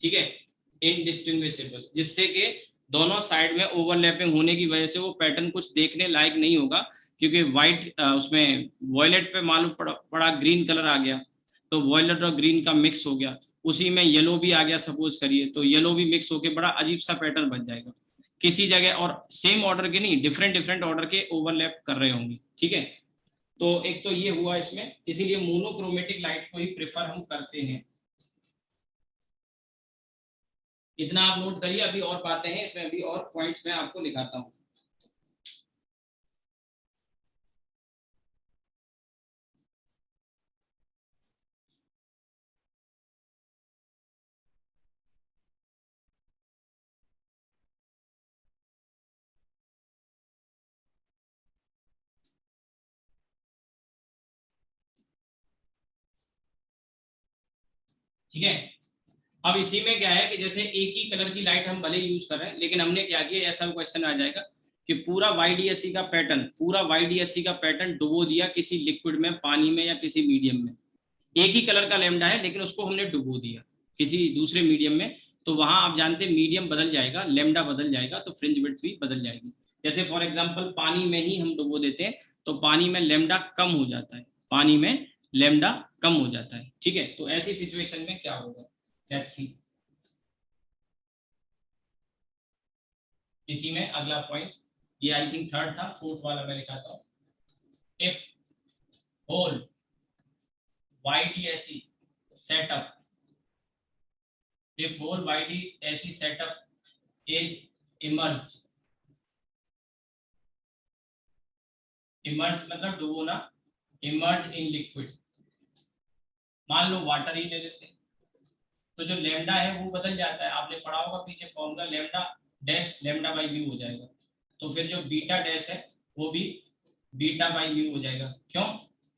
S1: ठीक है, indistinguishable, जिससे कि दोनों side में overlapping होने की वजह से वो पैटर्न कुछ देखने लायक नहीं होगा, क्योंकि व्हाइट उसमें वॉयलेट पे मालूम पड़ा ग्रीन कलर आ गया, तो वॉयलेट और ग्रीन का मिक्स हो गया, उसी में येलो भी आ गया सपोज करिए, तो येलो भी मिक्स होके बड़ा अजीब सा पैटर्न बन जाएगा किसी जगह, और सेम ऑर्डर के नहीं, डिफरेंट ऑर्डर के ओवरलैप कर रहे होंगे। ठीक है, तो एक तो ये हुआ इसमें, इसीलिए मोनोक्रोमेटिक लाइट को ही प्रेफर हम करते हैं। इतना आप नोट करिए, अभी और बातें हैं इसमें, अभी और पॉइंट्स मैं आपको लिखाता हूँ। ठीक है, अब इसी में क्या है कि जैसे एक ही कलर की लाइट हम भले यूज कर रहे हैं, लेकिन हमने क्या किया, ऐसा क्वेश्चन आ जाएगा कि पूरा YDSC का पैटर्न डुबो दिया किसी लिक्विड में, पानी में या किसी मीडियम में, एक ही कलर का लैम्डा है लेकिन उसको हमने डुबो दिया किसी दूसरे मीडियम में, तो वहां आप जानते हैं मीडियम बदल जाएगा, लैम्डा बदल जाएगा, तो फ्रिंज विड्थ भी बदल जाएगी। जैसे फॉर एग्जांपल पानी में ही हम डुबो देते हैं तो पानी में लैम्डा कम हो जाता है, पानी में लैम्डा कम हो जाता है। ठीक है, तो ऐसी सिचुएशन में क्या होगा, लेट्स सी। इसी में अगला पॉइंट, ये आई थिंक थर्ड था, फोर्थ वाला मैं लिखाता हूँ। If whole YDSC setup, if whole YDSC setup is immersed मतलब डुबोना, immersed in liquid, मान लो वाटर ही ले लेते हैं, तो जो लैम्डा है वो बदल जाता है, आपने पढ़ा होगा पीछे formula, lambda dash lambda by mu हो जाएगा, तो फिर जो बीटा डैश है वो भी बीटा बाई म्यू हो जाएगा। क्यों?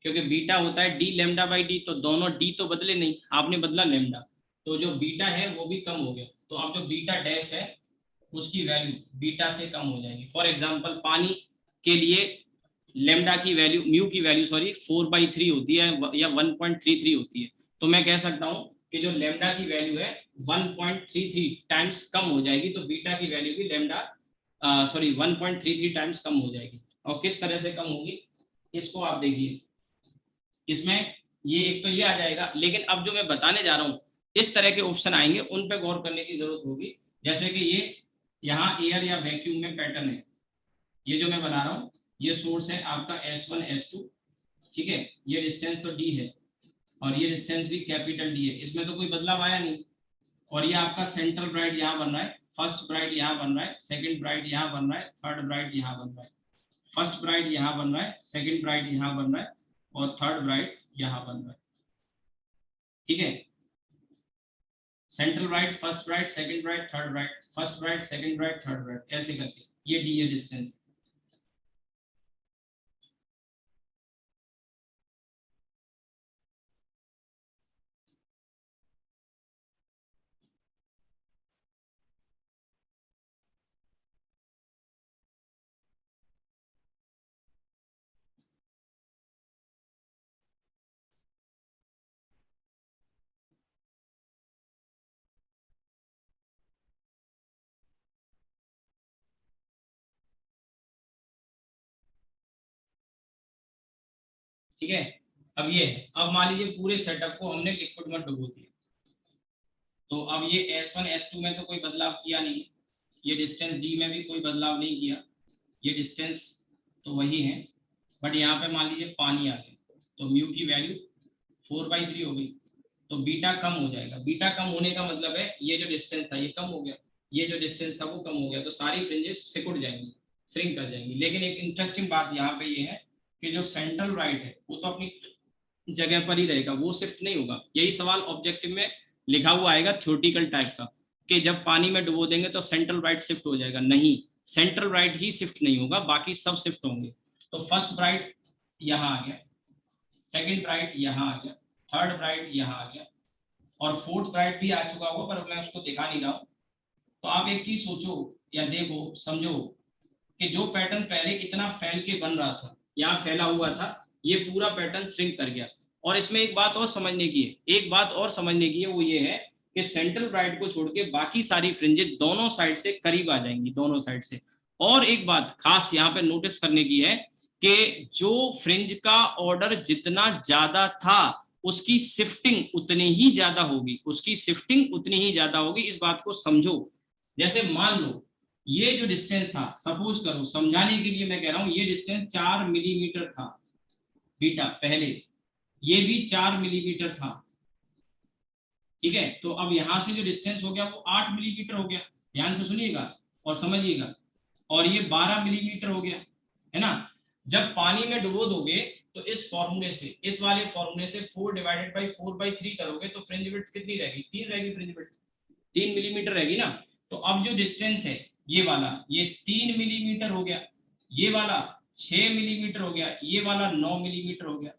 S1: क्योंकि बीटा होता है डी लैम्डा बाई डी, तो दोनों डी तो बदले नहीं, आपने बदला लैम्डा, तो जो बीटा है वो भी कम हो गया, तो अब जो बीटा डैश है उसकी वैल्यू बीटा से कम हो जाएगी। फॉर एग्जांपल पानी के लिए लेमडा की वैल्यू, म्यू की वैल्यू सॉरी 4/3 होती है या 1.33 होती है, तो मैं कह सकता हूं कि जो लेमडा की वैल्यू है 1.33 टाइम्स कम हो जाएगी, तो बीटा की वैल्यू भी लेमडा 1.33 टाइम्स कम हो जाएगी। और किस तरह से कम होगी इसको आप देखिए, इसमें ये एक तो ये आ जाएगा, लेकिन अब जो मैं बताने जा रहा हूँ इस तरह के ऑप्शन आएंगे, उन पे गौर करने की जरूरत होगी। जैसे कि ये यहाँ एयर या वैक्यूम में पैटर्न है, ये जो मैं बना रहा हूँ ये सोर्स है आपका S1 S2, ठीक है, ये डिस्टेंस तो D है और ये डिस्टेंस भी कैपिटल D है, इसमें तो कोई बदलाव आया नहीं। और ये आपका सेंट्रल ब्राइट यहाँ बन रहा है, फर्स्ट ब्राइट यहाँ बन रहा है, सेकंड ब्राइट यहाँ बन रहा है, थर्ड ब्राइट यहाँ बन रहा है, फर्स्ट ब्राइट यहाँ बन रहा है, सेकंड ब्राइट यहाँ बन रहा है और थर्ड ब्राइट यहाँ बन रहा है, ठीक है। Central bright, first bright, second bright, third bright, first bright, second bright, third bright, ऐसे करके ये D है डिस्टेंस। ठीक है, अब ये है, अब मान लीजिए पूरे सेटअप को हमने लिक्विड में डुबो दिया, तो अब ये S1 S2 में तो कोई बदलाव किया नहीं है, ये डिस्टेंस D में भी कोई बदलाव नहीं किया, ये डिस्टेंस तो वही है, बट यहाँ पे मान लीजिए पानी आ गया तो म्यू की वैल्यू 4/3 हो गई, तो बीटा कम हो जाएगा। बीटा कम होने का मतलब है ये जो डिस्टेंस था ये कम हो गया, ये जो डिस्टेंस था वो कम हो गया, तो सारी फ्रिंजेस सिकुड़ जाएंगी, श्रिंक कर जाएंगी। लेकिन एक इंटरेस्टिंग बात यहाँ पे ये है कि जो सेंट्रल राइट है वो तो अपनी जगह पर ही रहेगा, वो शिफ्ट नहीं होगा। यही सवाल ऑब्जेक्टिव में लिखा हुआ आएगा थ्योरेटिकल टाइप का कि जब पानी में डुबो देंगे तो सेंट्रल राइट शिफ्ट हो जाएगा, नहीं, सेंट्रल राइट ही शिफ्ट नहीं होगा, बाकी सब शिफ्ट होंगे। तो फर्स्ट ब्राइट यहाँ आ गया, सेकंड ब्राइट यहाँ आ गया, थर्ड ब्राइट यहाँ आ गया और फोर्थ ब्राइट भी आ चुका होगा, पर मैं उसको दिखा नहीं रहा हूँ। तो आप एक चीज सोचो या देखो समझो कि जो पैटर्न पहले इतना फैल के बन रहा था, यहाँ फैला हुआ था, ये पूरा पैटर्न श्रिंक कर गया। और इसमें एक बात और समझने की है, एक बात और समझने की है, वो ये है कि सेंट्रल ब्राइट को छोड़ के बाकी सारी फ्रिंजेस दोनों साइड से करीब आ जाएंगी, दोनों साइड से। और एक बात खास यहाँ पे नोटिस करने की है कि जो फ्रिंज का ऑर्डर जितना ज्यादा था उसकी शिफ्टिंग उतनी ही ज्यादा होगी, उसकी शिफ्टिंग उतनी ही ज्यादा होगी, इस बात को समझो। जैसे मान लो ये जो डिस्टेंस था, सपोज करो समझाने के लिए मैं कह रहा हूं, ये डिस्टेंस 4 मिलीमीटर था बीटा पहले, ये भी 4 मिलीमीटर था, ठीक है। तो अब यहां से जो डिस्टेंस हो गया वो 8 मिलीमीटर हो गया, ध्यान से सुनिएगा और समझिएगा, और ये 12 मिलीमीटर हो गया, है ना। जब पानी में डुबो दोगे तो इस फॉर्मूले से, इस वाले फॉर्मूले से 4/4/3 करोगे तो फ्रिंज विड्थ कितनी रहेगी, 3 रहेगी, फ्रिंज विड्थ 3 मिलीमीटर रहेगी ना। तो अब जो डिस्टेंस है ये वाला, ये 3 मिलीमीटर हो गया, ये वाला 6 मिलीमीटर हो गया, ये वाला 9 मिलीमीटर हो गया।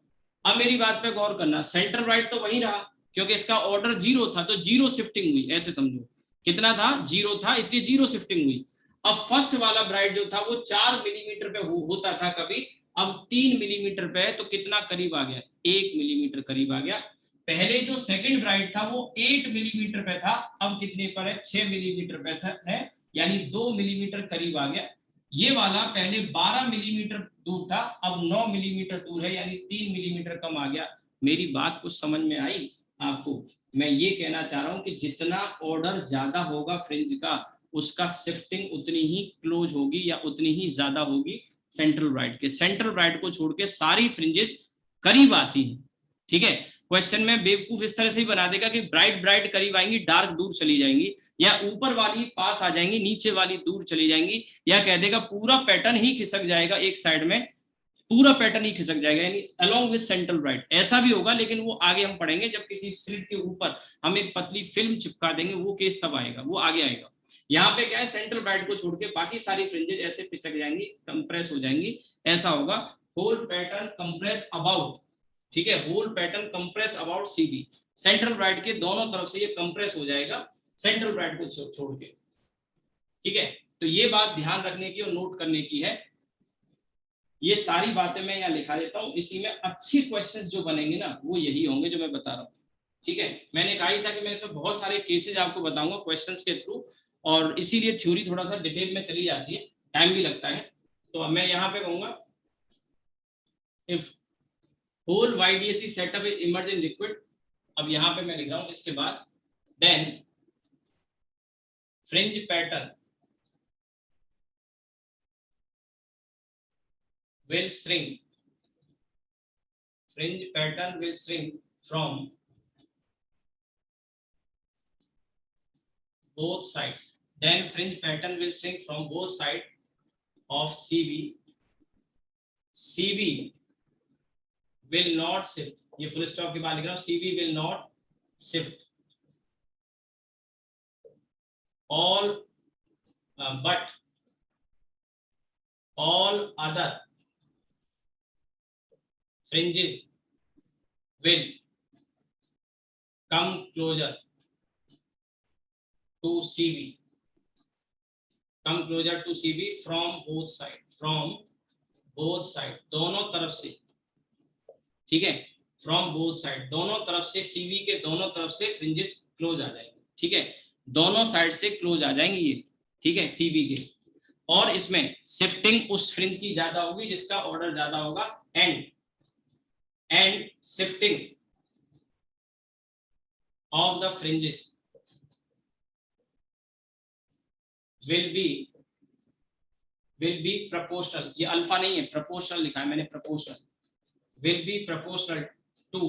S1: अब मेरी बात पे गौर करना, सेंटर राइट तो वही रहा क्योंकि इसका ऑर्डर 0 था, तो 0 शिफ्टिंग हुई, ऐसे समझो कितना था, 0 था, इसलिए 0 शिफ्टिंग हुई। अब फर्स्ट वाला ब्राइट जो था वो 4 मिलीमीटर पे होता था कभी, अब 3 मिलीमीटर पे है, तो कितना करीब आ गया, 1 मिलीमीटर करीब आ गया। पहले जो सेकंड ब्राइट था वो 8 मिलीमीटर पे था, अब कितने पर है, 6 मिलीमीटर पे है, यानी 2 मिलीमीटर करीब आ गया। ये वाला पहले 12 मिलीमीटर दूर था, अब 9 मिलीमीटर दूर है, यानी 3 मिलीमीटर कम आ गया। मेरी बात कुछ समझ में आई आपको? मैं ये कहना चाह रहा हूं कि जितना ऑर्डर ज्यादा होगा फ्रिंज का, उसका शिफ्टिंग उतनी ही क्लोज होगी या उतनी ही ज्यादा होगी सेंट्रल राइट के। सेंट्रल राइट को छोड़ के सारी फ्रिंजेस करीब आती हैं, ठीक है। क्वेश्चन में बेवकूफ इस तरह से ही बना देगा कि ब्राइट ब्राइट करीब आएंगी, डार्क दूर चली जाएंगी, या ऊपर वाली पास आ जाएंगी, नीचे वाली दूर चली जाएंगी, या कह देगा पूरा पैटर्न ही खिसक जाएगा एक साइड में, पूरा पैटर्न ही खिसक जाएगा, यानी अलोंग विद सेंट्रल राइट। ऐसा भी होगा, लेकिन वो आगे हम पढ़ेंगे, जब किसी स्लिट के ऊपर हम एक पतली फिल्म चिपका देंगे, वो केस तब आएगा, वो आगे आएगा। यहाँ पे क्या है, सेंट्रल राइट को छोड़ के बाकी सारी फ्रिंजेस ऐसे पिचक जाएंगी, कंप्रेस हो जाएंगी, ऐसा होगा। होल पैटर्न कंप्रेस अबाउट, ठीक है, whole pattern compress about CD, central right के दोनों तरफ से ये कंप्रेस हो जाएगा सेंट्रल राइट को छोड़ के, ठीक है, तो ये बात ध्यान रखने की और नोट करने की है। ये सारी बातें मैं यहाँ लिखा देता हूँ, इसी में अच्छे क्वेश्चंस जो बनेंगे ना वो यही होंगे जो मैं बता रहा हूँ। ठीक है, मैंने कहा ही था कि मैं इसमें बहुत सारे केसेस आपको बताऊंगा क्वेश्चंस के थ्रू, और इसीलिए थ्योरी थोड़ा सा डिटेल में चली जाती है, टाइम भी लगता है। तो अब मैं यहाँ पे कहूंगा if whole YDAC setup is emerge in liquid, अब यहाँ पे मैं लिख रहा हूँ इसके बाद then fringe pattern will shrink, fringe pattern will shrink from both sides, then fringe pattern will shrink from both sides of CB will not shift, ये फुल स्टॉप के बाद लिख रहा हूँ, CB will not shift all but all other fringes will come closer to CB, come closer to CB from both side, दोनों तरफ से, ठीक है, फ्रॉम बोथ साइड, दोनों तरफ से, सीवी के दोनों तरफ से फ्रिंजेस क्लोज आ जाएंगे। ठीक है, दोनों साइड से क्लोज आ जाएंगे ये, ठीक है, सीवी के, और इसमें शिफ्टिंग उस फ्रिंज की ज्यादा होगी जिसका ऑर्डर ज्यादा होगा, and shifting of the fringes will be proportional, ये अल्फा नहीं है, प्रोपोर्शनल लिखा है मैंने, proportional, will be proportional to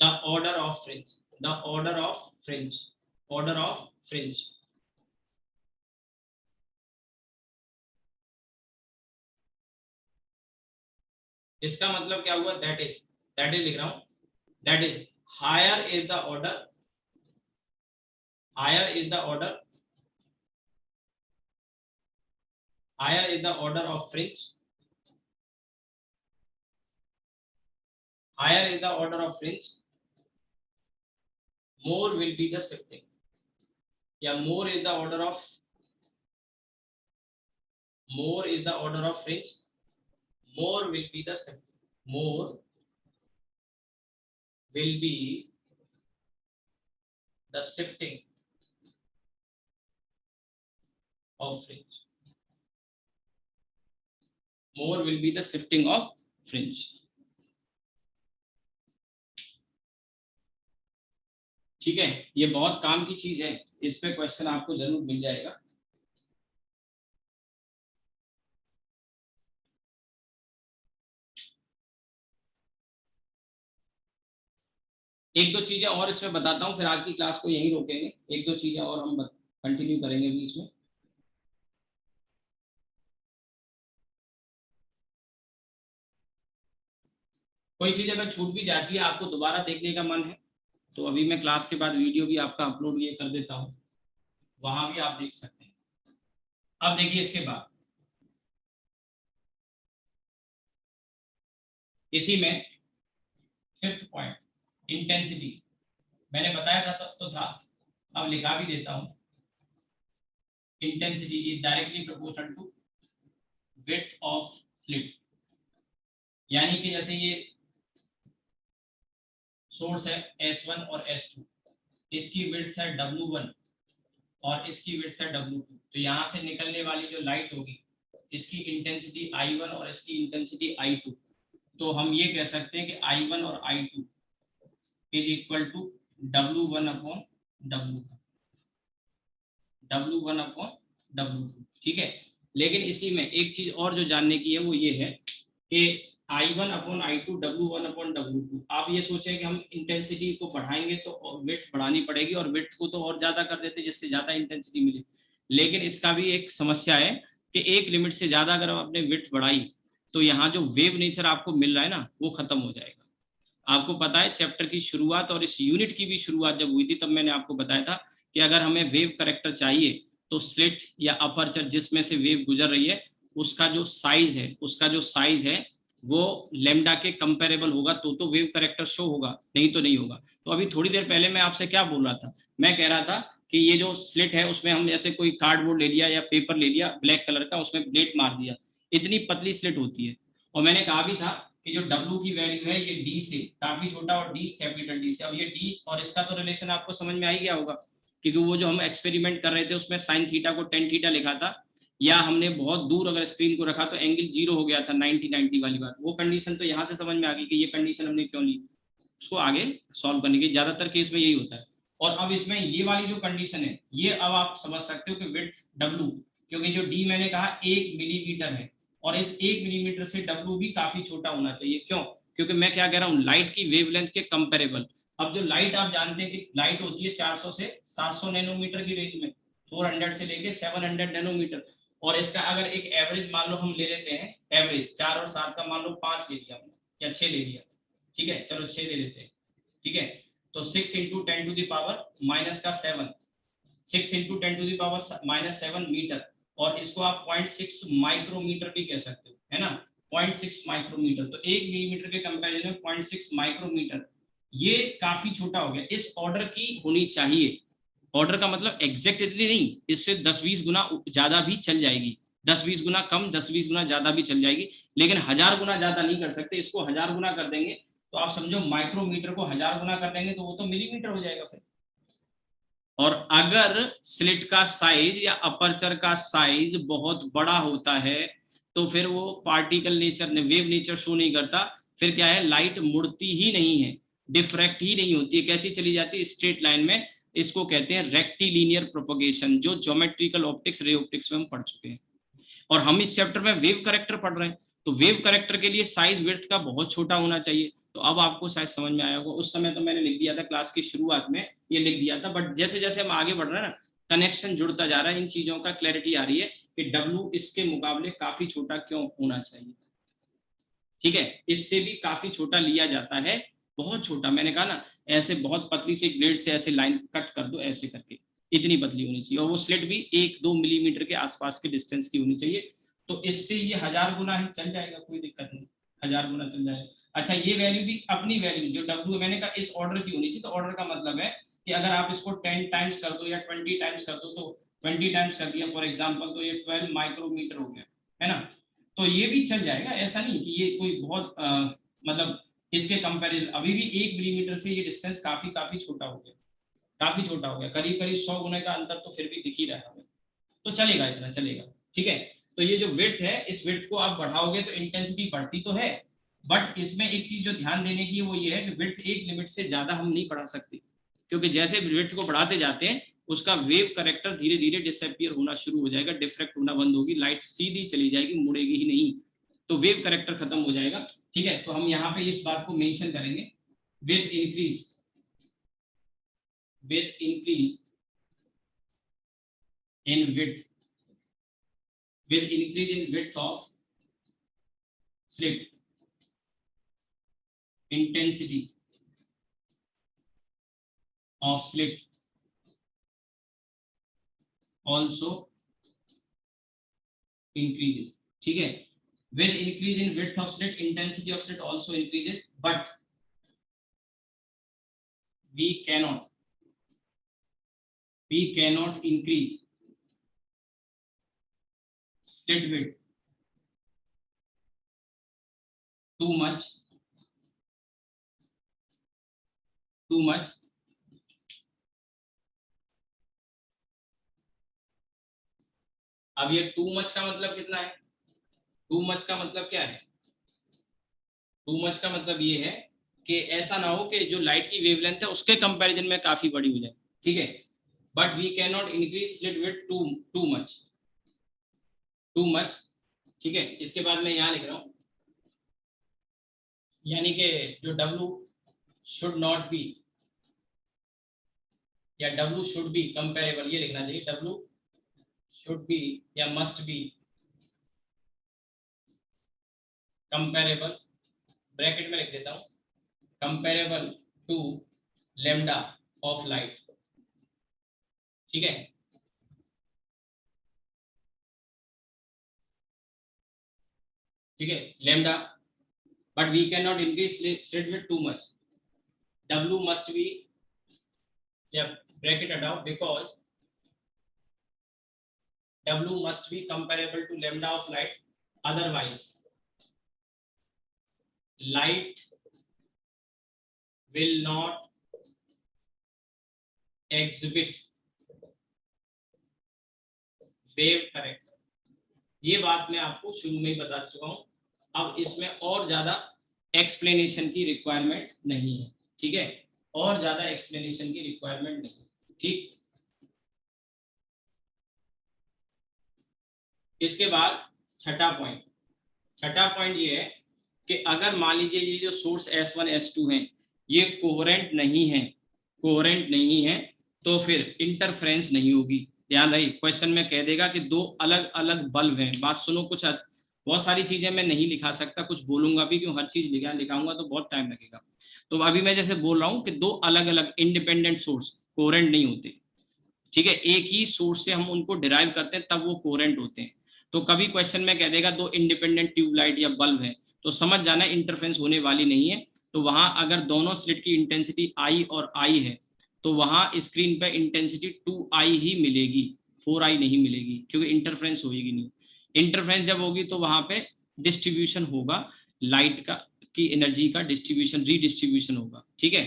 S1: the order of fringe, order of fringe. इसका मतलब क्या हुआ, that is लिख रहा हूं, that is higher is the order of fringe, higher is the order of fringe, more will be the shifting, या more is the order of fringe, more will be the shifting, more will be the shifting of fringe, more will be the shifting of fringe. ठीक है, ये बहुत काम की चीज है, इसमें क्वेश्चन आपको जरूर मिल जाएगा। एक दो चीजें और इसमें बताता हूँ, फिर आज की क्लास को यहीं रोकेंगे, एक दो चीजें और हम कंटिन्यू करेंगे भी इसमें। कोई चीज अगर छूट भी जाती है, आपको दोबारा देखने का मन है, तो अभी मैं क्लास के बाद वीडियो भी आपका अपलोड ये कर देता हूँ, वहां भी आप देख सकते हैं। अब देखिए इसके बाद इसी में फिफ्थ पॉइंट, इंटेंसिटी, मैंने बताया था तब तो था, अब लिखा भी देता हूं, intensity is directly proportional to width of slit, यानी कि जैसे ये सोर्स है S1 और S2, इसकी विड्थ है W1 और इसकी विड्थ है W2, तो यहाँ से निकलने वाली जो लाइट होगी इसकी इंटेंसिटी I1 और इसकी इंटेंसिटी I2, तो हम ये कह सकते हैं कि I1 और I2 is equal to W1 upon W2, ठीक है। लेकिन इसी में एक चीज और जो जानने की है वो ये है कि I1 upon I2, W1 upon W2, आप ये सोचें कि हम इंटेंसिटी को बढ़ाएंगे तो विड्थ बढ़ानी पड़ेगी, और विड्थ को तो और ज्यादा कर देते जिससे ज्यादा इंटेंसिटी मिले, लेकिन इसका भी एक समस्या है कि एक लिमिट से ज्यादा अगर हम अपने विड्थ बढ़ाई तो यहाँ जो वेव नेचर आपको मिल रहा है ना वो खत्म हो जाएगा। आपको पता है चैप्टर की शुरुआत और इस यूनिट की भी शुरुआत जब हुई थी तब मैंने आपको बताया था कि अगर हमें वेव करेक्टर चाहिए तो स्लिट या अपर्चर जिसमें से वेव गुजर रही है उसका जो साइज है वो लेमडा के कंपेरेबल होगा तो वेव करेक्टर शो होगा, नहीं तो नहीं होगा। तो अभी थोड़ी देर पहले मैं आपसे क्या बोल रहा था, मैं कह रहा था कि ये जो स्लिट है उसमें हम जैसे कोई कार्डबोर्ड ले लिया या पेपर ले लिया ब्लैक कलर का, उसमें प्लेट मार दिया, इतनी पतली स्लिट होती है। और मैंने कहा भी था कि जो W की वैल्यू है ये D से काफी छोटा और D कैपिटल D से। अब ये D और इसका तो रिलेशन आपको समझ में आ ही गया होगा, क्योंकि वो जो हम एक्सपेरिमेंट कर रहे थे उसमें साइन थीटा को टेन थीटा लिखा था, या हमने बहुत दूर अगर स्क्रीन को रखा तो एंगल 0 हो गया था 90-90 वाली बात। वो कंडीशन तो यहाँ से समझ में आ गई कि ये कंडीशन हमने क्यों ली, उसको आगे सॉल्व करने की ज्यादातर केस में यही होता है। और अब इसमें ये वाली जो कंडीशन है ये अब आप समझ सकते हो कि विड्थ W, क्योंकि जो D मैंने कहा 1 मिलीमीटर है और इस 1 मिलीमीटर से W भी काफी छोटा होना चाहिए। क्यों? क्योंकि मैं क्या कह रहा हूँ, लाइट की वेवलेंथ के कंपेरेबल। अब जो लाइट आप जानते हैं कि लाइट होती है 400 से 700 नैनोमीटर की रेंज में, 400 से लेके 700 नैनोमीटर। और इसका अगर एक एवरेज मान लो हम ले लेते हैं, एवरेज 4 और 7 का मान लो 5 ले लिया हमने या 6 ले लिया, ठीक है, चलो 6 ले लेते हैं, ठीक है। तो 6 into 10 to the power minus का 7, 6 into 10 to the power minus 7 metre, और इसको आप 0.6 माइक्रोमीटर भी कह सकते हो, है ना, 0.6 माइक्रोमीटर। तो 1 मिलीमीटर के कंपैरिजन में 0.6 माइक्रोमीटर ये काफी छोटा हो गया। इस ऑर्डर की होनी चाहिए, ऑर्डर का मतलब एग्जैक्ट इतनी नहीं, इससे 10-20 गुना ज्यादा भी चल जाएगी, 10-20 गुना कम 10-20 गुना ज्यादा भी चल जाएगी, लेकिन 1000 गुना ज्यादा नहीं कर सकते। इसको 1000 गुना कर देंगे तो आप समझो माइक्रोमीटर को 1000 गुना कर देंगे तो वो तो मिलीमीटर हो जाएगा फिर। और अगर स्लिट का साइज या अपर्चर का साइज बहुत बड़ा होता है तो फिर वो पार्टिकल नेचर ने वेव नेचर शो नहीं करता, फिर क्या है, लाइट मुड़ती ही नहीं है, डिफ्रैक्ट ही नहीं होती है, कैसी चली जाती है, स्ट्रेट लाइन में। इसको कहते हैं रेक्टिलिनियर प्रोपगेशन, जो ज्योमेट्रिकल ऑप्टिक्स रे ऑप्टिक्स में हम पढ़ चुके हैं। और हम इस चैप्टर में वेव करेक्टर पढ़ रहे हैं, तो वेव करेक्टर के लिए साइज विड्थ का बहुत छोटा होना चाहिए। तो अब आपको शायद समझ में आया होगा, उस समय तो मैंने लिख दिया था क्लास की शुरुआत में, ये लिख दिया था, बट जैसे जैसे हम आगे बढ़ रहे हैं ना, कनेक्शन जुड़ता जा रहा है, इन चीजों का क्लैरिटी आ रही है कि W इसके मुकाबले काफी छोटा क्यों होना चाहिए, ठीक है। इससे भी काफी छोटा लिया जाता है, बहुत छोटा, मैंने कहा ना, ऐसे बहुत पतली से ब्लेड से ऐसे लाइन कट कर दो ऐसे करके, इतनी पतली होनी चाहिए, और वो स्लिट भी 1-2 मिलीमीटर के आसपास के डिस्टेंस की होनी चाहिए। तो इससे ये 1000 गुना ही चल जाएगा, कोई दिक्कत नहीं, 1000 गुना चल जाएगा। अच्छा, ये वैल्यू भी अपनी वैल्यू जो W मैंने कहा इस ऑर्डर की होनी चाहिए, तो ऑर्डर का मतलब है कि अगर आप इसको 10 टाइम्स कर दो या 20 टाइम्स कर दो, तो 20 टाइम्स कर दिया फॉर एग्जांपल, तो ये 12 माइक्रोमीटर हो गया, है ना। तो ये भी चल जाएगा, ऐसा नहीं कि ये कोई बहुत मतलब इसके कंपैरिजन अभी भी 1 मिलीमीटर से ये डिस्टेंस काफी काफी छोटा हो गया, काफी छोटा हो गया, करीब करीब 100 गुना का अंतर तो फिर भी दिख ही रहा है, तो चलेगा, इतना चलेगा, ठीक है। तो ये जो विड्थ है, इस विड्थ को आप बढ़ाओगे तो इंटेंसिटी बढ़ती तो है, बट इसमें एक चीज जो ध्यान देने की वो ये है कि विड्थ एक लिमिट से ज्यादा हम नहीं बढ़ा सकते, क्योंकि जैसे विड्थ को बढ़ाते जाते हैं उसका वेव करेक्टर धीरे धीरे डिसअपियर होना शुरू हो जाएगा, डिफ्रैक्ट होना बंद होगी, लाइट सीधी चली जाएगी, मुड़ेगी ही नहीं, तो वेव करेक्टर खत्म हो जाएगा, ठीक है। तो हम यहाँ पे इस बात को मेंशन करेंगे, with increase in width, with increase in width of slit, intensity of slit also increases, ठीक है। with increase in width of slit, intensity of slit also increases, but we cannot increase slit width too much अब ये too much का मतलब कितना है, too much का मतलब क्या है, टू मच का मतलब ये है कि ऐसा ना हो कि जो लाइट की वेवलेंथ है उसके कंपैरिजन में काफी बड़ी हो जाए, ठीक है। But we can not increase slit width too much, ठीक है। इसके बाद मैं यहाँ लिख रहा हूँ, यानी कि जो W शुड नॉट बी या W शुड बी कंपेरेबल, ये लिखना चाहिए, W शुड बी या मस्ट बी कंपेरेबल, ब्रैकेट में लिख देता हूँ, comparable to lambda of light, ठीक है। ठीक है, lambda, but we can not increase slit width too much, W must be या ब्रैकेट हटाओ, because W must be comparable to lambda of light, otherwise light will not exhibit wave correct। ये बात मैं आपको शुरू में ही बता चुका हूं, अब इसमें और ज्यादा एक्सप्लेनेशन की रिक्वायरमेंट नहीं है, ठीक है, और ज्यादा एक्सप्लेनेशन की रिक्वायरमेंट नहीं, ठीक। इसके बाद छठा पॉइंट ये है कि अगर मान लीजिए ये जो सोर्स S1 S2 हैं ये कोहेरेंट नहीं है तो फिर इंटरफ्रेंस नहीं होगी। ध्यान रहे, क्वेश्चन में कह देगा कि दो अलग अलग बल्ब हैं, बात सुनो, कुछ बहुत सारी चीजें मैं नहीं लिखा सकता, कुछ बोलूंगा भी, क्यों हर चीज लिखाऊंगा तो बहुत टाइम लगेगा। तो अभी मैं जैसे बोल रहा हूँ कि दो अलग अलग इंडिपेंडेंट सोर्स कोहेरेंट नहीं होते, ठीक है, एक ही सोर्स से हम उनको डिराइव करते हैं तब वो कोहेरेंट होते हैं। तो कभी क्वेश्चन में कह देगा दो इंडिपेंडेंट ट्यूबलाइट या बल्ब है तो समझ जाना इंटरफ्रेंस होने वाली नहीं है। तो वहां अगर दोनों स्लिट की इंटेंसिटी I और I है तो वहां स्क्रीन पे इंटेंसिटी 2I ही मिलेगी, 4I नहीं मिलेगी, क्योंकि इंटरफ्रेंस होगी नहीं। इंटरफ्रेंस जब होगी तो वहां पे डिस्ट्रीब्यूशन होगा लाइट का, की एनर्जी का डिस्ट्रीब्यूशन, रीडिस्ट्रीब्यूशन होगा, ठीक है।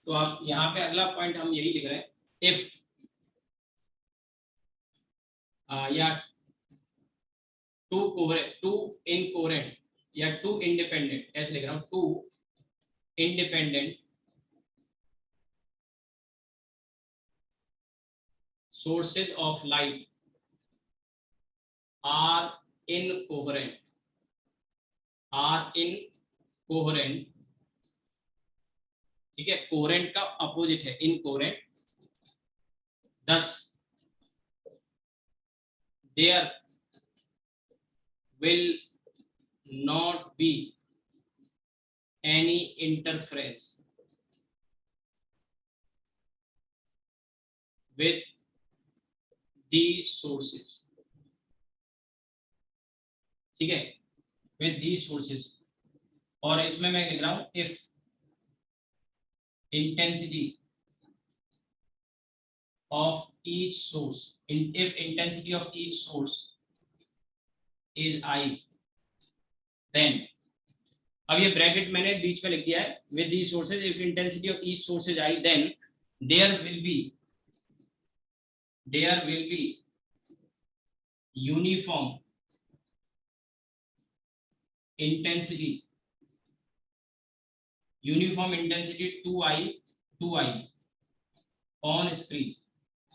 S1: तो आप यहाँ पे अगला पॉइंट हम यही लिख रहे हैं, इफ या टू इनकोहेरेंट या टू इंडिपेंडेंट, ऐसे लिख रहा हूं, two independent sources of light are incoherent ठीक है, कोहेरेंट का अपोजिट है incoherent, thus there will not be any interference with these sources, ठीक है, with these sources। और इसमें मैं लिख रहा हूं if intensity of each source if intensity of each source is I, then अब ये ब्रैकेट मैंने बीच में लिख दिया है, with these sources if intensity of each source is I then there will be uniform intensity 2I on screen।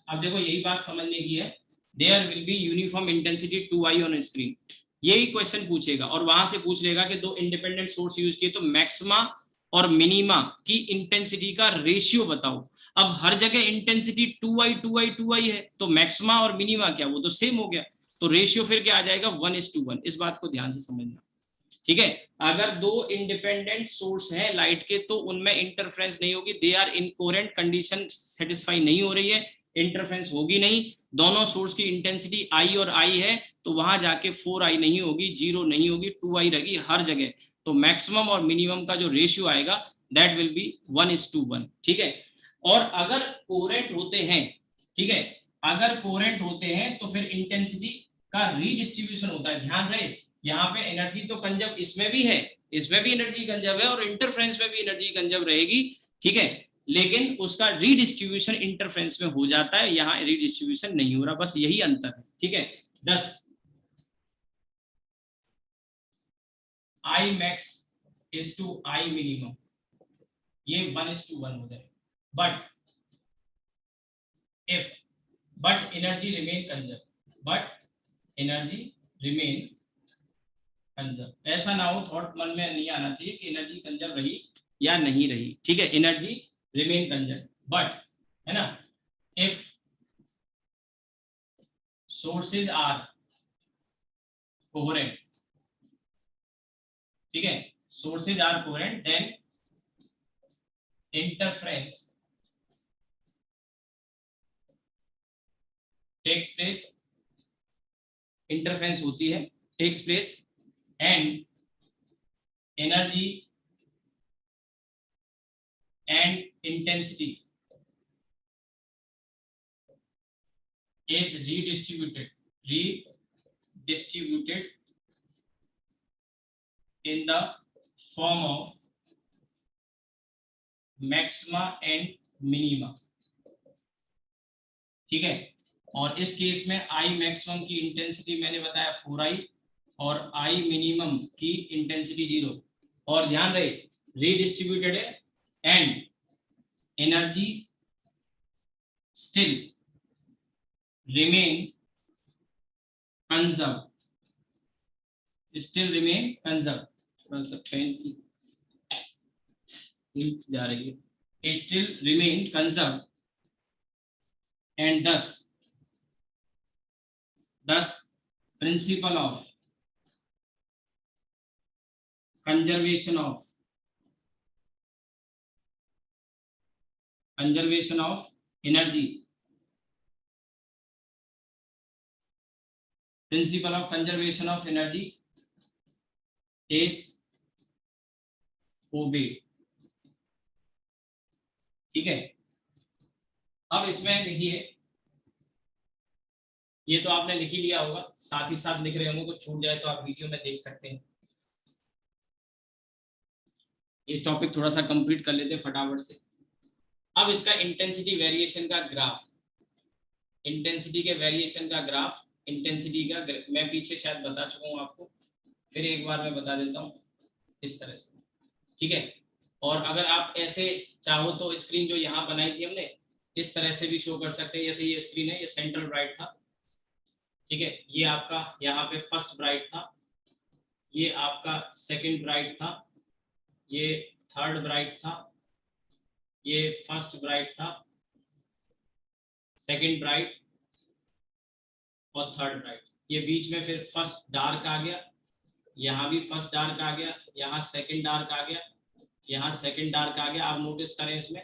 S1: अब देखो यही बात समझने की है, there will be uniform intensity 2I on screen, यही क्वेश्चन पूछेगा और वहां से पूछ लेगा कि दो इंडिपेंडेंट सोर्स यूज किए तो मैक्सिमा और मिनिमा की इंटेंसिटी का रेशियो बताओ। अब हर जगह इंटेंसिटी 2I है तो मैक्सिमा और मिनिमा क्या, वो तो सेम हो गया, तो रेशियो फिर क्या आ जाएगा 1:1। इस बात को ध्यान से समझना, ठीक है। अगर दो इंडिपेंडेंट सोर्स हैं लाइट के तो उनमें इंटरफ्रेंस नहीं होगी, they are incoherent condition satisfy नहीं हो रही है, इंटरफ्रेंस होगी नहीं। दोनों सोर्स की इंटेंसिटी I और I है तो वहां जाके 4I नहीं होगी, 0 नहीं होगी, 2I रहेगी हर जगह। तो मैक्सिमम और मिनिमम का जो रेशियो आएगा दैट विल बी 1:1, ठीक है। और अगर कोहेरेंट होते हैं, ठीक है, अगर कोहेरेंट होते हैं तो फिर इंटेंसिटी का रीडिस्ट्रीब्यूशन होता है। ध्यान रहे, यहाँ पे एनर्जी तो कंजर्व इसमें भी है, इसमें भी एनर्जी कंजर्व है और इंटरफ्रेंस में भी एनर्जी कंजर्व रहेगी, ठीक है, लेकिन उसका रीडिस्ट्रीब्यूशन इंटरफ्रेंस में हो जाता है, यहाँ रीडिस्ट्रीब्यूशन नहीं हो रहा, बस यही अंतर है, ठीक है। 10 I max is to I minimum, ये 1:1 हो जाए, but if but energy remain conserved, but energy remain conserve. ऐसा ना हो, थॉट मन में नहीं आना चाहिए कि एनर्जी कंजर्व रही या नहीं रही, ठीक है, एनर्जी रिमेन कंजर्व, बट है ना, इफ सोर्सेज आर कोहेरेंट, ठीक है, sources are coherent then interference takes place, interference होती है, takes place and energy and intensity is redistributed redistributed in the form of maxima and minima, ठीक है। और इस केस में आई मैक्सिमम की इंटेंसिटी मैंने बताया 4i और आई मिनिमम की इंटेंसिटी 0, और ध्यान रहे रीडिस्ट्रीब्यूटेड है and energy still remain conserve, still remain conserve, थोड़ा सा पेन की जा रही है, it still remain conserved and thus principle of conservation of energy, principle of conservation of energy is obeyed, ठीक है। अब इसमें देखिए, ये तो आपने लिख ही लिया होगा, साथ ही साथ लिख रहे होंगे, कुछ छूट जाए तो आप वीडियो में देख सकते हैं। इस टॉपिक थोड़ा सा कंप्लीट कर लेते हैं फटाफट से। अब इसका इंटेंसिटी वेरिएशन का ग्राफ, इंटेंसिटी के वेरिएशन का ग्राफ, इंटेंसिटी का मैं पीछे शायद बता चुका हूँ आपको, फिर एक बार मैं बता देता हूँ इस तरह से, ठीक है। और अगर आप ऐसे चाहो तो स्क्रीन जो यहाँ बनाई थी हमने इस तरह से भी शो कर सकते हैं। जैसे ये स्क्रीन है, ये सेंट्रल ब्राइट था, ठीक है, ये आपका यहाँ पे फर्स्ट ब्राइट था, ये आपका सेकंड ब्राइट था, ये थर्ड ब्राइट था, ये फर्स्ट ब्राइट था, सेकंड ब्राइट और थर्ड ब्राइट, ये बीच में फिर फर्स्ट डार्क आ गया, यहाँ भी फर्स्ट डार्क आ गया, यहाँ सेकंड डार्क आ गया, यहाँ सेकंड डार्क आ गया। आप नोटिस करें इसमें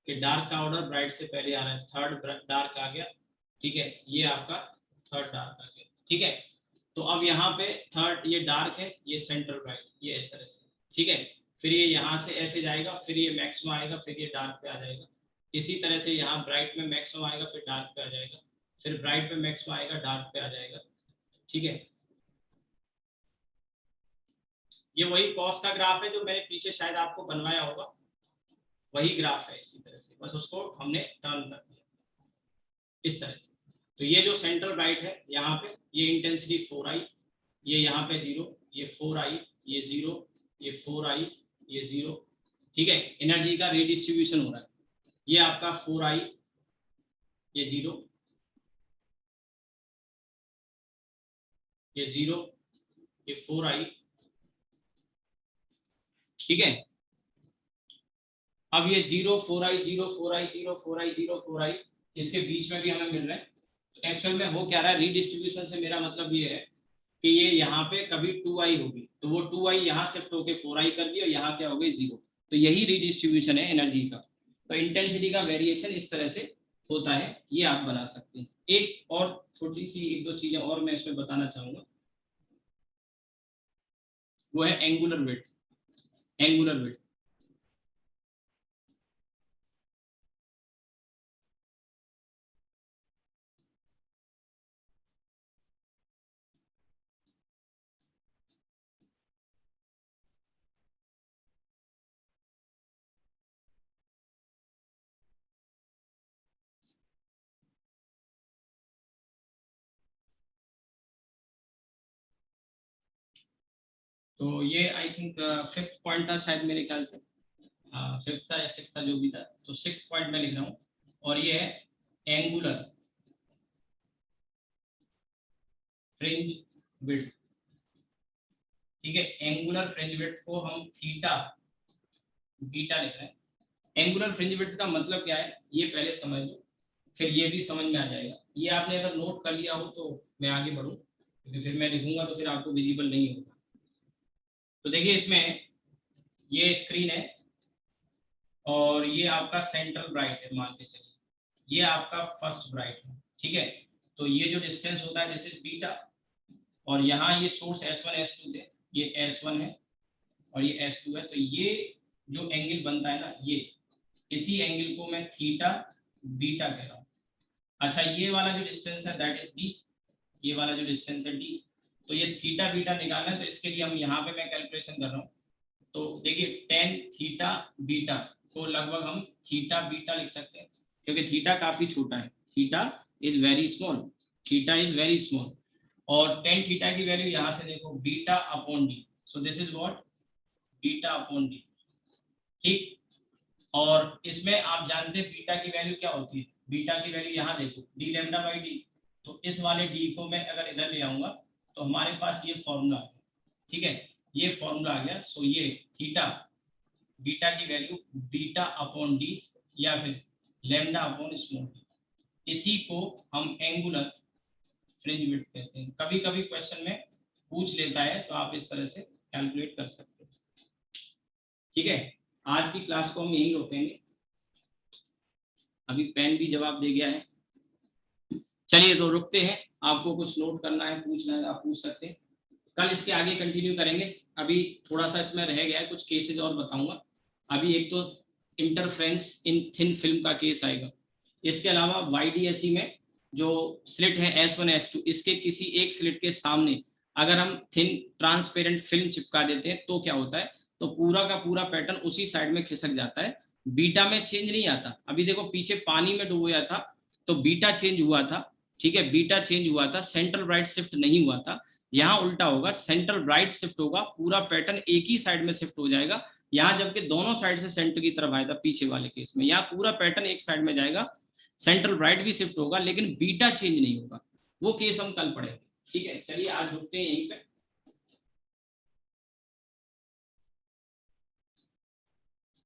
S1: कि डार्क का ऑर्डर ब्राइट से पहले आ रहा है, थर्ड डार्क आ गया, ठीक है, ये आपका थर्ड डार्क आ गया, ठीक है। तो अब यहाँ पे थर्ड ये डार्क है, ये सेंट्रल ब्राइट, ये इस तरह से, ठीक है। फिर ये यहाँ से ऐसे जाएगा, फिर ये मैक्सिमम आएगा, फिर ये डार्क पे आ जाएगा। इसी तरह से यहाँ ब्राइट में मैक्सिमम आएगा, फिर डार्क पे आ जाएगा, फिर ब्राइट में मैक्सिमम आएगा, डार्क पे आ जाएगा, ठीक है। ये वही कॉस का ग्राफ है जो मैंने पीछे शायद आपको बनवाया होगा, वही ग्राफ है इसी तरह से, बस उसको हमने टर्न कर दिया इस तरह से। तो ये जो सेंट्रल ब्राइट है यहाँ पे, ये इंटेंसिटी 4i, ये यहाँ पे 0, ये 4i, ये 0, ये 4i, ये 0, ठीक है। एनर्जी का रीडिस्ट्रीब्यूशन हो रहा है, ये आपका 4i, ये 0, ये 0, ये 4i, ठीक है। अब ये 0 4i 0 4i 0 4i 0 4i इसके बीच में भी हमें मिल रहे हैं। तो एक्चुअल में हो क्या रहा है, रीडिस्ट्रीब्यूशन से मेरा मतलब ये है कि ये यहाँ पे कभी 2i होगी, तो वो 2i यहाँ शिफ्ट होके 4i कर दी और यहाँ क्या हो गई 0, तो यही रीडिस्ट्रीब्यूशन है एनर्जी का। तो इंटेंसिटी का वेरिएशन इस तरह से होता है, ये आप बना सकते हैं। एक और छोटी सी एक दो चीजें और मैं इसमें बताना चाहूंगा, वो है एंगुलर विड्थ। एंगुलर विड्थ तो ये आई थिंक फिफ्थ पॉइंट था शायद मेरे ख्याल से, फिफ्थ था या सिक्स्थ था, जो भी था। तो सिक्स्थ पॉइंट में लिख रहा हूँ, और ये है एंगुलर फ्रिंज विड्थ, ठीक है। एंगुलर फ्रिंज विड्थ को हम थीटा बीटा लिख रहे हैं। एंगुलर फ्रिंज विड्थ का मतलब क्या है ये पहले समझ लो, फिर ये भी समझ में आ जाएगा। ये आपने अगर नोट कर लिया हो तो मैं आगे बढ़ूँ, क्योंकि फिर मैं लिखूंगा तो फिर आपको विजिबल नहीं होगा। तो देखिए इसमें ये स्क्रीन है और ये आपका सेंट्रल ब्राइट है, मान के चलिए ये आपका फर्स्ट ब्राइट है, ठीक है। तो ये जो डिस्टेंस होता है दिस इज बीटा, और यहाँ ये सोर्स S1 S2 थे, ये S1 है और ये S2 है। तो ये जो एंगल बनता है ना, ये इसी एंगल को मैं थीटा बीटा कह रहा हूँ। अच्छा, ये वाला जो डिस्टेंस है दैट इज D, ये वाला जो डिस्टेंस है d, तो ये थीटा बीटा निकालना है, तो इसके लिए हम यहाँ पे मैं कैलकुलेशन कर रहा हूँ। तो देखिए tan थीटा बीटा को लगभग हम थीटा बीटा लिख सकते हैं, क्योंकि थीटा काफी छोटा है, theta is very small, theta is very small. और tan थीटा की वैल्यू यहाँ से देखो beta upon D, so this is what beta upon D, ठीक। और इसमें आप जानते हैं बीटा की वैल्यू क्या होती है, बीटा की वैल्यू यहाँ देखो डी लैम्डा बाई डी, तो इस वाले डी को मैं अगर इधर ले आऊंगा तो हमारे पास ये फॉर्मूला आ गया, ठीक है, ये फॉर्मूला आ गया। सो ये थीटा बीटा की वैल्यू बीटा अपॉन डी या फिर लैम्डा अपॉन स्मॉल डी, इसी को हम एंगुलर फ्रिंज विड्थ कहते हैं। कभी कभी क्वेश्चन में पूछ लेता है, तो आप इस तरह से कैलकुलेट कर सकते हैं, ठीक है। आज की क्लास को हम यहीं रोकेंगे, अभी पेन भी जवाब दे गया है। चलिए तो रुकते हैं, आपको कुछ नोट करना है, पूछना है आप पूछ सकते हैं, कल इसके आगे कंटिन्यू करेंगे। अभी थोड़ा सा इसमें रह गया है, कुछ केसेस और बताऊंगा। अभी एक तो इंटरफ्रेंस इन थिन फिल्म का केस आएगा, इसके अलावा YDSE में जो स्लिट है S1 S2, इसके किसी एक स्लिट के सामने अगर हम थिन ट्रांसपेरेंट फिल्म चिपका देते हैं तो क्या होता है, तो पूरा का पूरा पैटर्न उसी साइड में खिसक जाता है, बीटा में चेंज नहीं आता। अभी देखो पीछे पानी में डुबोया था तो बीटा चेंज हुआ था, ठीक है, बीटा चेंज हुआ था, सेंट्रल राइट शिफ्ट नहीं हुआ था। यहाँ उल्टा होगा, सेंट्रल राइट शिफ्ट होगा, पूरा पैटर्न एक ही साइड में शिफ्ट हो जाएगा। यहाँ जबकि दोनों साइड से सेंटर की तरफ आया था पीछे वाले केस में, यहाँ पूरा पैटर्न एक साइड में जाएगा, सेंट्रल राइट भी शिफ्ट होगा लेकिन बीटा चेंज नहीं होगा। वो केस हम कल पढ़ेंगे, ठीक है। चलिए आज रुकते हैं यहीं पे।